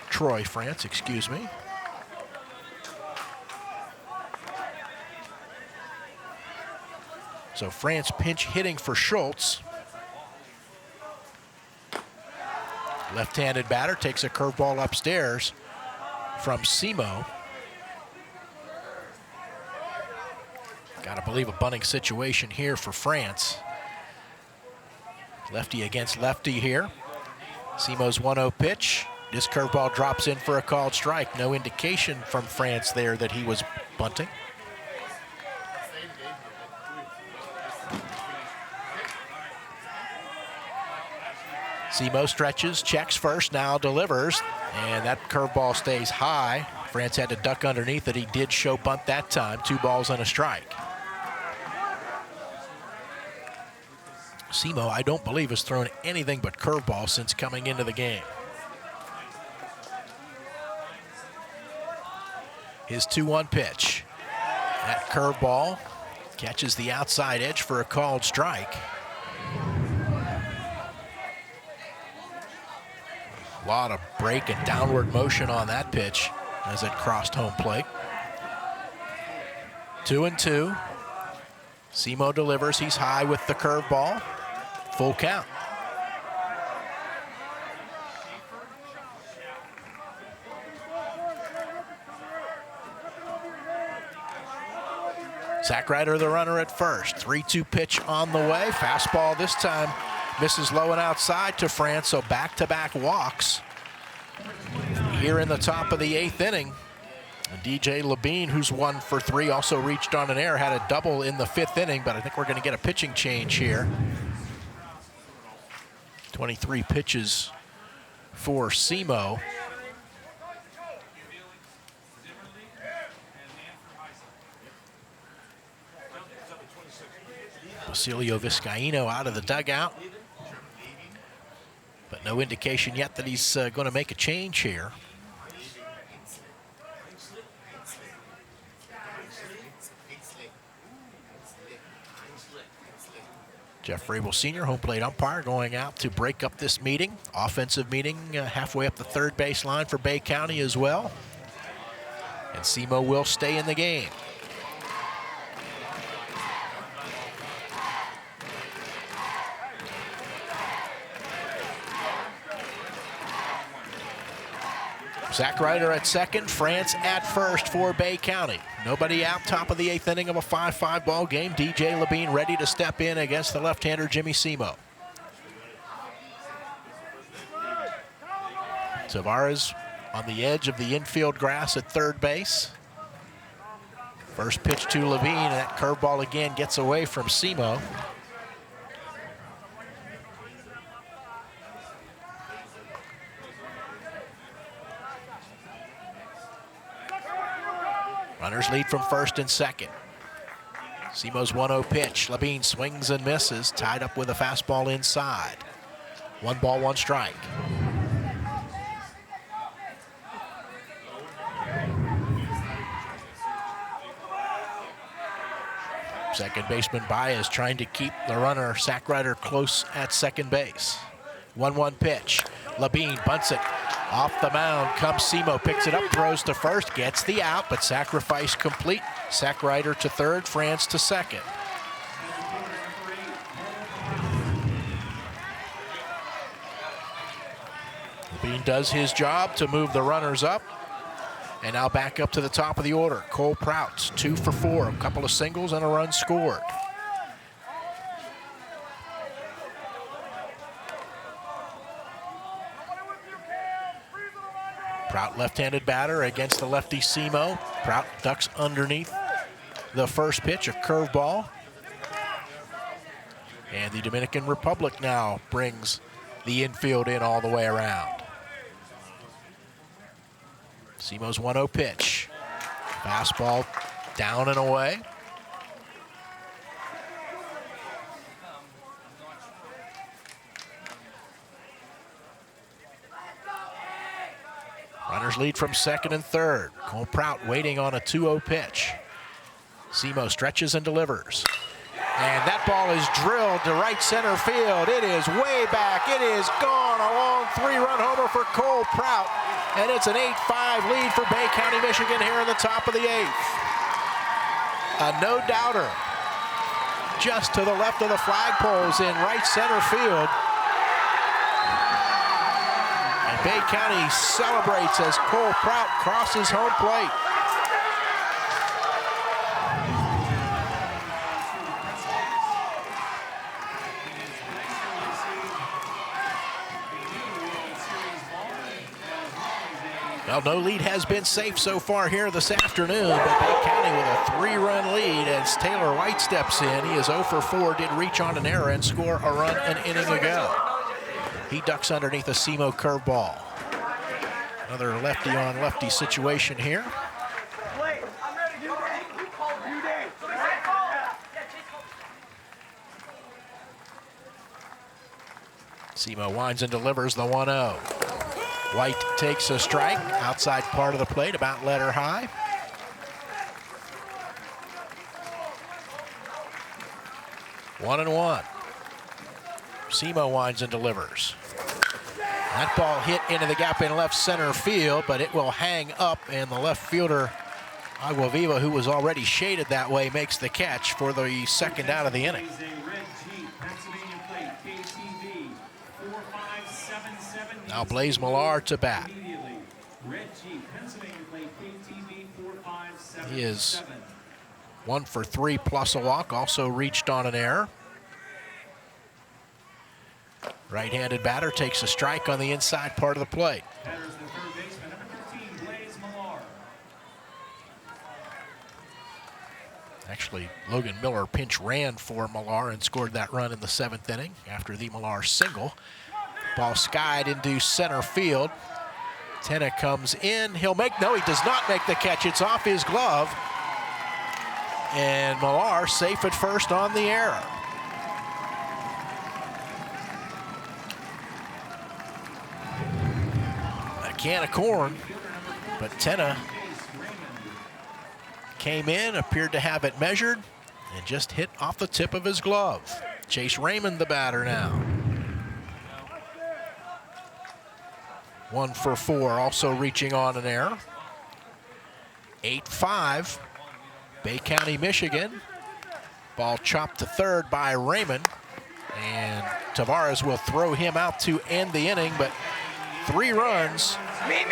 Troy France, excuse me. So France pinch hitting for Schultz. Left-handed batter takes a curveball upstairs from Simo. Gotta believe a bunting situation here for France. Lefty against lefty here. Simo's 1-0 pitch. This curveball drops in for a called strike. No indication from France there that he was bunting. Simo stretches, checks first, now delivers, and that curveball stays high. France had to duck underneath it. He did show bunt that time. 2 balls and a strike. Simo, I don't believe, has thrown anything but curveball since coming into the game. His 2-1 pitch. That curveball catches the outside edge for a called strike. A lot of break and downward motion on that pitch as it crossed home plate. 2-2. Simo delivers. He's high with the curveball. Full count. Zach Ryder, the runner at first. 3-2 pitch on the way. Fastball this time misses low and outside to France, so back-to-back walks here in the top of the 8th inning. And DJ Labine, who's 1 for 3, also reached on an error, had a double in the 5th inning, but I think we're going to get a pitching change here. 23 pitches for Simo. Basilio Vizcaíno out of the dugout. But no indication yet that he's going to make a change here. Jeff Rabel Sr., home plate umpire, going out to break up this meeting. Offensive meeting halfway up the third base line for Bay County as well. And Simo will stay in the game. Zach Ryder at second, France at first for Bay County. Nobody out, top of the 8th inning of a 5-5 ball game. DJ Labine ready to step in against the left-hander Jimmy Simo. Tavares on the edge of the infield grass at third base. First pitch to Labine, and that curveball again gets away from Simo. Runners lead from first and second. Simo's 1-0 pitch. Labine swings and misses, tied up with a fastball inside. 1 ball, 1 strike. Second baseman Baez trying to keep the runner Zach Ryder close at second base. 1-1 pitch. Labine bunts it. Off the mound comes Simo, picks it up, throws to first, gets the out, but sacrifice complete. Zach Ryder to third, France to second. Labine does his job to move the runners up. And now back up to the top of the order. Cole Prouts, 2 for 4, a couple of singles and a run scored. Prout left-handed batter against the lefty Simo. Prout ducks underneath the first pitch, a curveball. And the Dominican Republic now brings the infield in all the way around. SEMO's 1-0 pitch. Fastball down and away. Runners lead from second and third. Cole Prout waiting on a 2-0 pitch. SEMO stretches and delivers. And that ball is drilled to right center field. It is way back. It is gone. A long 3-run homer for Cole Prout. And it's an 8-5 lead for Bay County, Michigan here in the top of the 8th. A no-doubter just to the left of the flagpoles in right center field. And Bay County celebrates as Cole Prout crosses home plate. Well, no lead has been safe so far here this afternoon, but Bay County with a 3-run lead as Taylor White steps in. He is 0 for 4, did reach on an error and score a run an inning ago. He ducks underneath a SEMO curveball. Another lefty-on-lefty situation here. SEMO winds and delivers the 1-0. White takes a strike, outside part of the plate, about letter high. One and one. SEMO winds and delivers. That ball hit into the gap in left center field, but it will hang up, and the left fielder, Aguaviva, who was already shaded that way, makes the catch for the second out of the inning. Now Blaze Millar to bat. He is 1 for 3 plus a walk, also reached on an error. Right-handed batter takes a strike on the inside part of the plate. Actually, Logan Miller pinch ran for Millar and scored that run in the 7th inning after the Millar single. Ball skied into center field. Tenna comes in. He'll make, no, he does not make the catch. It's off his glove. And Millar safe at first on the error. A can of corn, but Tenna came in, appeared to have it measured, and just hit off the tip of his glove. Chase Raymond, the batter now. 1 for 4, also reaching on an error. 8-5, Bay County, Michigan. Ball chopped to third by Raymond, and Tavares will throw him out to end the inning, but 3 runs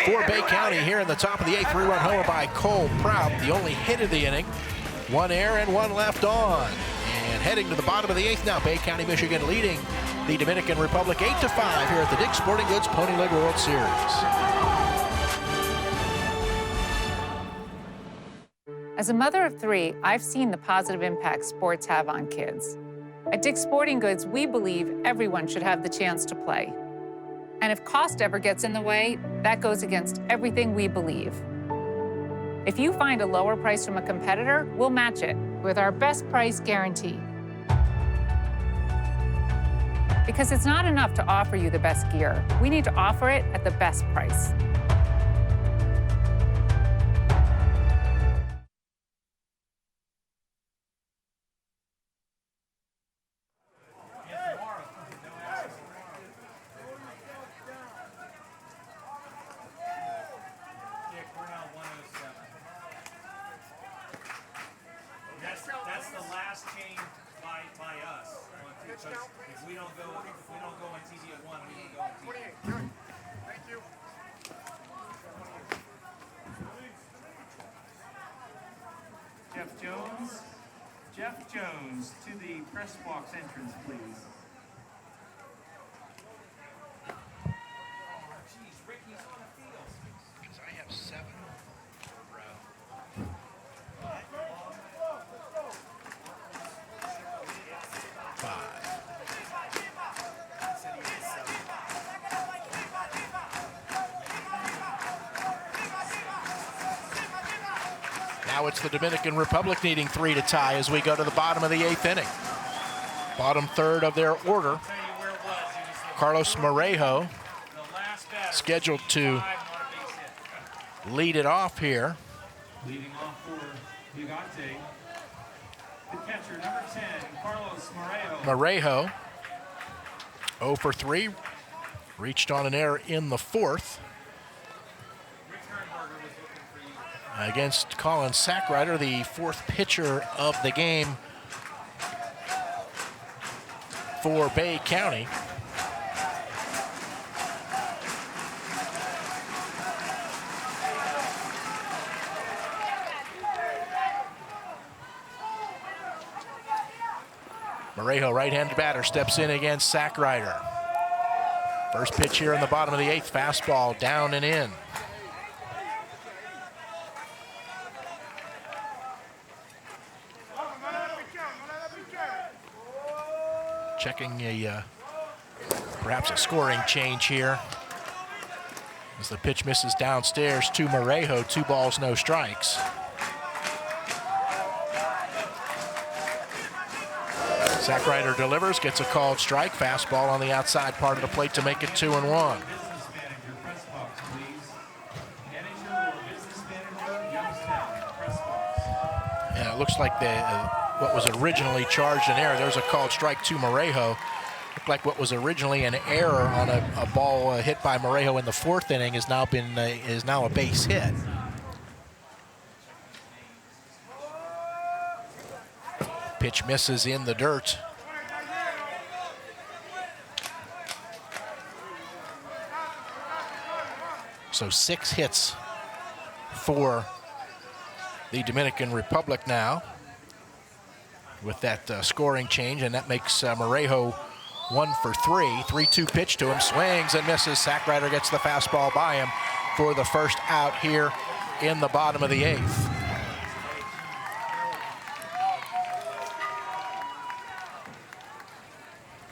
for Bay County here in the top of the 8th. 3-run homer by Cole Prout, the only hit of the inning. 1 error and 1 left on. And heading to the bottom of the 8th now, Bay County, Michigan leading the Dominican Republic 8-5 here at the Dick's Sporting Goods Pony League World Series. As a mother of 3, I've seen the positive impact sports have on kids. At Dick's Sporting Goods, we believe everyone should have the chance to play. And if cost ever gets in the way, that goes against everything we believe. If you find a lower price from a competitor, we'll match it with our best price guarantee. Because it's not enough to offer you the best gear. We need to offer it at the best price. That's the last change by us. If we don't go on TV at 1, we don't go on TV. Thank you. Jeff Jones to the press box entrance, please. I have 7. Now it's the Dominican Republic needing 3 to tie as we go to the bottom of the 8th inning. Bottom third of their order. Carlos Morejo scheduled to lead it off here. Leading off for Yaguate, the catcher, number 10, Carlos Morejo, 0 for 3, reached on an error in the 4th. Against Colin Sackrider, the 4th pitcher of the game for Bay County. Morejo, right-handed batter, steps in against Sackrider. First pitch here in the bottom of the 8th, fastball down and in. Checking perhaps a scoring change here. As the pitch misses downstairs to Morejo, 2 balls, no strikes. Sackrider delivers, gets a called strike. Fastball on the outside part of the plate to make it 2-1. Yeah, it looks like what was originally charged an error. There's a called strike to Morejo. Looked like what was originally an error on a ball hit by Morejo in the 4th inning is now a base hit. Pitch misses in the dirt. So 6 hits for the Dominican Republic now with that scoring change, and that makes Morejo 1 for 3. 3-2 pitch to him, swings and misses. Sackrider gets the fastball by him for the first out here in the bottom of the 8th.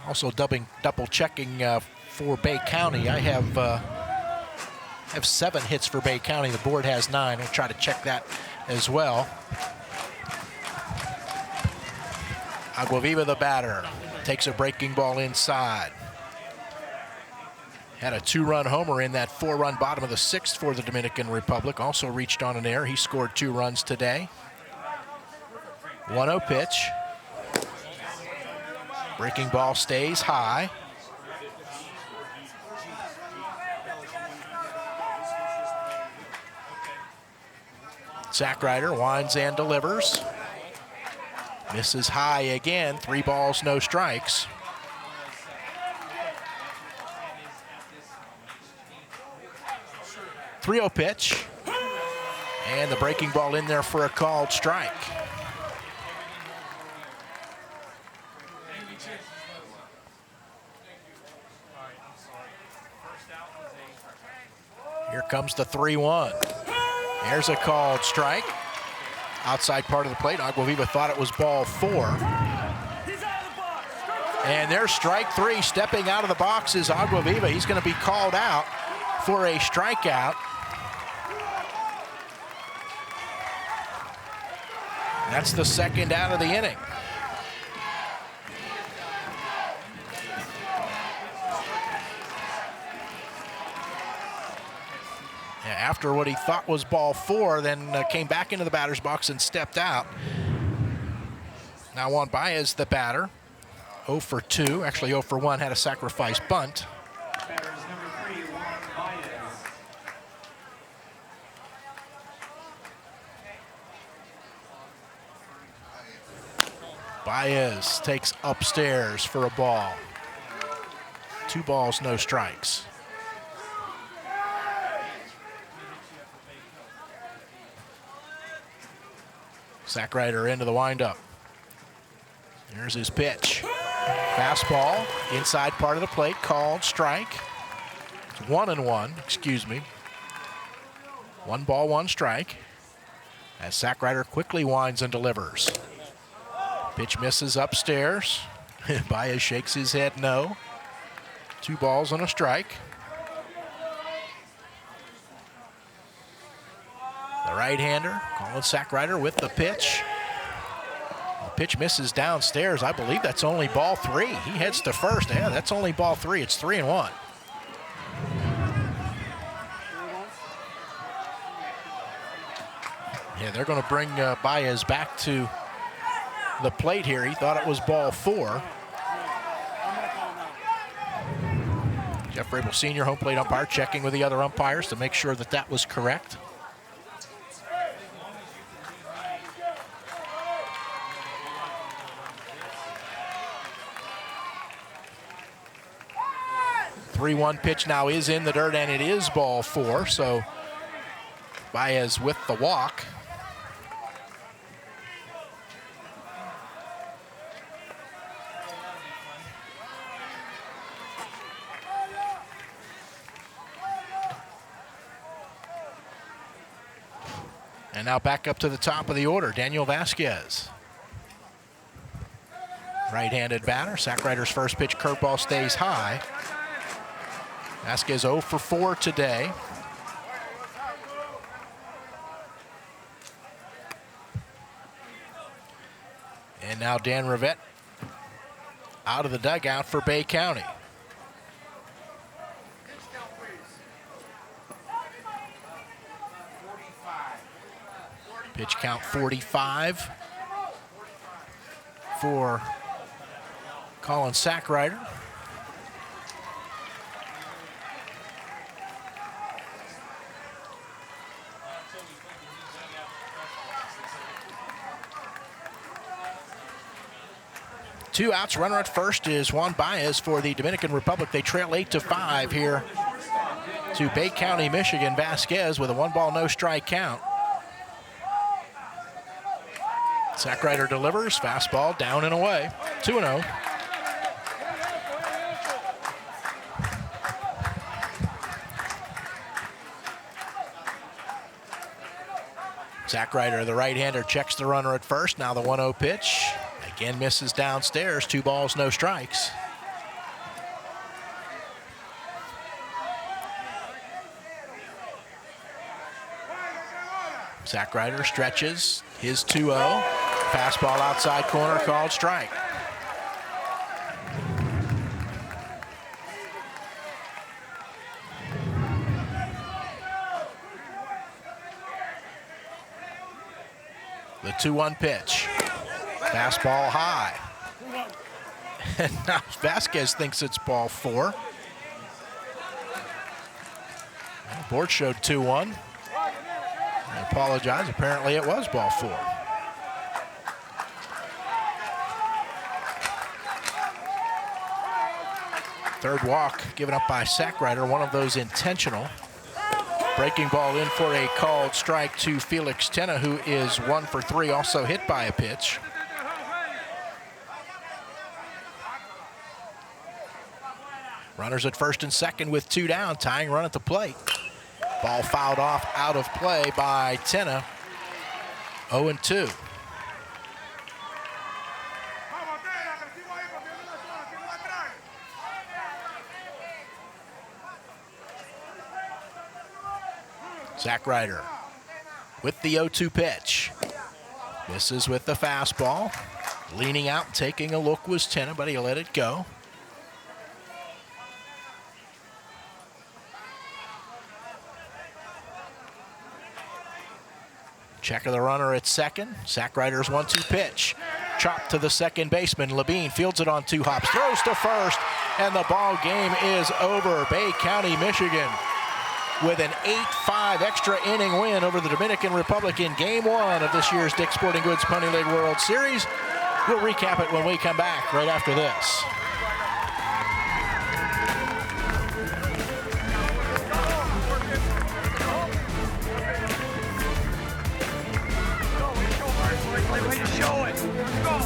Also double checking for Bay County. I have 7 hits for Bay County. The board has 9. We'll try to check that as well. Aguaviva, the batter, takes a breaking ball inside. Had a 2-run homer in that 4-run bottom of the 6th for the Dominican Republic. Also reached on an error. He scored 2 runs today. 1-0 pitch. Breaking ball stays high. Sackrider winds and delivers. Misses high again. 3 balls, no strikes. .30 pitch. And the breaking ball in there for a called strike. Here comes the 3-1. There's a called strike. Outside part of the plate. Aguaviva thought it was ball 4. And there's strike 3. Stepping out of the box is Aguaviva. He's going to be called out for a strikeout. That's the 2nd out of the inning. After what he thought was ball 4, then came back into the batter's box and stepped out. Now Juan Baez, the batter, 0 for 2, actually 0 for 1, had a sacrifice bunt. Batter is number 3, Juan Baez. Baez takes upstairs for a ball. 2 balls, no strikes. Sackrider into the windup. Here's his pitch. Fastball, inside part of the plate, called strike. It's 1-1, excuse me. 1 ball, 1 strike. As Sackrider quickly winds and delivers. Pitch misses upstairs. Baez shakes his head no. 2 balls and a strike. The right-hander, Colin Sackrider with the pitch. The pitch misses downstairs. I believe that's only ball 3. He heads to first. Yeah, that's only ball 3. It's 3-1. Yeah, they're going to bring Baez back to the plate here. He thought it was ball 4. Jeff Rabel Sr., home plate umpire, checking with the other umpires to make sure that that was correct. The 3-1 pitch now is in the dirt, and it is ball 4, so Baez with the walk. And now back up to the top of the order, Daniel Vasquez. Right-handed batter. Sackrider's first pitch curveball stays high. Vasquez 0 for 4 today. And now Dan Rivette out of the dugout for Bay County. Pitch count 45 for Colin Sackrider. Two outs, runner at first is Juan Baez for the Dominican Republic. They trail 8-5 here to Bay County, Michigan. Vasquez with a 1-ball, no strike count. Sackrider delivers, fastball down and away, 2-0. Sackrider, the right-hander, checks the runner at first. Now the 1-0 pitch. Again misses downstairs, 2 balls, no strikes. Sackrider stretches his 2-0. Fastball outside corner, called strike. The 2-1 pitch. Fastball high. And now Vasquez thinks it's ball 4. The board showed 2-1. I apologize. Apparently it was ball 4. Third walk given up by Sackrider, one of those intentional. Breaking ball in for a called strike to Felix Tenna, who is 1 for 3, also hit by a pitch. Runners at first and second with 2 down, tying run at the plate. Ball fouled off out of play by Tenna. 0-2. Sackrider with the 0-2 pitch. Misses with the fastball. Leaning out, taking a look was Tenna, but he let it go. Check of the runner at second. Sackrider's 1-2 pitch. Chopped to the second baseman. Levine fields it on 2 hops. Throws to first, and the ball game is over. Bay County, Michigan, with an 8-5 extra inning win over the Dominican Republic in Game 1 of this year's Dick's Sporting Goods Pony League World Series. We'll recap it when we come back right after this. Show it. Go.